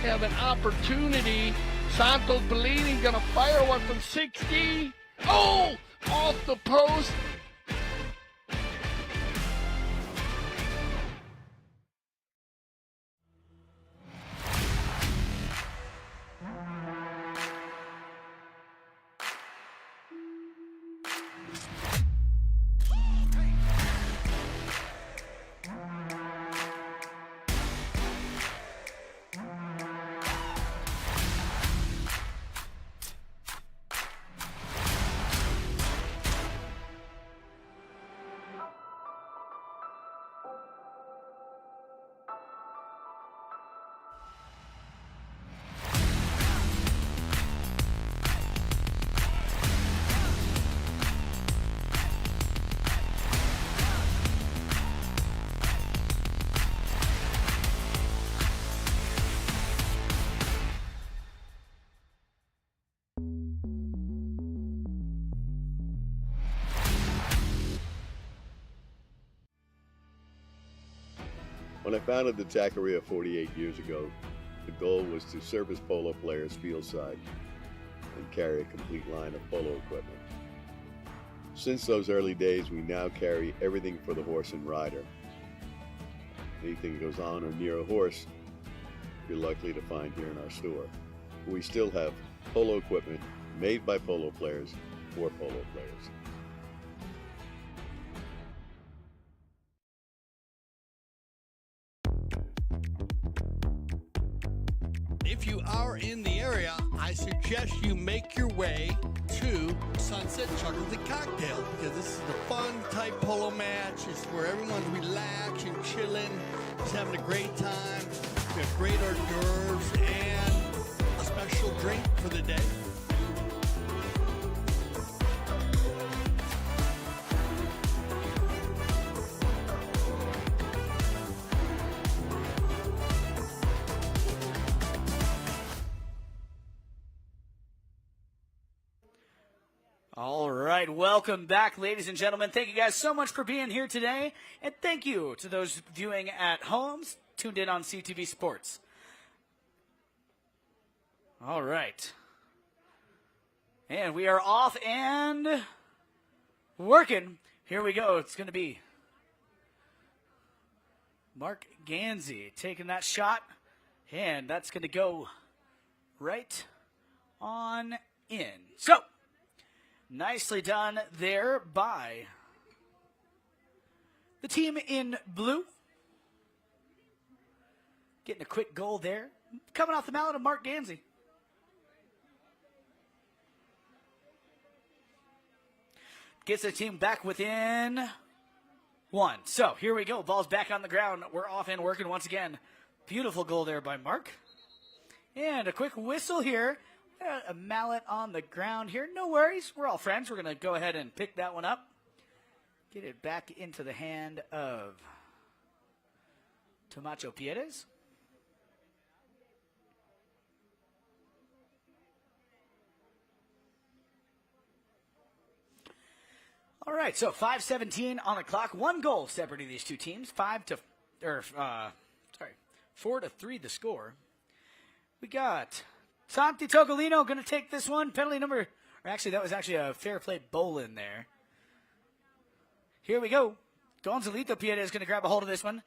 Have an opportunity. Santos Bellini gonna fire one from 60. Oh, off the post. When I founded the Taqueria 48 years ago, the goal was to service polo players fieldside and carry a complete line of polo equipment. Since those early days, we now carry everything for the horse and rider. Anything that goes on or near a horse, you're likely to find here in our store. We still have polo equipment made by polo players for polo players. If you are in the area, I suggest you make your way to Sunset Chuckles and Cocktail, because this is the fun type polo match. It's where everyone's relaxed and chilling, just having a great time. We have great hors d'oeuvres and a special drink for the day. All right, welcome back, ladies and gentlemen. Thank you guys so much for being here today, and thank you to those viewing at homes, tuned in on CTV Sports. All right. And we are off and working. Here we go. It's going to be Mark Ganzi taking that shot, and that's going to go right on in. So, nicely done there by the team in blue. Getting a quick goal there. Coming off the mallet of Mark Ganzi. Gets the team back within one. So here we go. Ball's back on the ground. We're off and working once again. Beautiful goal there by Mark. And a quick whistle here. A mallet on the ground here. No worries. We're all friends. We're going to go ahead and pick that one up. Get it back into the hand of Tomacho Piedes. All right, so 5:17 on the clock. One goal separating these two teams. 4-3 the score. We got Santi Tocolino going to take this one. Penalty number, or actually that was actually a fair play bowl in there. Here we go. Gonzalito Pieta is going to grab a hold of this one.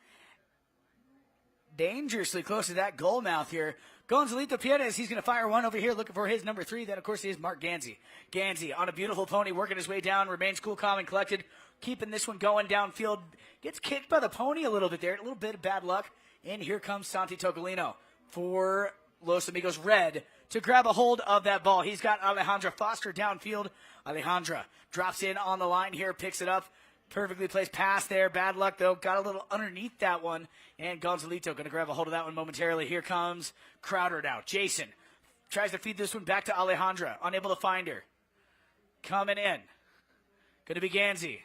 Dangerously close to that goal mouth here. Gonzalito Pieta, he's going to fire one over here, looking for his number 3. That, of course, is Mark Ganzi. Ganzi on a beautiful pony, working his way down, remains cool, calm, and collected, keeping this one going downfield. Gets kicked by the pony a little bit there, a little bit of bad luck. And here comes Santi Tocolino for Los Amigos Red to grab a hold of that ball. He's got Alejandra Foster downfield. Alejandra drops in on the line here, picks it up. Perfectly placed pass there. Bad luck, though. Got a little underneath that one. And Gonzalito going to grab a hold of that one momentarily. Here comes Crowder now. Jason tries to feed this one back to Alejandra. Unable to find her. Coming in. Going to be Ganzi.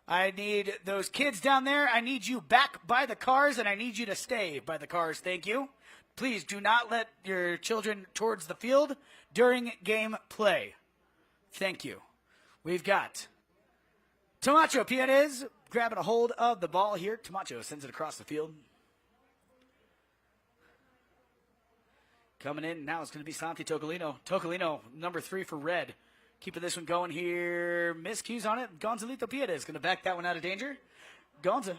I need those kids down there. I need you back by the cars, and I need you to stay by the cars. Thank you. Please do not let your children towards the field during game play. Thank you. We've got Tomacho Piedes grabbing a hold of the ball here. Tomacho sends it across the field. Coming in now is going to be Santi Tocolino. Tocolino, number 3 for Red. Keeping this one going here. Miscues on it. Gonzalito Piedes going to back that one out of danger. Gonzalito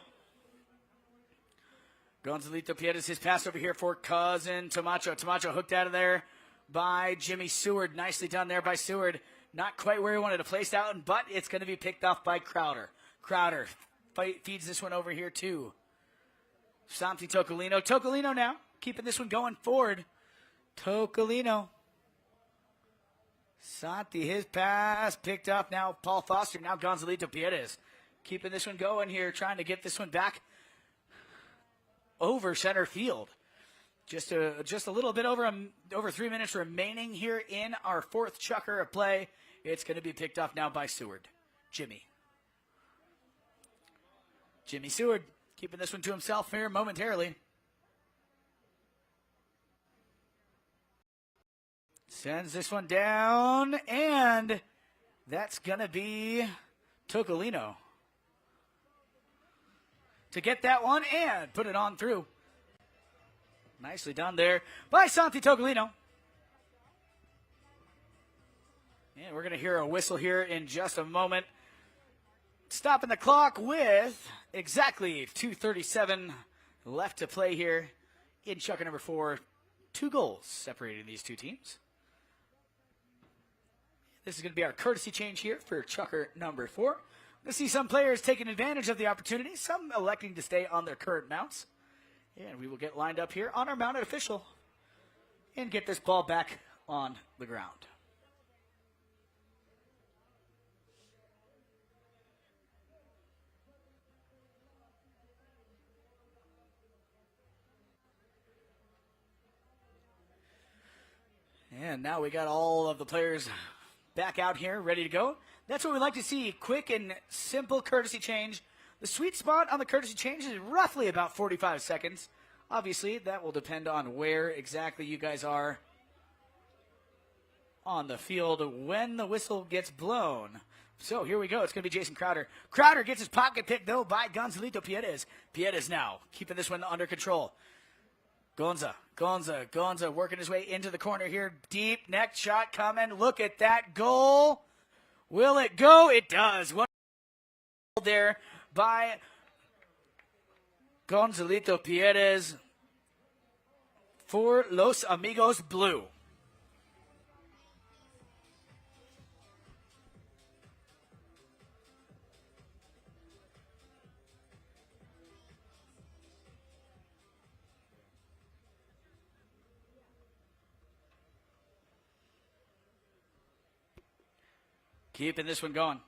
Piedes, his pass over here for cousin Tomacho. Tomacho hooked out of there by Jimmy Seward. Nicely done there by Seward. Not quite where he wanted to place that one, but it's going to be picked off by Crowder. Crowder feeds this one over here to Santi Tocolino. Tocolino now keeping this one going forward. Tocolino. Santi, his pass picked up. Now Paul Foster. Now Gonzalito Piedes keeping this one going here, trying to get this one back over center field. Just a little bit over 3 minutes remaining here in our 4th chukker of play. It's going to be picked off now by Seward. Jimmy Seward keeping this one to himself here momentarily. Sends this one down, and that's going to be Tocolino. to get that one and put it on through. Nicely done there by Santi Togolino. And we're going to hear a whistle here in just a moment. Stopping the clock with exactly 2:37 left to play here in Chucker number 4. 2 goals separating these two teams. This is going to be our courtesy change here for Chucker number 4. We'll see some players taking advantage of the opportunity, some electing to stay on their current mounts. And we will get lined up here on our mounted official and get this ball back on the ground. And now we got all of the players back out here, ready to go. That's what we like to see, quick and simple courtesy change. The sweet spot on the courtesy change is roughly about 45 seconds. Obviously, that will depend on where exactly you guys are on the field when the whistle gets blown. So here we go. It's going to be Jason Crowder. Crowder gets his pocket picked, though, by Gonzalito Piedes. Piedes now keeping this one under control. Gonza working his way into the corner here. Deep neck shot coming. Look at that goal. Will it go? It does. One there by Gonzalito Piedes for Los Amigos Blue. Keeping this one going.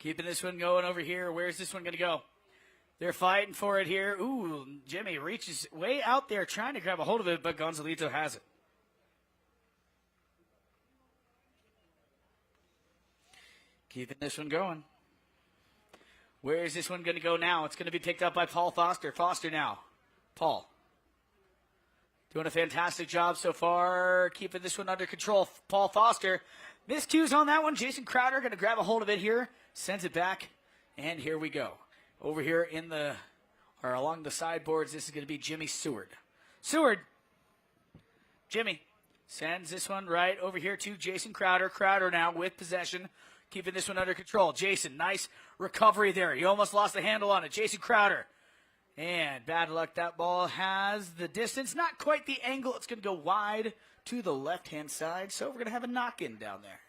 Keeping this one going over here. Where's this one going to go? They're fighting for it here. Ooh, Jimmy reaches way out there trying to grab a hold of it, but Gonzalito has it. Keeping this one going. Where is this one going to go now? It's going to be picked up by Paul Foster. Foster now. Paul. Doing a fantastic job so far, keeping this one under control. Paul Foster. Miscues on that one. Jason Crowder going to grab a hold of it here. Sends it back. And here we go. Over here along the sideboards, this is going to be Jimmy Seward. Seward. Jimmy sends this one right over here to Jason Crowder. Crowder now with possession. Keeping this one under control. Jason, nice recovery there. He almost lost the handle on it. Jason Crowder. And bad luck, that ball has the distance. Not quite the angle. It's going to go wide to the left-hand side. So we're going to have a knock-in down there.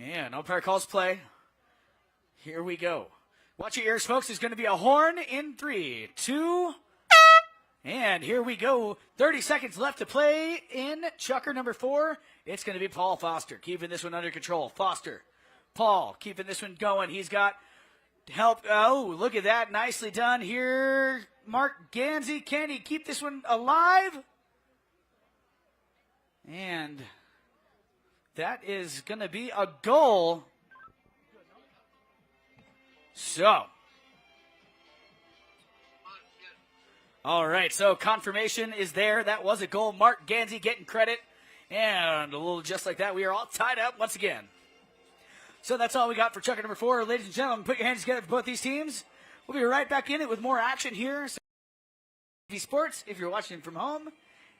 And umpire calls play. Here we go. Watch your ears, folks. There's going to be a horn in 3, 2, and here we go. 30 seconds left to play in Chucker number 4. It's going to be Paul Foster keeping this one under control. Foster. Paul keeping this one going. He's got help. Oh, look at that. Nicely done here. Mark Ganzi. Can he keep this one alive? And that is going to be a goal. So. All right, so confirmation is there. That was a goal. Mark Ganzi getting credit. And a little just like that, we are all tied up once again. So that's all we got for Chucker number 4. Ladies and gentlemen, put your hands together for both these teams. We'll be right back in it with more action here. So, TV Sports, if you're watching from home,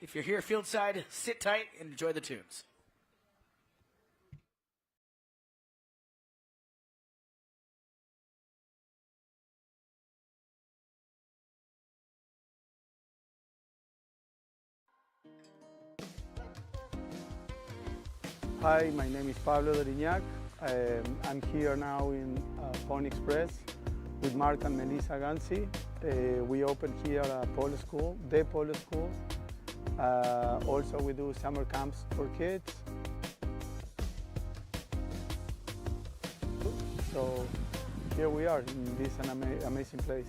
if you're here fieldside, sit tight and enjoy the tunes. Hi, my name is Pablo Doriñac. I'm here now in Pony Express with Mark and Melissa Ganzi. We opened here a polo school, the polo school. Also, we do summer camps for kids. So here we are in this amazing place.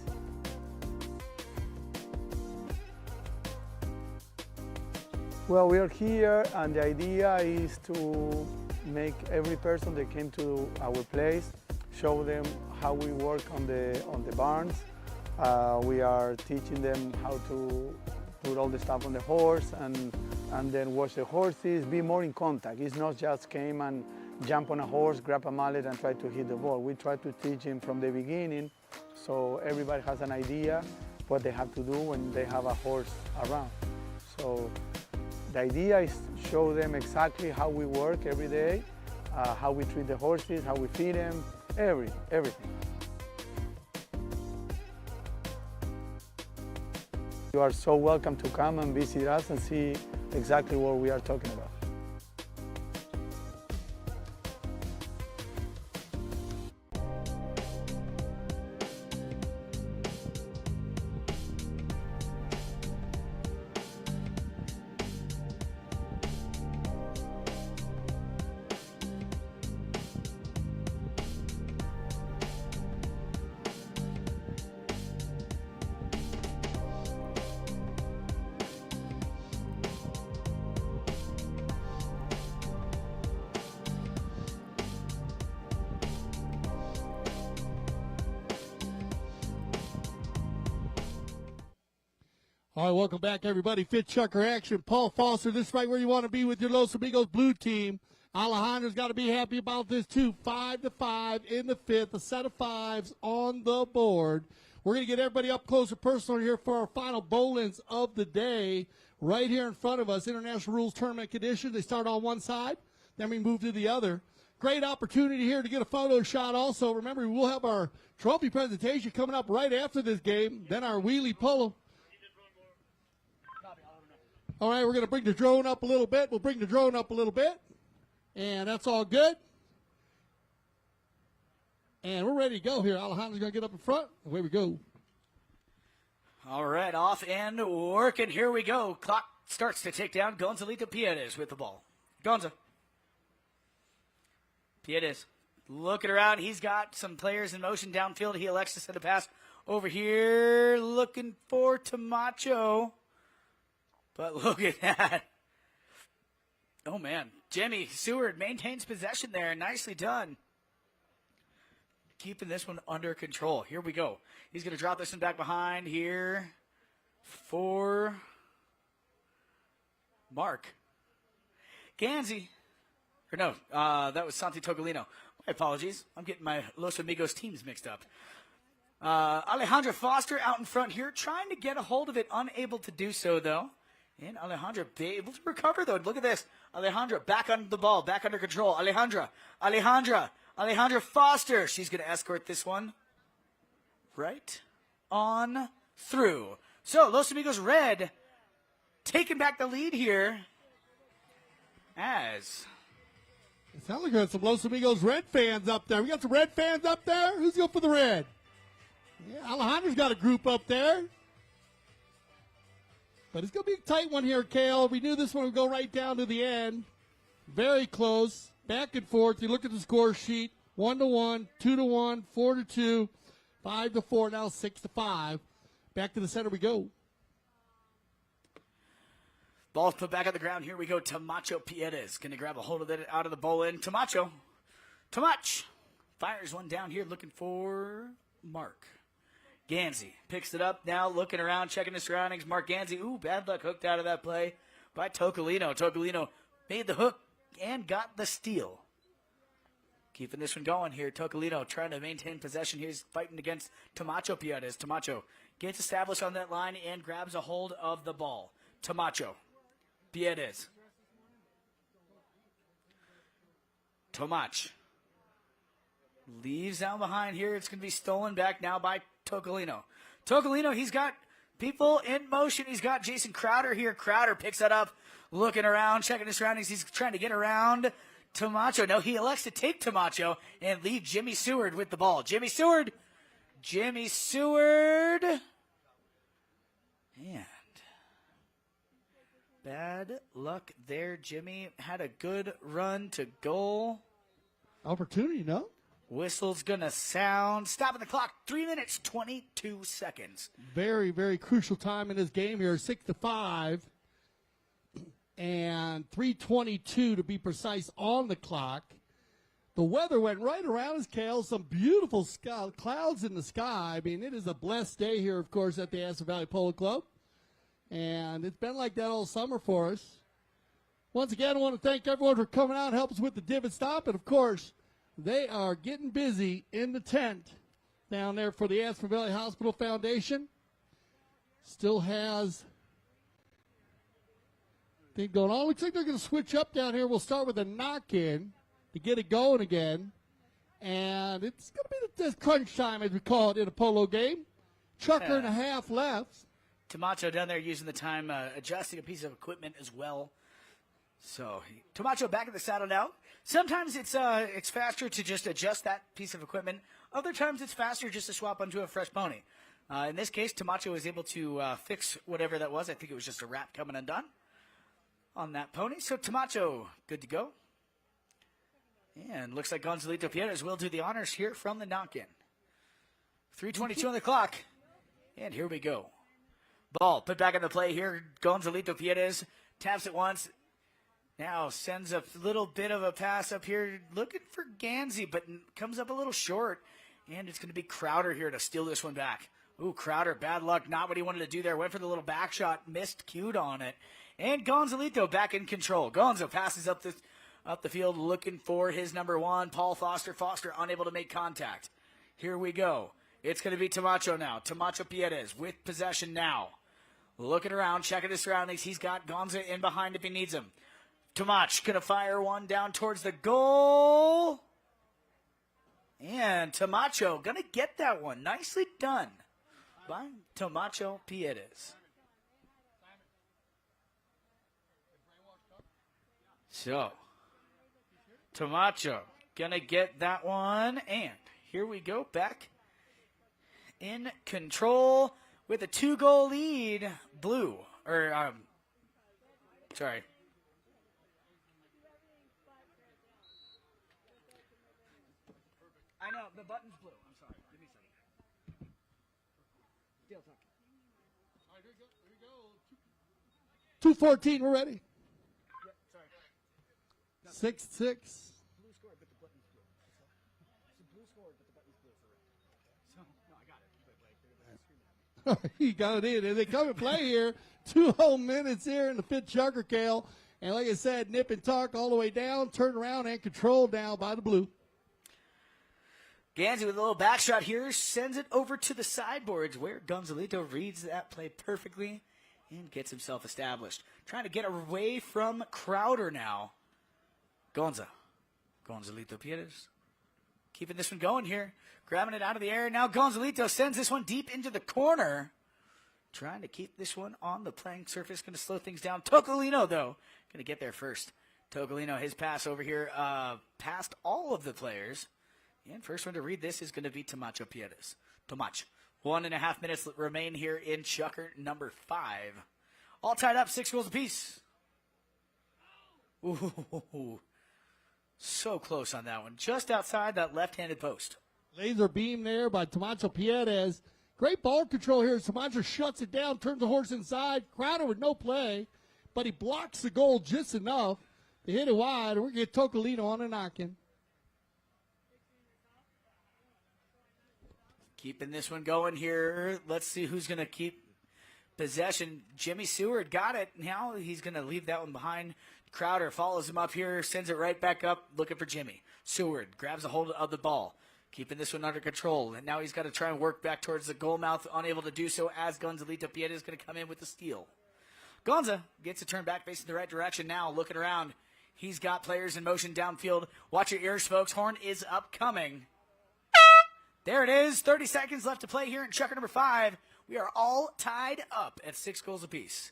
Well, we are here, and the idea is to make every person that came to our place, show them how we work on the barns, We are teaching them how to put all the stuff on the horse and then watch the horses, be more in contact. It's not just came and jump on a horse, grab a mallet and try to hit the ball. We try to teach them from the beginning so everybody has an idea what they have to do when they have a horse around. So the idea is to show them exactly how we work every day, how we treat the horses, how we feed them, everything. You are so welcome to come and visit us and see exactly what we are talking about. All right, welcome back, everybody. Fit Chucker action. Paul Foster, this is right where you want to be with your Los Amigos blue team. Alejandro's got to be happy about this, too. 5-5 in the fifth, a set of fives on the board. We're going to get everybody up close and personal here for our final bowlins of the day. Right here in front of us, International Rules Tournament conditions. They start on one side, then we move to the other. Great opportunity here to get a photo shot also. Remember, we'll have our trophy presentation coming up right after this game, then our wheelie polo. All right, we're going to bring the drone up a little bit. We'll bring the drone up a little bit. And that's all good. And we're ready to go here. Alejandro's going to get up in front. Away we go. All right, off and working. Here we go. Clock starts to tick down. Gonzalito Piedes with the ball. Gonza. Piedes looking around. He's got some players in motion downfield. He elects to send a pass over here. Looking for Tamacho. But look at that. Oh, man. Jimmy Seward maintains possession there. Nicely done. Keeping this one under control. Here we go. He's going to drop this one back behind here for Mark. Ganzi. Or no, that was Santi Togolino. My apologies. I'm getting my Los Amigos teams mixed up. Alejandro Foster out in front here, trying to get a hold of it. Unable to do so, though. And Alejandro be able to recover, though. Look at this. Alejandra back on the ball, back under control. Alejandra Foster. She's going to escort this one right on through. So, Los Amigos Red taking back the lead here as... It sounds like we got some Los Amigos Red fans up there. We got some Red fans up there? Who's going for the Red? Yeah, Alejandro's got a group up there. But it's going to be a tight one here, Kale. We knew this one would go right down to the end. Very close. Back and forth. You look at the score sheet. 1-1, 2-1, 4-2, 5-4, now 6-5. Back to the center we go. Ball put back on the ground. Here we go. Tamacho Piedes going to grab a hold of it out of the bowl in. Tamacho. Tamach fires one down here looking for Mark. Ganzi picks it up now, looking around, checking the surroundings. Mark Ganzi, ooh, bad luck, hooked out of that play by Tocolino. Tocolino made the hook and got the steal. Keeping this one going here. Tocolino trying to maintain possession. He's fighting against Tamacho Piedes. Tamacho gets established on that line and grabs a hold of the ball. Tamacho Piedes. Tomach leaves down behind here. It's going to be stolen back now by Tocolino. Tocolino, he's got people in motion. He's got Jason Crowder here. Crowder picks that up, looking around, checking his surroundings. He's trying to get around Tamacho. No, he elects to take Tamacho and leave Jimmy Seward with the ball. Jimmy Seward. And bad luck there. Jimmy had a good run to goal. Opportunity, no? Whistle's going to sound. Stopping the clock. 3 minutes, 22 seconds. Very, very crucial time in this game here. 6-5. And 3:22 to be precise on the clock. The weather went right around us, Kale. Some beautiful clouds in the sky. I mean, it is a blessed day here, of course, at the Aspen Valley Polo Club. And it's been like that all summer for us. Once again, I want to thank everyone for coming out and help us with the divot stop. And, of course, they are getting busy in the tent down there for the Aspen Valley Hospital Foundation. Still has thing going on. Looks like they're going to switch up down here. We'll start with a knock-in to get it going again. And it's going to be the crunch time, as we call it, in a polo game. Chucker and a half left. Tomacho down there using the time adjusting a piece of equipment as well. So Tomacho back in the saddle now. Sometimes it's faster to just adjust that piece of equipment. Other times it's faster just to swap onto a fresh pony. In this case, Tomacho was able to fix whatever that was. I think it was just a wrap coming undone on that pony. So Tomacho, good to go. And looks like Gonzalito Pierres will do the honors here from the knock-in. 3:22 on the clock. And here we go. Ball put back into play here. Gonzalito Pierres taps it once. Now sends a little bit of a pass up here. Looking for Ganzi, but comes up a little short. And it's going to be Crowder here to steal this one back. Ooh, Crowder, bad luck. Not what he wanted to do there. Went for the little back shot. Missed, cued on it. And Gonzalito back in control. Gonzo passes up the field looking for his number one, Paul Foster. Foster unable to make contact. Here we go. It's going to be Tomacho now. Tomacho Pierres with possession now. Looking around, checking his surroundings. He's got Gonza in behind if he needs him. Tomach going to fire one down towards the goal. And Tomacho going to get that one. Nicely done by Tomacho Pierres. So, Tomacho going to get that one. And here we go, back in control with a 2-goal lead. Blue, sorry. I know, the button's blue. I'm sorry. Give me a second. Still talking. All right, here we go. 2:14, we're ready. Yeah, sorry. 6-6. Blue scored, but the button's blue. So blue scored, but the button's blue for it. So, no, I got it. But, He got it in. And they come and play here. 2 whole minutes here in the fifth Chucker, Kale. And like I said, nip and tuck all the way down, turn around, and controlled now by the blue. Ganzi with a little back shot here, sends it over to the sideboards where Gonzalito reads that play perfectly and gets himself established. Trying to get away from Crowder now. Gonzalito Pierres keeping this one going here. Grabbing it out of the air. Now Gonzalito sends this one deep into the corner. Trying to keep this one on the playing surface. Going to slow things down. Tocolino, though, going to get there first. Tocolino, his pass over here past all of the players. And first one to read this is going to be Tomacho Pierres. Tomach. 1.5 minutes remain here in Chucker number 5. All tied up, 6 goals apiece. Ooh, so close on that one. Just outside that left-handed post. Laser beam there by Tomacho Pierres. Great ball control here. Tomacho shuts it down, turns the horse inside. Crowder with no play, but he blocks the goal just enough to hit it wide. We're going to get Tocolino on a knock-in. Keeping this one going here. Let's see who's going to keep possession. Jimmy Seward got it. Now he's going to leave that one behind. Crowder follows him up here, sends it right back up, looking for Jimmy. Seward grabs a hold of the ball, keeping this one under control. And now he's got to try and work back towards the goal mouth, unable to do so as Gonzalito Pierres is going to come in with the steal. Gonza gets a turn back facing the right direction now, looking around. He's got players in motion downfield. Watch your ears, folks. Horn is upcoming. There it is. 30 seconds left to play here in Chucker number 5. We are all tied up at 6 goals apiece.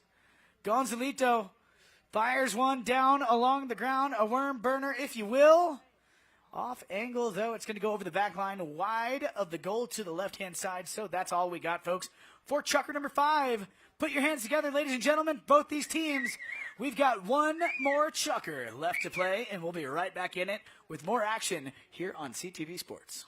Gonzalito fires one down along the ground. A worm burner, if you will. Off angle, though. It's going to go over the back line wide of the goal to the left-hand side. So that's all we got, folks, for Chucker number 5. Put your hands together, ladies and gentlemen. Both these teams. We've got one more Chucker left to play, and we'll be right back in it with more action here on CTV Sports.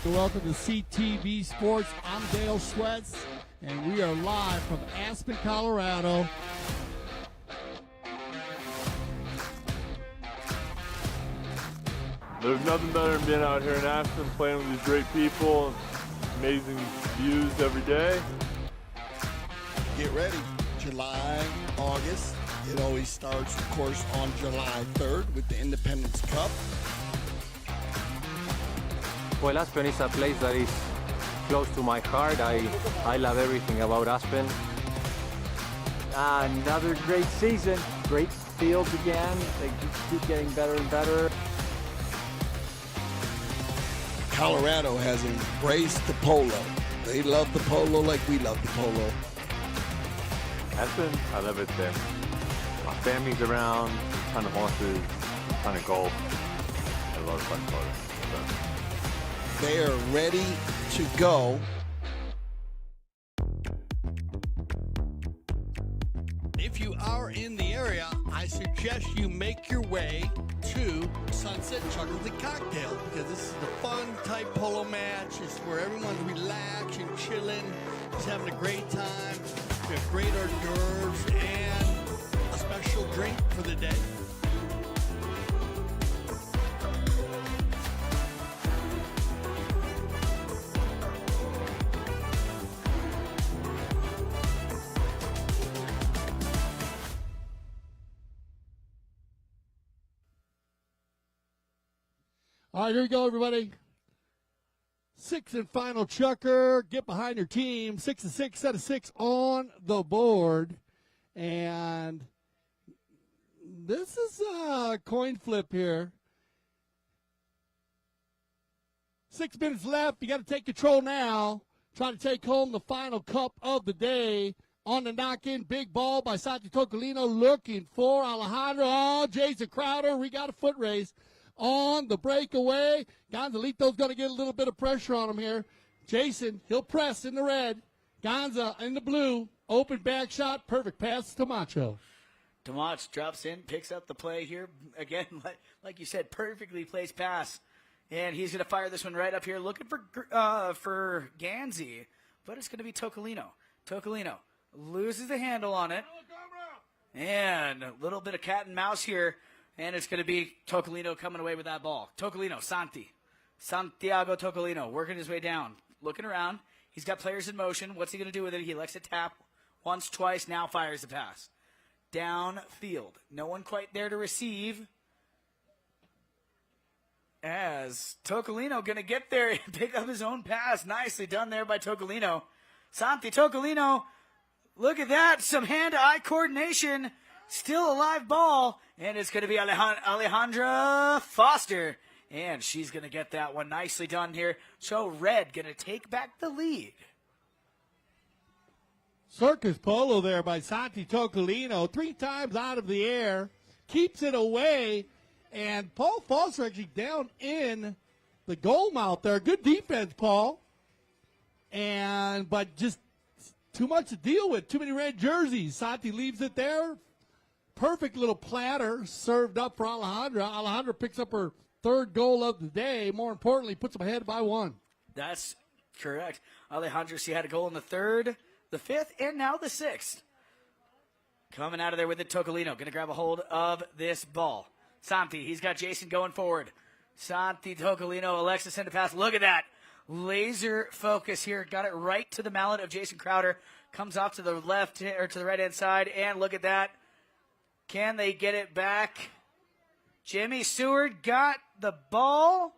Welcome to CTV Sports. I'm Dale Schwetz. And we are live from Aspen, Colorado. There's nothing better than being out here in Aspen, playing with these great people, amazing views every day. Get ready. July, August. It always starts, of course, on July 3rd with the Independence Cup. Well, Aspen is a place that is close to my heart. I love everything about Aspen. Another great season. Great fields again. They keep getting better and better. Colorado has embraced the polo. They love the polo like we love the polo. Aspen, I love it there. My family's around, a ton of horses, a ton of golf, a lot of fun photos. They are ready to go. If you are in the area, I suggest you make your way to Sunset Chocolate Cocktail, because this is the fun type polo match. It's where everyone's relaxing, chilling, just having a great time. We have great hors d'oeuvres and a special drink for the day. All right, here we go, everybody. Sixth and final chucker. Get behind your team. 6-6, set of 6 on the board. And this is a coin flip here. 6 minutes left. You got to take control now. Try to take home the final cup of the day. On the knock-in, big ball by Santi Tocolino, looking for Alejandro. Oh, Jason Crowder. We got a foot race. On the breakaway, Gonzalito's going to get a little bit of pressure on him here. Jason, he'll press in the red. Gonza in the blue. Open back shot. Perfect pass to Macho. Demach drops in, picks up the play here. Again, like you said, perfectly placed pass. And he's going to fire this one right up here, looking for Ganzi. But it's going to be Tocolino. Tocolino loses the handle on it. And a little bit of cat and mouse here. And it's going to be Tocolino coming away with that ball. Tocolino, Santiago Tocolino, working his way down, looking around. He's got players in motion. What's he going to do with it? He likes to tap once, twice, now fires the pass. Downfield. No one quite there to receive. As Tocolino going to get there and pick up his own pass. Nicely done there by Tocolino. Santi Tocolino, look at that. Some hand-eye coordination. Still a live ball, and it's going to be Alejandra Foster, and she's going to get that one. Nicely done here. So Red going to take back the lead. Circus polo there by Santi Tocolino. 3 times out of the air. Keeps it away, and Paul Foster actually down in the goal mouth there. Good defense, Paul. But just too much to deal with. Too many red jerseys. Santi leaves it there. Perfect little platter served up for Alejandra. Alejandra picks up her 3rd goal of the day. More importantly, puts them ahead by 1. That's correct. Alejandra, she had a goal in the 3rd, the 5th, and now the 6th. Coming out of there with it, Tocolino. Going to grab a hold of this ball. Santi, he's got Jason going forward. Santi Tocolino, Alexis sent a pass. Look at that. Laser focus here. Got it right to the mallet of Jason Crowder. Comes off to the left, or to the right-hand side, and look at that. Can they get it back? Jimmy Seward got the ball.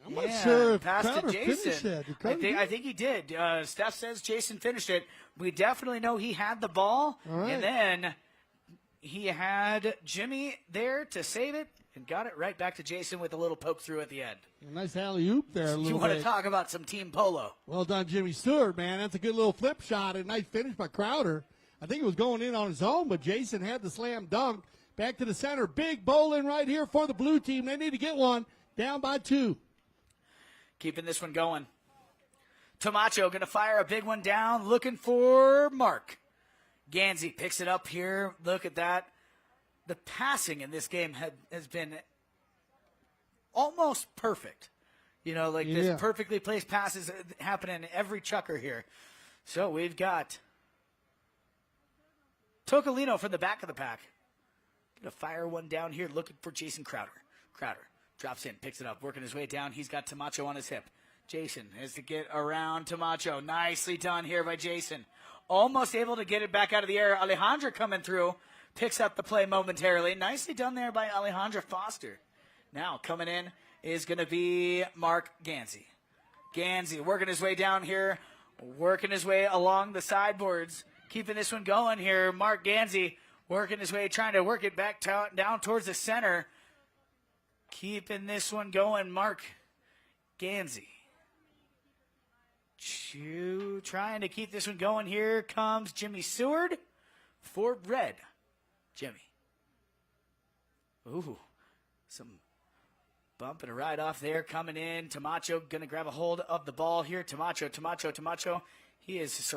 I'm not sure if passed Crowder to Jason. finished it. I think he did. Steph says Jason finished it. We definitely know he had the ball. All right. And then he had Jimmy there to save it and got it right back to Jason with a little poke through at the end. A nice alley-oop there. You want to talk about some team polo. Well done, Jimmy Stewart, man. That's a good little flip shot and nice finish by Crowder. I think it was going in on his own, but Jason had the slam dunk. Back to the center. Big bowling right here for the blue team. They need to get one. Down by 2. Keeping this one going. Tomacho going to fire a big one down, looking for Mark. Ganzi picks it up here. Look at that. The passing in this game has been almost perfect. You know, like Yeah. this perfectly placed passes happen in every chucker here. So we've got Tocolino from the back of the pack. Gonna fire one down here, looking for Jason Crowder. Crowder drops in, picks it up, working his way down. He's got Tamacho on his hip. Jason has to get around Tamacho. Nicely done here by Jason. Almost able to get it back out of the air. Alejandro coming through, picks up the play momentarily. Nicely done there by Alejandro Foster. Now coming in is going to be Mark Ganzi. Ganzi working his way down here, working his way along the sideboards, keeping this one going here. Mark Ganzi working his way, trying to work it back down towards the center. Keeping this one going, Mark Ganzi. Trying to keep this one going. Here comes Jimmy Seward for red. Jimmy. Ooh, some bumping a ride off there coming in. Tamacho going to grab a hold of the ball here. Tamacho. He is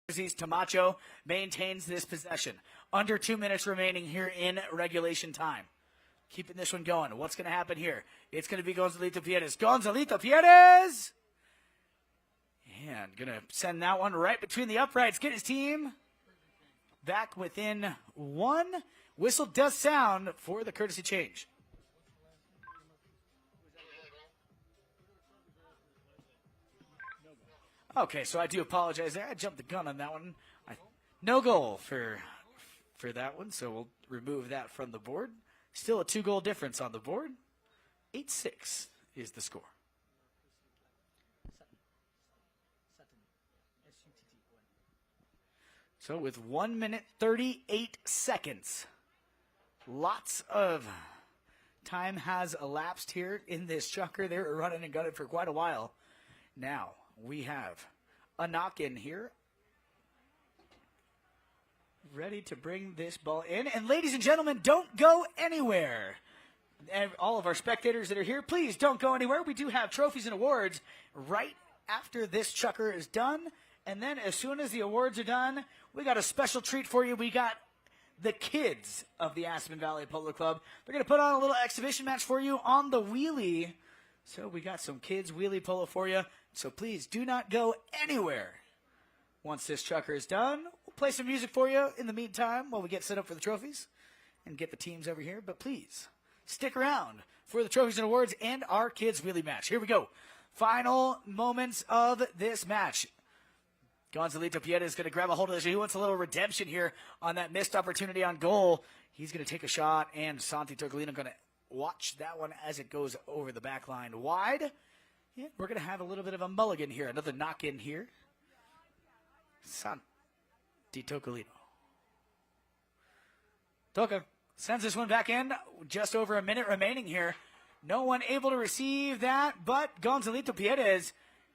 Tamacho maintains this possession. Under 2 minutes remaining here in regulation time. Keeping this one going. What's going to happen here? It's going to be Gonzalito Pierres. And going to send that one right between the uprights. Get his team back within one. Whistle does sound for the courtesy change. Okay, so I do apologize there. I jumped the gun on that one. No goal for that one, so we'll remove that from the board. Still a 2-goal difference on the board. 8-6 is the score. So with 1 minute 38 seconds, lots of time has elapsed here in this chucker. They were running and gunning for quite a while. Now we have a knock-in here. Ready to bring this ball in. And ladies and gentlemen, don't go anywhere. And all of our spectators that are here, please don't go anywhere. We do have trophies and awards right after this chucker is done. And then as soon as the awards are done, we got a special treat for you. We got the kids of the Aspen Valley Polo Club. They're going to put on a little exhibition match for you on the wheelie. So we got some kids wheelie polo for you. So please do not go anywhere. Once this chucker is done, we'll play some music for you in the meantime while we get set up for the trophies and get the teams over here. But please stick around for the trophies and awards and our kids wheelie match. Here we go. Final moments of this match. Gonzalito Pieta is going to grab a hold of this. He wants a little redemption here on that missed opportunity on goal. He's going to take a shot, and Santi Tocolino going to watch that one as it goes over the back line wide. Yeah, we're going to have a little bit of a mulligan here. Another knock-in here. Santi Tocolino. Toca sends this one back in. Just over a minute remaining here. No one able to receive that, but Gonzalito Pieta.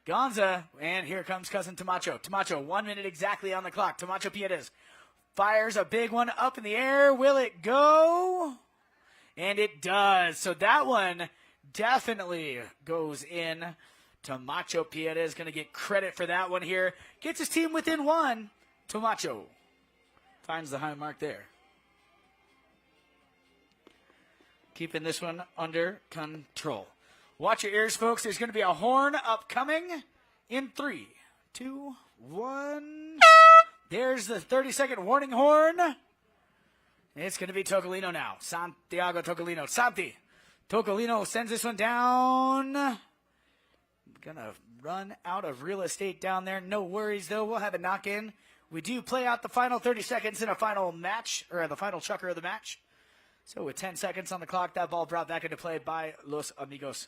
Gonza, and here comes cousin Tamacho. Tamacho, 1 minute exactly on the clock. Tamacho Pieta fires a big one up in the air. Will it go? And it does. So that one definitely goes in. Tamacho Pieta is going to get credit for that one here. Gets his team within one. Tamacho finds the high mark there. Keeping this one under control. Watch your ears, folks. There's going to be a horn upcoming in 3, 2, 1. There's the 30-second warning horn. It's going to be Tocolino now. Santiago Tocolino. Santi Tocolino sends this one down. Going to run out of real estate down there. No worries, though. We'll have a knock-in. We do play out the final 30 seconds in a final match, or the final chucker of the match. So with 10 seconds on the clock, that ball brought back into play by Los Amigos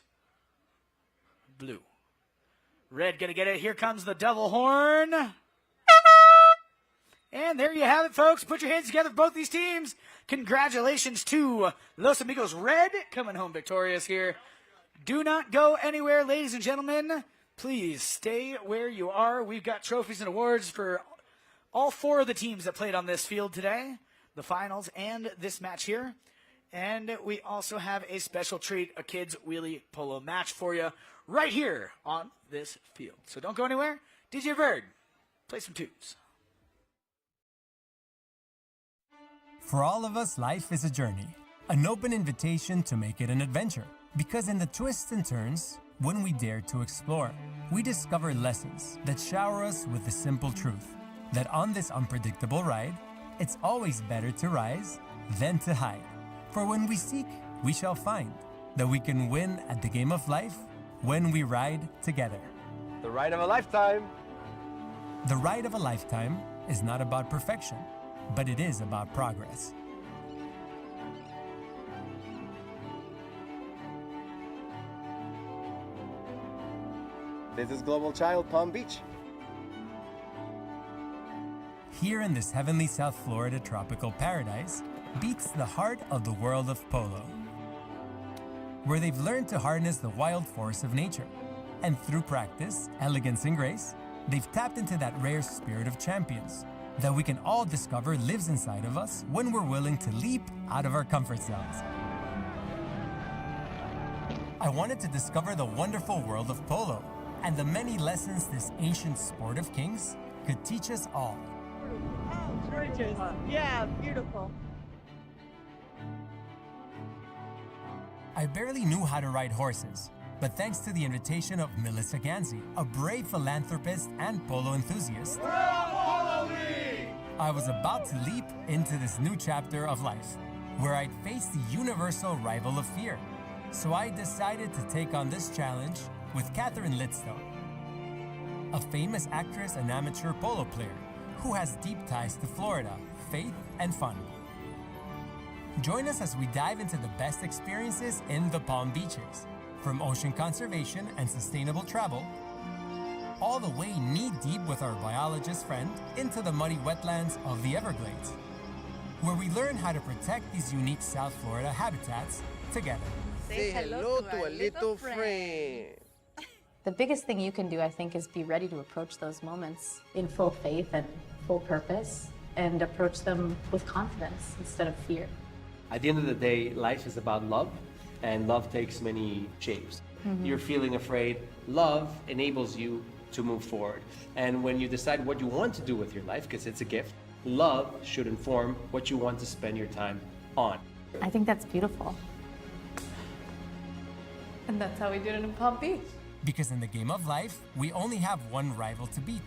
Blue. Red going to get it. Here comes the double horn. And there you have it, folks. Put your hands together for both these teams. Congratulations to Los Amigos Red coming home victorious here. Do not go anywhere, ladies and gentlemen. Please stay where you are. We've got trophies and awards for all 4 of the teams that played on this field today, the finals and this match here. And we also have a special treat, a kids wheelie polo match for you right here on this field. So don't go anywhere. DJ Bird, play some tunes. For all of us, life is a journey, an open invitation to make it an adventure. Because in the twists and turns, when we dare to explore, we discover lessons that shower us with the simple truth that on this unpredictable ride, it's always better to rise than to hide. For when we seek, we shall find that we can win at the game of life when we ride together. The ride of a lifetime. The ride of a lifetime is not about perfection, but it is about progress. This is Global Child Palm Beach. Here in this heavenly South Florida tropical paradise beats the heart of the world of polo, where they've learned to harness the wild force of nature. And through practice, elegance, and grace, they've tapped into that rare spirit of champions that we can all discover lives inside of us when we're willing to leap out of our comfort zones. I wanted to discover the wonderful world of polo and the many lessons this ancient sport of kings could teach us all. Oh, gorgeous. Yeah, beautiful. I barely knew how to ride horses, but thanks to the invitation of Melissa Ganzi, a brave philanthropist and polo enthusiast, I was about to leap into this new chapter of life, where I'd face the universal rival of fear. So I decided to take on this challenge with Catherine Lidstone, a famous actress and amateur polo player who has deep ties to Florida, faith, and fun. Join us as we dive into the best experiences in the Palm Beaches, from ocean conservation and sustainable travel, all the way knee-deep with our biologist friend into the muddy wetlands of the Everglades, where we learn how to protect these unique South Florida habitats together. Say hello to a little friend. The biggest thing you can do, I think, is be ready to approach those moments in full faith and full purpose, and approach them with confidence instead of fear. At the end of the day, life is about love, and love takes many shapes. You're feeling afraid. Love enables you to move forward. And when you decide what you want to do with your life, because it's a gift, love should inform what you want to spend your time on. I think that's beautiful. And that's how we did it in Palm Beach. Because in the game of life, we only have one rival to beat,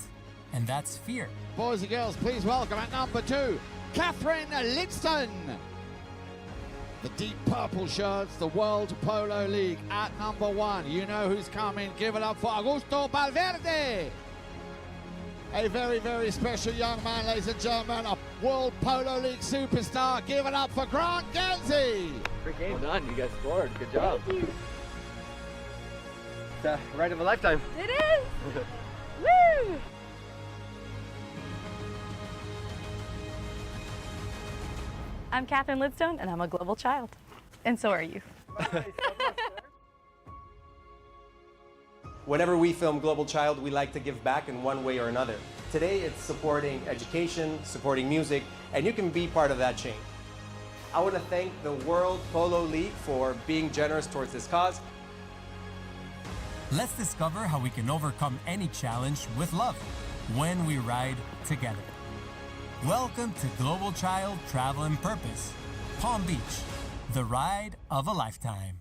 and that's fear. Boys and girls, please welcome at number 2, Catherine Lidstone. The deep purple shirts, the World Polo League at number 1. You know who's coming. Give it up for Augusto Valverde. A very, very special young man, ladies and gentlemen. A World Polo League superstar. Give it up for Grant Ganzi. Great game. Well done. You guys scored. Good job. The ride of a lifetime. It is! Woo! I'm Catherine Lidstone, and I'm a global child. And so are you. Whenever we film Global Child, we like to give back in one way or another. Today, it's supporting education, supporting music, and you can be part of that change. I want to thank the World Polo League for being generous towards this cause. Let's discover how we can overcome any challenge with love when we ride together. Welcome to Global Child Travel and Purpose, Palm Beach, the ride of a lifetime.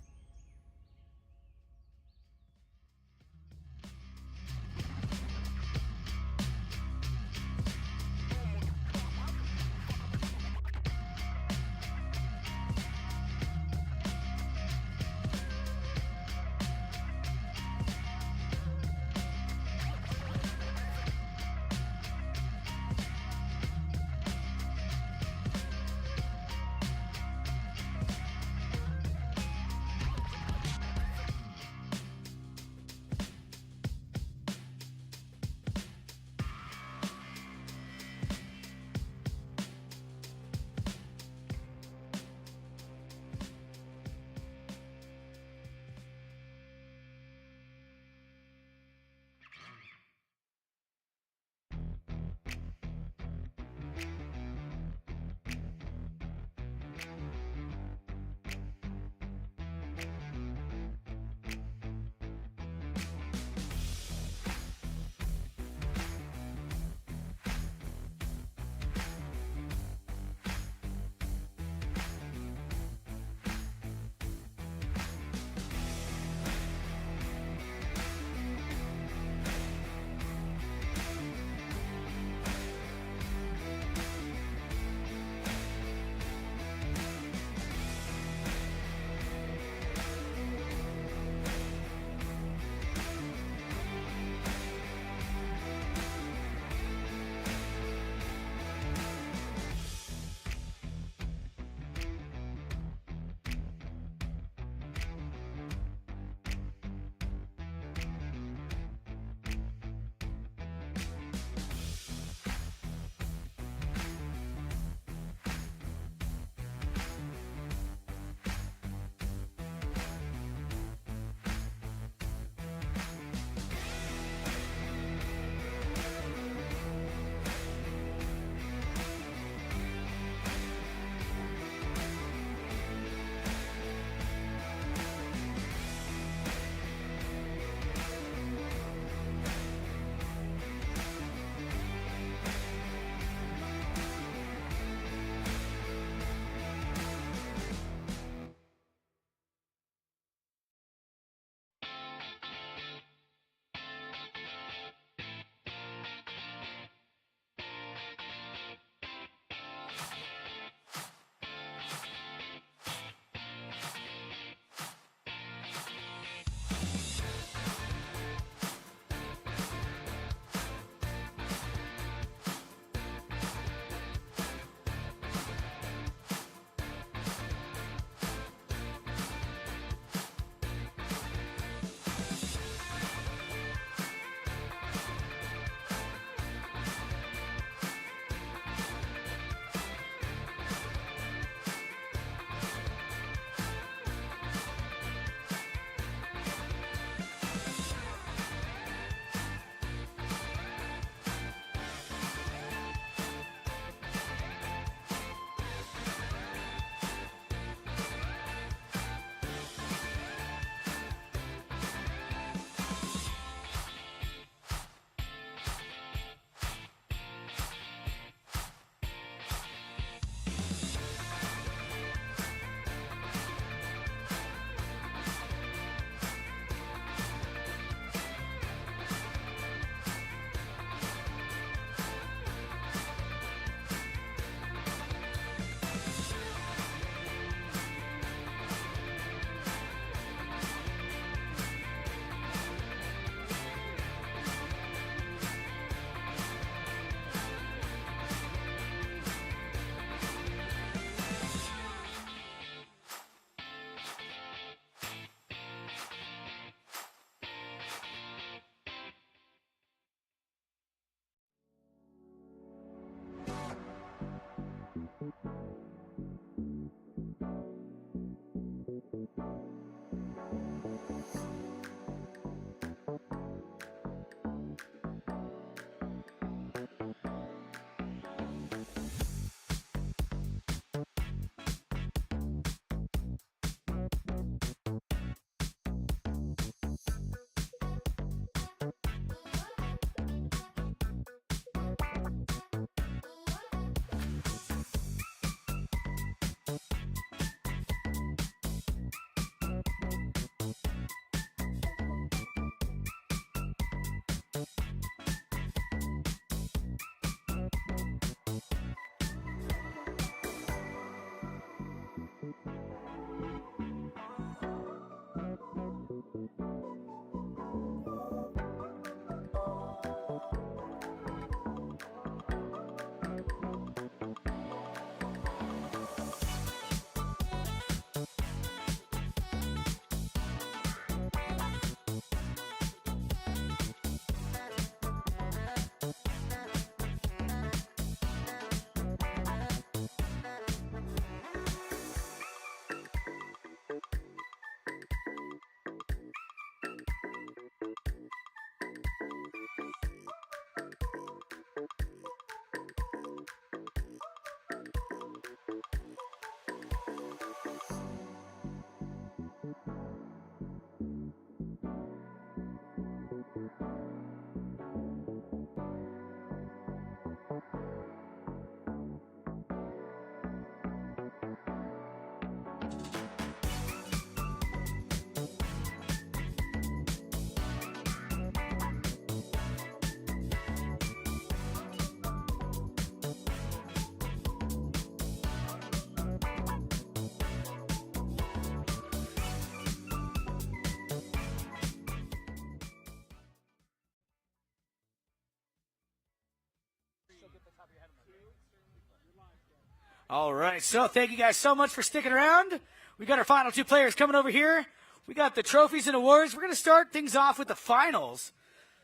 All right, so thank you guys so much for sticking around. We got our final two players coming over here. We got the trophies and awards. We're going to start things off with the finals.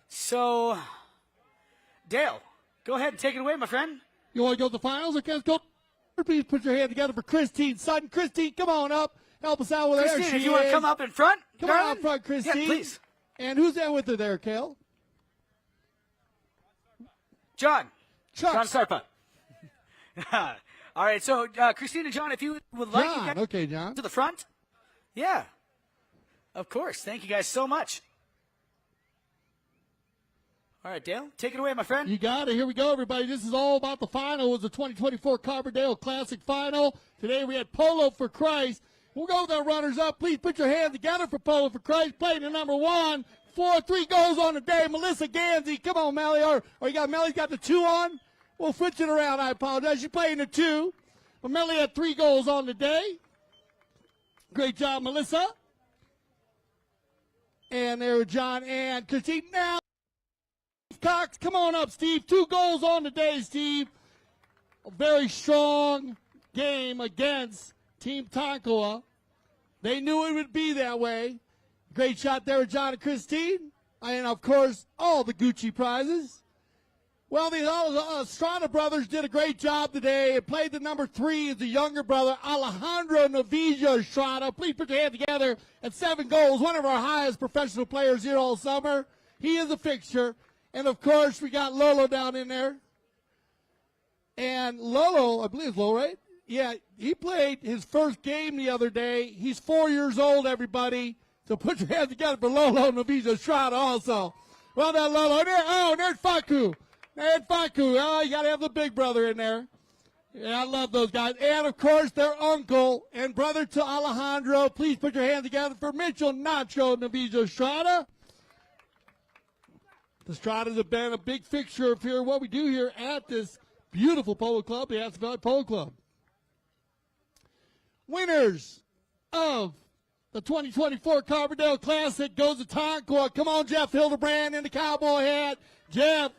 So, Dale, go ahead and take it away, my friend. You want to go to the finals? Okay, let's go. Please put your hand together for Christine Sutton. Christine, come on up. Help us out with her. Christine, if you want to come up in front. Come on up front, Christine. Yeah, please. And who's there with her there, Kale? John. Chuck. John Sarpa. All right, so Christine and John, if you would like John. you guys Okay, John. to the front. Yeah. Of course. Thank you guys so much. All right, Dale, take it away, my friend. You got it. Here we go, everybody. This is all about the final. It was the 2024 Carbondale Classic Final. Today we had Polo for Christ. We'll go with our runners-up. Please put your hands together for Polo for Christ. Playing the number 1, 4-3 goals on the day. Melissa Ganzi. Come on, Melly. Or you got Melly's got the 2 on. We'll switch it around. I apologize. She's playing the 2. But Melly had 3 goals on the day. Great job, Melissa. And there were John and Christine. Now, Cox, come on up, Steve. 2 goals on the day, Steve. A very strong game against Team Tonkawa. They knew it would be that way. Great shot there with John and Christine. And, of course, all the Gucci prizes. Well, the Astrada brothers did a great job today. It played the number 3 as the younger brother, Alejandro Novillo Astrada. Please put your hand together at 7 goals. One of our highest professional players here all summer. He is a fixture. And, of course, we got Lolo down in there. And Lolo, I believe it's Lolo, right? Yeah, he played his first game the other day. He's 4 years old, everybody. So put your hands together for Lolo Novillo Astrada also. Well done, Lolo. There's Faku. There's Faku. Oh, you got to have the big brother in there. Yeah, I love those guys. And, of course, their uncle and brother to Alejandro. Please put your hands together for Mitchell Nacho Novillo Astrada. The Stradas have been a big fixture of here, what we do here at this beautiful polo club, the Aspen Valley Polo Club. Winners of the 2024 Carbondale Classic goes to Tonkawa. Come on, Jeff Hildebrand in the cowboy hat. Jeff,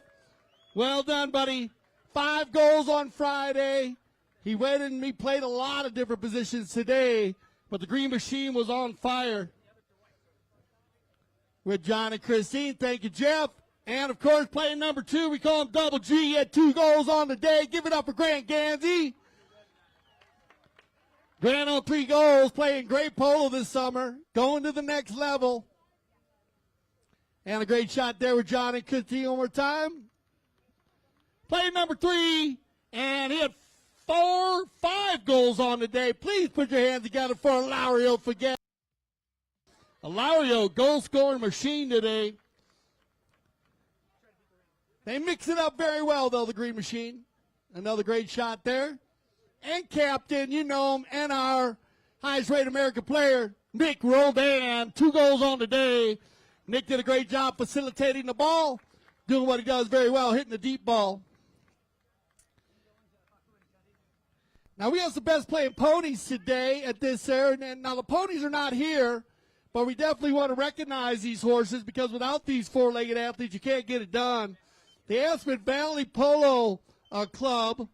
well done, buddy. 5 goals on Friday. He went and he played a lot of different positions today, but the Green Machine was on fire with John and Christine. Thank you, Jeff. And, of course, playing number 2, we call him Double G. He had 2 goals on the day. Give it up for Grant Ganzi. Grant on 3 goals, playing great polo this summer, going to the next level. And a great shot there with John and Christine one more time. Playing number 3, and he had 5 goals on the day. Please put your hands together for Hilario Figueras. Hilario, goal-scoring machine today. They mix it up very well, though, the Green Machine. Another great shot there. And captain, you know him, and our highest-rated American player, Nic Roldán. 2 goals on the day. Nick did a great job facilitating the ball, doing what he does very well, hitting the deep ball. Now, we have some best playing ponies today at this area. And now, the ponies are not here, but we definitely want to recognize these horses because without these 4-legged athletes, you can't get it done. The Aspen Valley Polo Club,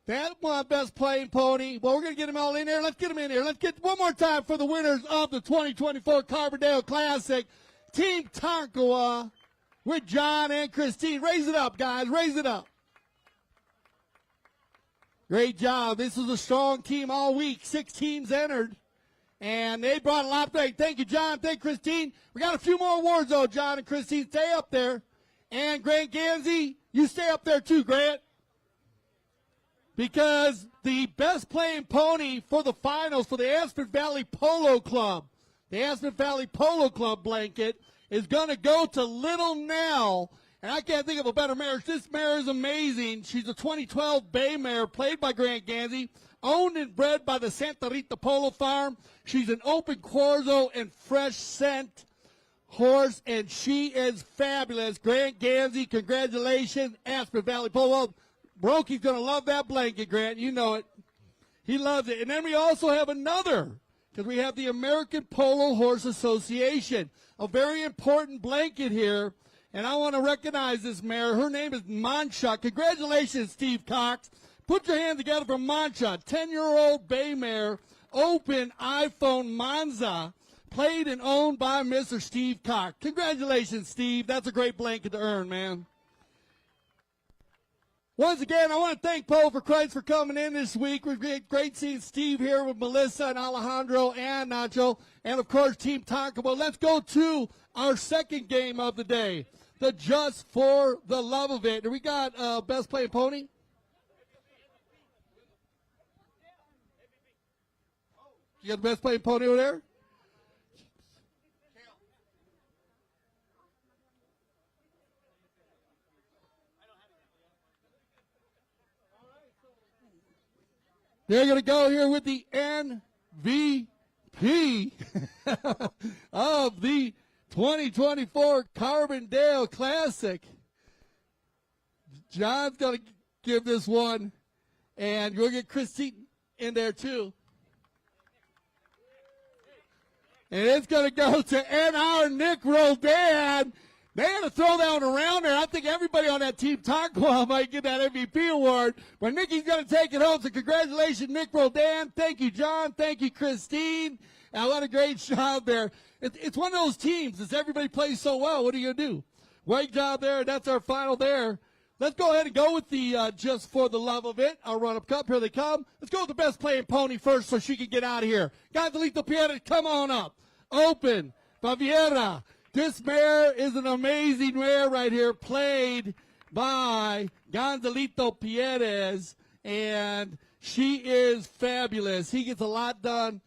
that one best playing pony. Well, we're going to get them all in there. Let's get them in here. Let's get one more time for the winners of the 2024 Carbondale Classic. Team Tonkawa with John and Christine. Raise it up, guys. Raise it up. Great job. This was a strong team all week. 6 teams entered, and they brought a lot back. Thank you, John. Thank you, Christine. We got a few more awards, though, John and Christine. Stay up there. And Grant Ganzi, you stay up there too, Grant. Because the best playing pony for the finals for the Aspen Valley Polo Club, the Aspen Valley Polo Club blanket, is going to go to Little Nell. And I can't think of a better mare. This mare is amazing. She's a 2012 Bay mare played by Grant Ganzi, owned and bred by the Santa Rita Polo Farm. She's an open quarzo and fresh scent horse, and she is fabulous. Grant Ganzi, congratulations. Aspen Valley Polo. Brokey's going to love that blanket, Grant. You know it. He loves it. And then we also have another, because we have the American Polo Horse Association, a very important blanket here. And I want to recognize this mare. Her name is Mancha. Congratulations, Steve Cox. Put your hands together for Mancha, 10-year-old bay mare, open iPhone Monza, played and owned by Mr. Steve Cock. Congratulations, Steve. That's a great blanket to earn, man. Once again, I want to thank Polo for Christ for coming in this week. We're great seeing Steve here with Melissa and Alejandro and Nacho, and of course Team Tonkawa. Let's go to our second game of the day, the Just for the Love of It. And we got Best Playing Pony. You got the Best Playing Pony over there? They're going to go here with the MVP of the 2024 Carbondale Classic. John's going to give this one, and we'll get Christine in there too. And it's going to go to NR Nic Roldán. They had to throw that one around there. I think everybody on that team Tonkawa might get that MVP award. But Nicky's going to take it home. So congratulations, Nic Roldán. Thank you, John. Thank you, Christine. And what a great job there. It's one of those teams. As everybody plays so well, what are you going to do? Great job there. That's our final there. Let's go ahead and go with the Just for the Love of It. Our run-up cup. Here they come. Let's go with the Best Playing Pony first so she can get out of here. Gonzalito Pierre, come on up. Open. Baviera. This mare is an amazing mare right here, played by Gonzalito Pierres, and she is fabulous. He gets a lot done.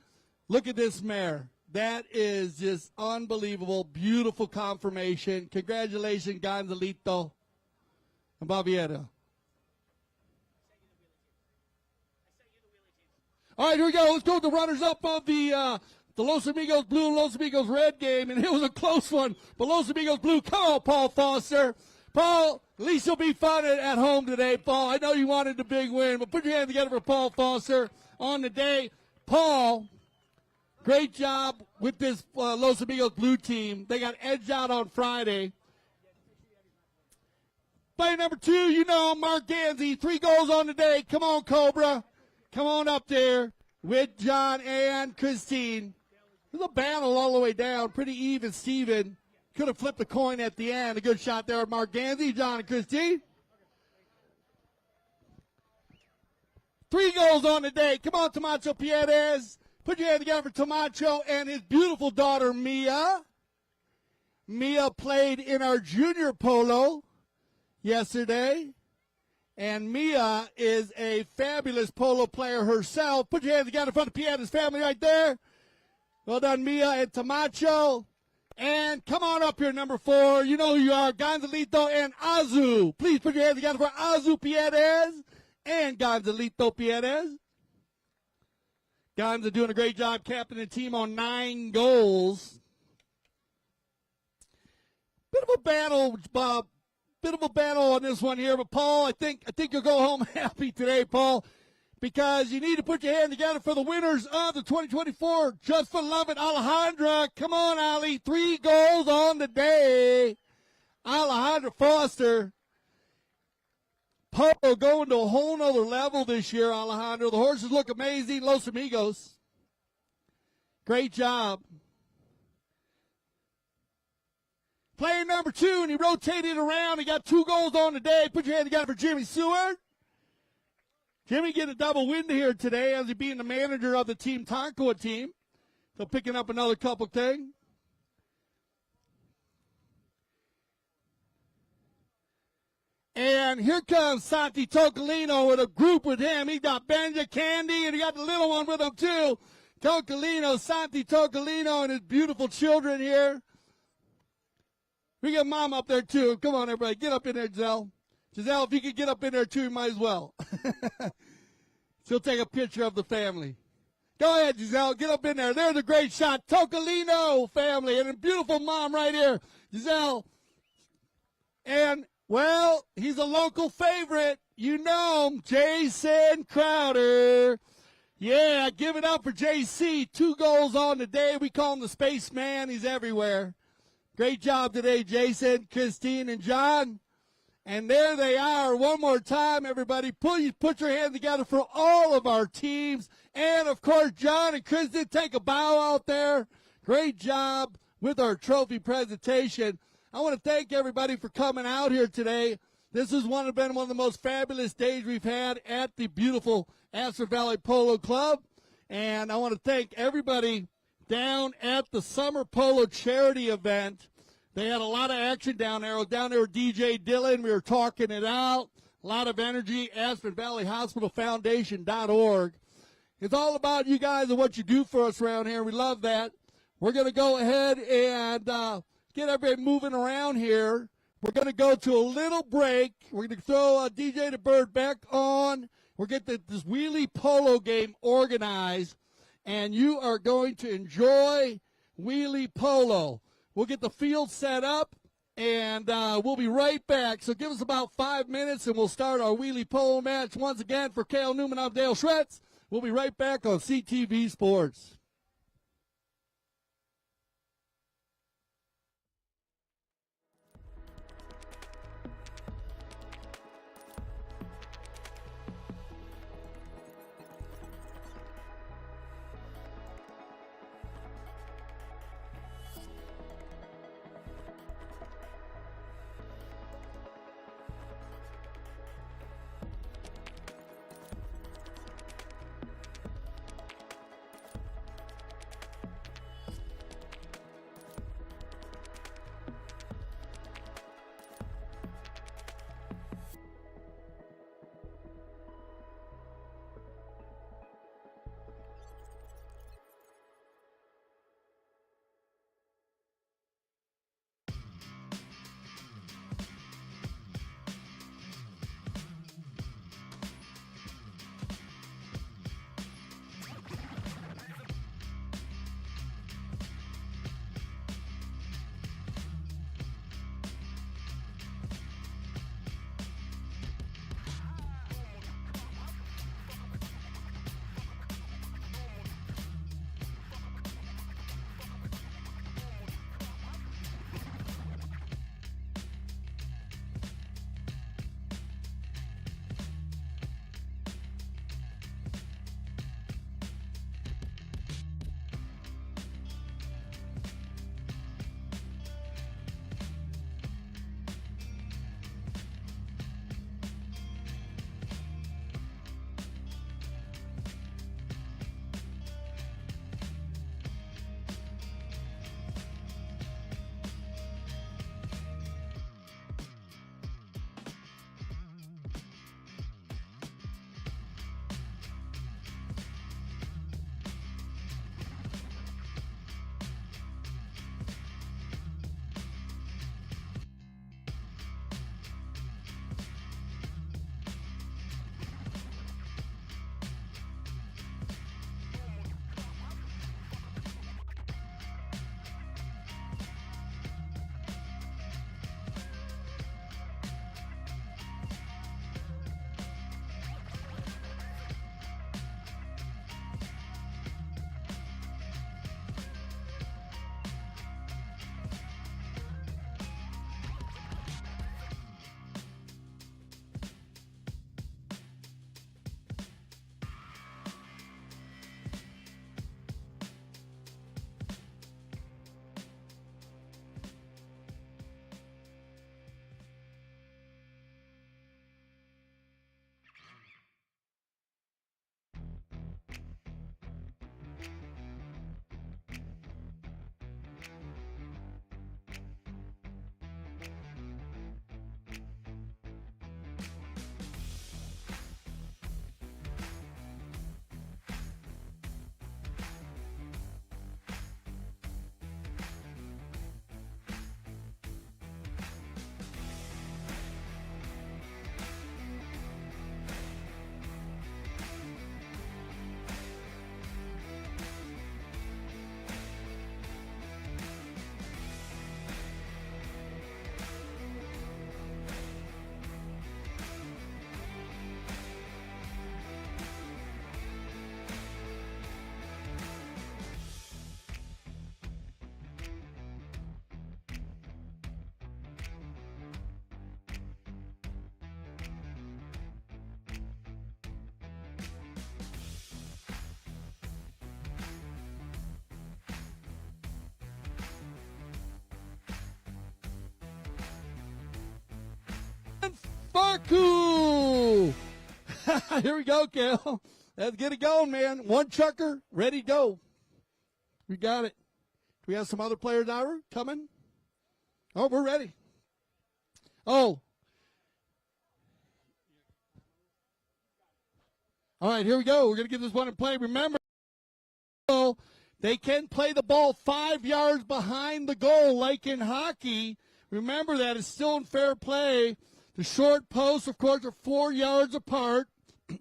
Look at this mare. That is just unbelievable, beautiful confirmation. Congratulations, Gonzalito and Baviera. All right, here we go. Let's go with the runners-up of the Los Amigos Blue and Los Amigos Red game, and it was a close one. But Los Amigos Blue, come on, Paul Foster. Paul, at least you'll be fun at home today, Paul. I know you wanted the big win, but put your hands together for Paul Foster on the day. Paul, great job with this Los Amigos Blue team. They got edged out on Friday. Play number 2, you know, Mark Ganzi, 3 goals on the day. Come on, Cobra. Come on up there with John and Christine. There's a battle all the way down, pretty even, Steven. Could have flipped a coin at the end. A good shot there, Mark Ganzi, John and Christine. 3 goals on the day. Come on, Tomacho Pierres. Put your hand together for Tomacho and his beautiful daughter, Mia. Mia played in our junior polo yesterday. And Mia is a fabulous polo player herself. Put your hands together in front of Pierre's family right there. Well done, Mia and Tomacho. And come on up here, number 4. You know who you are, Gonzalito and Azu. Please put your hands together for Azu Pierres and Gonzalito Pierres. Gonza doing a great job captaining the team on 9 goals. Bit of a battle, Bob. Bit of a battle on this one here, but Paul, I think you'll go home happy today, Paul, because you need to put your hand together for the winners of the 2024 Just for Love It, Alejandra. Come on, Ali. 3 goals on the day. Alejandra Foster. Polo going to a whole nother level this year, Alejandro. The horses look amazing. Los Amigos. Great job. Player number 2, and he rotated around. He got 2 goals on the day. Put your hand together for Jimmy Seward. Jimmy getting a double win here today as he being the manager of the Team Tonkawa team. So picking up another couple things. And here comes Santi Tocolino with a group with him. He got Benja Candy, and he got the little one with him too. Tocolino, Santi Tocolino, and his beautiful children here. We got Mom up there, too. Come on, everybody. Get up in there, Giselle. Giselle, if you could get up in there, too, you might as well. She'll take a picture of the family. Go ahead, Giselle. Get up in there. There's a great shot. Tocolino family. And a beautiful mom right here. Giselle. And, well, he's a local favorite. You know him, Jason Crowder. Yeah, give it up for JC. 2 goals on the day. We call him the spaceman. He's everywhere. Great job today, Jason, Christine, and John. And there they are. One more time, everybody. Put your hands together for all of our teams. And, of course, John and Chris did take a bow out there. Great job with our trophy presentation. I want to thank everybody for coming out here today. This has been one of the most fabulous days we've had at the beautiful Astor Valley Polo Club. And I want to thank everybody down at the Summer Polo Charity event. They had a lot of action down there. I was down there with DJ Dillon. We were talking it out. A lot of energy. Aspen Valley Hospital Foundation.org. It's all about you guys and what you do for us around here. We love that. We're going to go ahead and get everybody moving around here. We're going to go to a little break. We're going to throw DJ the Bird back on. We'll get this wheelie polo game organized, and you are going to enjoy wheelie polo. We'll get the field set up, and we'll be right back. So give us about 5 minutes, and we'll start our wheelie polo match. Once again, for Cale Newman, I'm Dale Schretz. We'll be right back on CTV Sports. Faku. Here we go, Cal. Let's get it going, man. One chucker, ready to go. We got it. Do we have some other players out coming? Oh, we're ready. Oh. All right, here we go. We're going to get this one in play. Remember, they can play the ball 5 yards behind the goal like in hockey. Remember that. It's still in fair play. The short posts, of course, are 4 yards apart.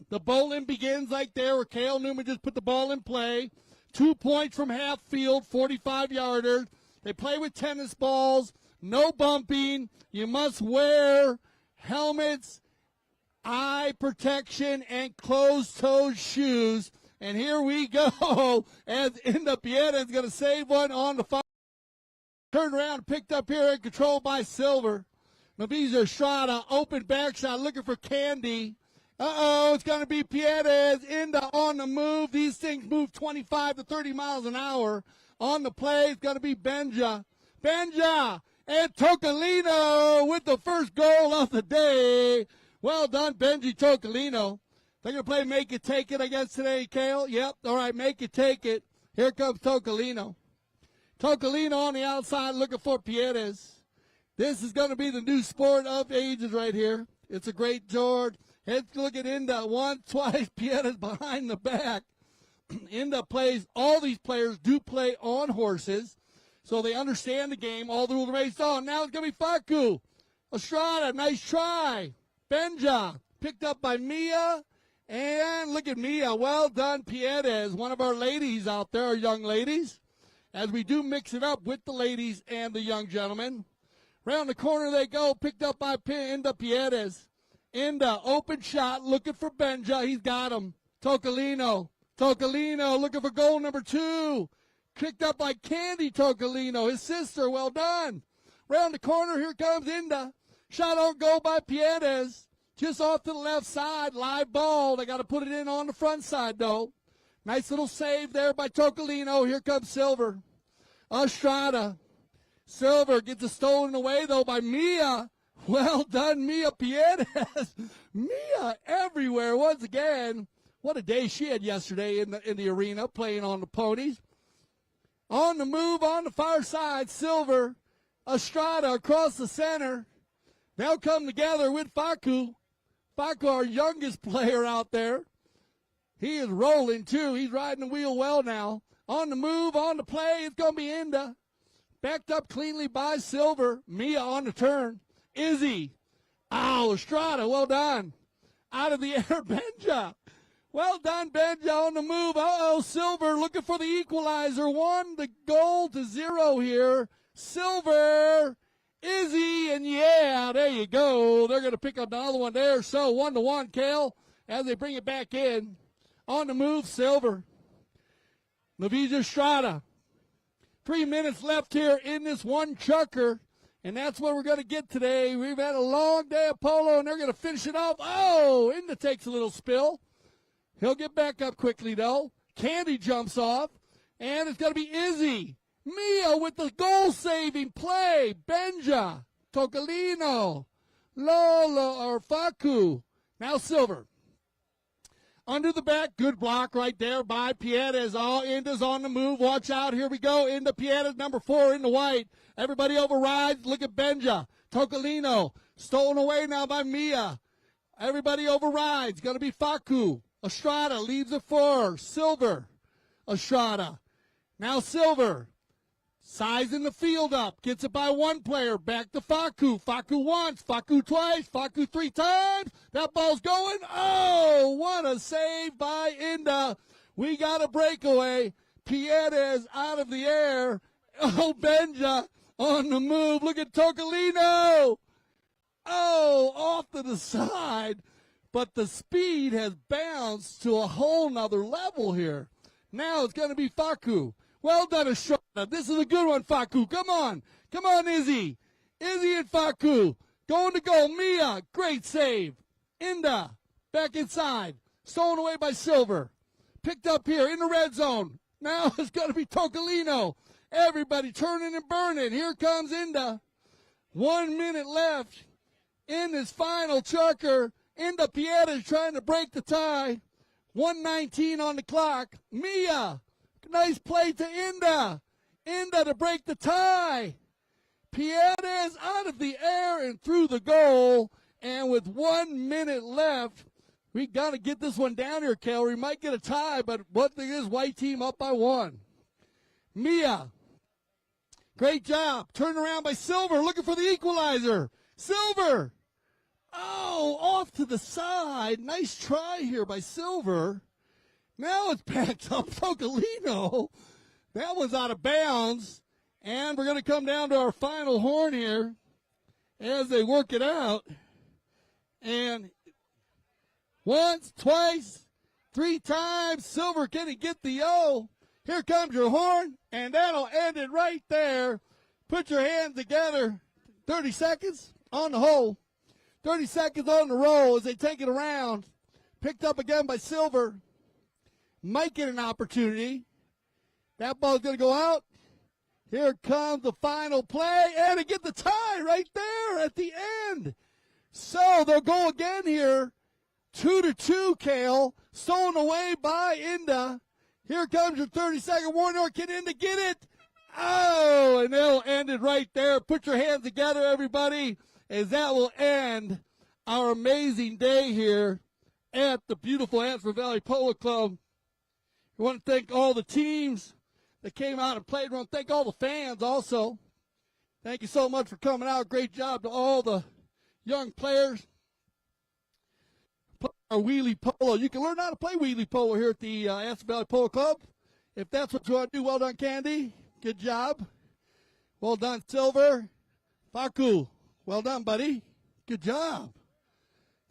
The bowling begins like there where Cale Newman just put the ball in play. 2 points from half field, 45-yarders. They play with tennis balls. No bumping. You must wear helmets, eye protection, and closed-toed shoes. And here we go as Inda Pieta is going to save one on the far. Turned around, picked up here and controlled by Silver. Novillo Estrada, open back shot, looking for Candy. It's going to be Pieta Inda on the move. These things move 25 to 30 miles an hour. On the play, it's going to be Benja. Benja and Tocolino with the first goal of the day. Well done, Benji Tocolino. They're going to play Make It Take It, I guess, today, Cale. Yep, all right, Make It Take It. Here comes Tocolino. Tocolino on the outside looking for Pieta. This is going to be the new sport of ages right here. It's a great George. Let's look at Inda. Once, twice, Pieta's behind the back. Inda plays, all these players do play on horses, so they understand the game all through the race on. Now it's going to be Faku. Estrada, nice try. Benja, picked up by Mia. And look at Mia. Well done, Pieta, one of our ladies out there, our young ladies, as we do mix it up with the ladies and the young gentlemen. Round the corner they go, picked up by Inda Pieta. Inda, open shot, looking for Benja. He's got him. Tocolino. Tocolino looking for goal number 2. Picked up by Candy Tocolino, his sister. Well done. Round the corner, here comes Inda. Shot on goal by Pieta. Just off to the left side, live ball. They got to put it in on the front side, though. Nice little save there by Tocolino. Here comes Silver. Estrada. Silver gets it stolen away, though, by Mia. Well done, Mia Pieta. Mia everywhere once again. What a day she had yesterday in the arena playing on the ponies. On the move, on the far side, Silver. Estrada across the center. They'll come together with Faku. Faku, our youngest player out there. He is rolling, too. He's riding the wheel well now. On the move, on the play, it's going to be Inda. Backed up cleanly by Silver. Mia on the turn. Izzy. Oh, Estrada, well done. Out of the air, Benja. Well done, Benja on the move. Silver looking for the equalizer. 1 the goal to 0 here. Silver. Izzy, and yeah, there you go. They're going to pick up another one there. So 1-1, Cale, as they bring it back in. On the move, Silver. Novillo Estrada. 3 minutes left here in this one chucker, and that's what we're going to get today. We've had a long day of polo, and they're going to finish it off. Oh, Inda takes a little spill. He'll get back up quickly, though. Candy jumps off, and it's going to be Izzy. Mia with the goal-saving play. Benja, Tocolino, Lolo, or Faku. Now Silver. Under the back, good block right there by Pieta. All Inda's on the move. Watch out. Here we go. Inda Pieta, number 4 in the white. Everybody overrides. Look at Benja. Tocolino. Stolen away now by Mia. Everybody overrides. Going to be Faku. Estrada leaves it for Silver. Estrada. Now Silver. Sizing the field up. Gets it by 1 player. Back to Faku. Faku once. Faku twice. Faku 3 times. That ball's going. Oh, what a save by Inda. We got a breakaway. Pieta out of the air. Oh, Benja on the move. Look at Tocolino. Oh, off to the side. But the speed has bounced to a whole nother level here. Now it's going to be Faku. Well done, Estrada. This is a good one, Faku. Come on. Come on, Izzy. Izzy and Faku. Going to goal. Mia. Great save. Inda. Back inside. Stolen away by Silver. Picked up here in the red zone. Now it's going to be Tocolino. Everybody turning and burning. Here comes Inda. 1 minute left. in his final chucker. Inda Pieta is trying to break the tie. 1:19 on the clock. Mia, nice play to Inda. Inda to break the tie. Pieta is out of the air and through the goal. And with 1 minute left, we got to get this one down here, Kel. We might get a tie, but one thing is, white team up by 1. Mia, great job. Turned around by Silver, looking for the equalizer. Silver, oh, off to the side. Nice try here by Silver. Now it's back up Tocolino. That one's out of bounds. And we're going to come down to our final horn here as they work it out. And once, twice, 3 times, Silver, can he get the O? Here comes your horn, and that'll end it right there. Put your hands together. 30 seconds on the hole. 30 seconds on the roll as they take it around. Picked up again by Silver. Might get an opportunity. That ball's going to go out. Here comes the final play, and to get the tie right there at the end. So they'll go again here. 2-2, Kale. Stolen away by Inda. Here comes your 30-second warning. Can Inda get it? Oh, and they'll end it right there. Put your hands together, everybody, as that will end our amazing day here at the beautiful Aspen Valley Polo Club. We want to thank all the teams that came out and played. We want to thank all the fans also. Thank you so much for coming out. Great job to all the young players. Our wheelie polo. You can learn how to play wheelie polo here at the Aspen Valley Polo Club. If that's what you want to do, well done, Candy. Good job. Well done, Silver. Faku, well done, buddy. Good job.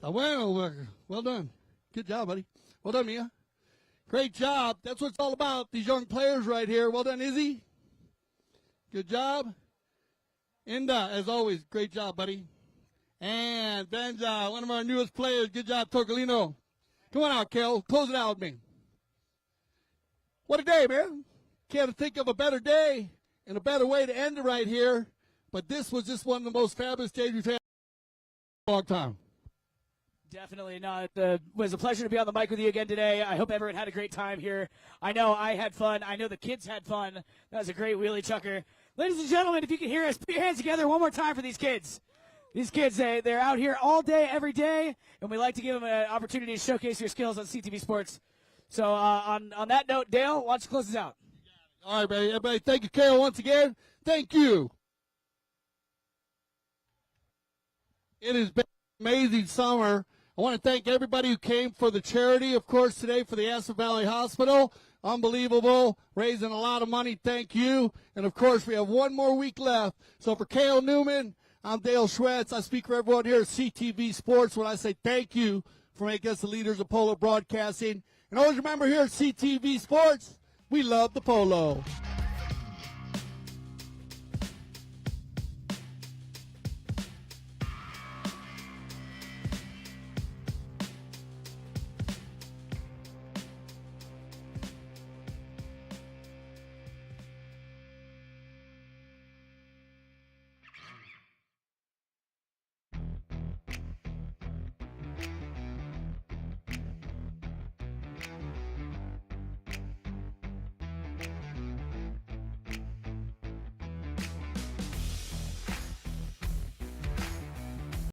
Well done. Good job, buddy. Well done, Mia. Great job. That's what it's all about, these young players right here. Well done, Izzy. Good job. Inda, as always, great job, buddy. And Benja, one of our newest players. Good job, Tocolino. Come on out, Kel. Close it out with me. What a day, man. Can't think of a better day and a better way to end it right here. But this was just one of the most fabulous days we've had in a long time. Definitely not. It was a pleasure to be on the mic with you again today. I hope everyone had a great time here. I know I had fun. I know the kids had fun. That was a great wheelie chucker. Ladies and gentlemen, if you can hear us, put your hands together one more time for these kids. These kids, they're out here all day, every day, and we like to give them an opportunity to showcase your skills on CTV Sports. So on that note, Dale, why don't you close us out? All right, buddy. Everybody, thank you, Kale, once again. Thank you. It has been an amazing summer. I want to thank everybody who came for the charity, of course, today for the Aspen Valley Hospital. Unbelievable. Raising a lot of money. Thank you. And, of course, we have one more week left. So for Cale Newman, I'm Dale Schwetz. I speak for everyone here at CTV Sports when I say thank you for making us the leaders of polo broadcasting. And always remember here at CTV Sports, we love the polo.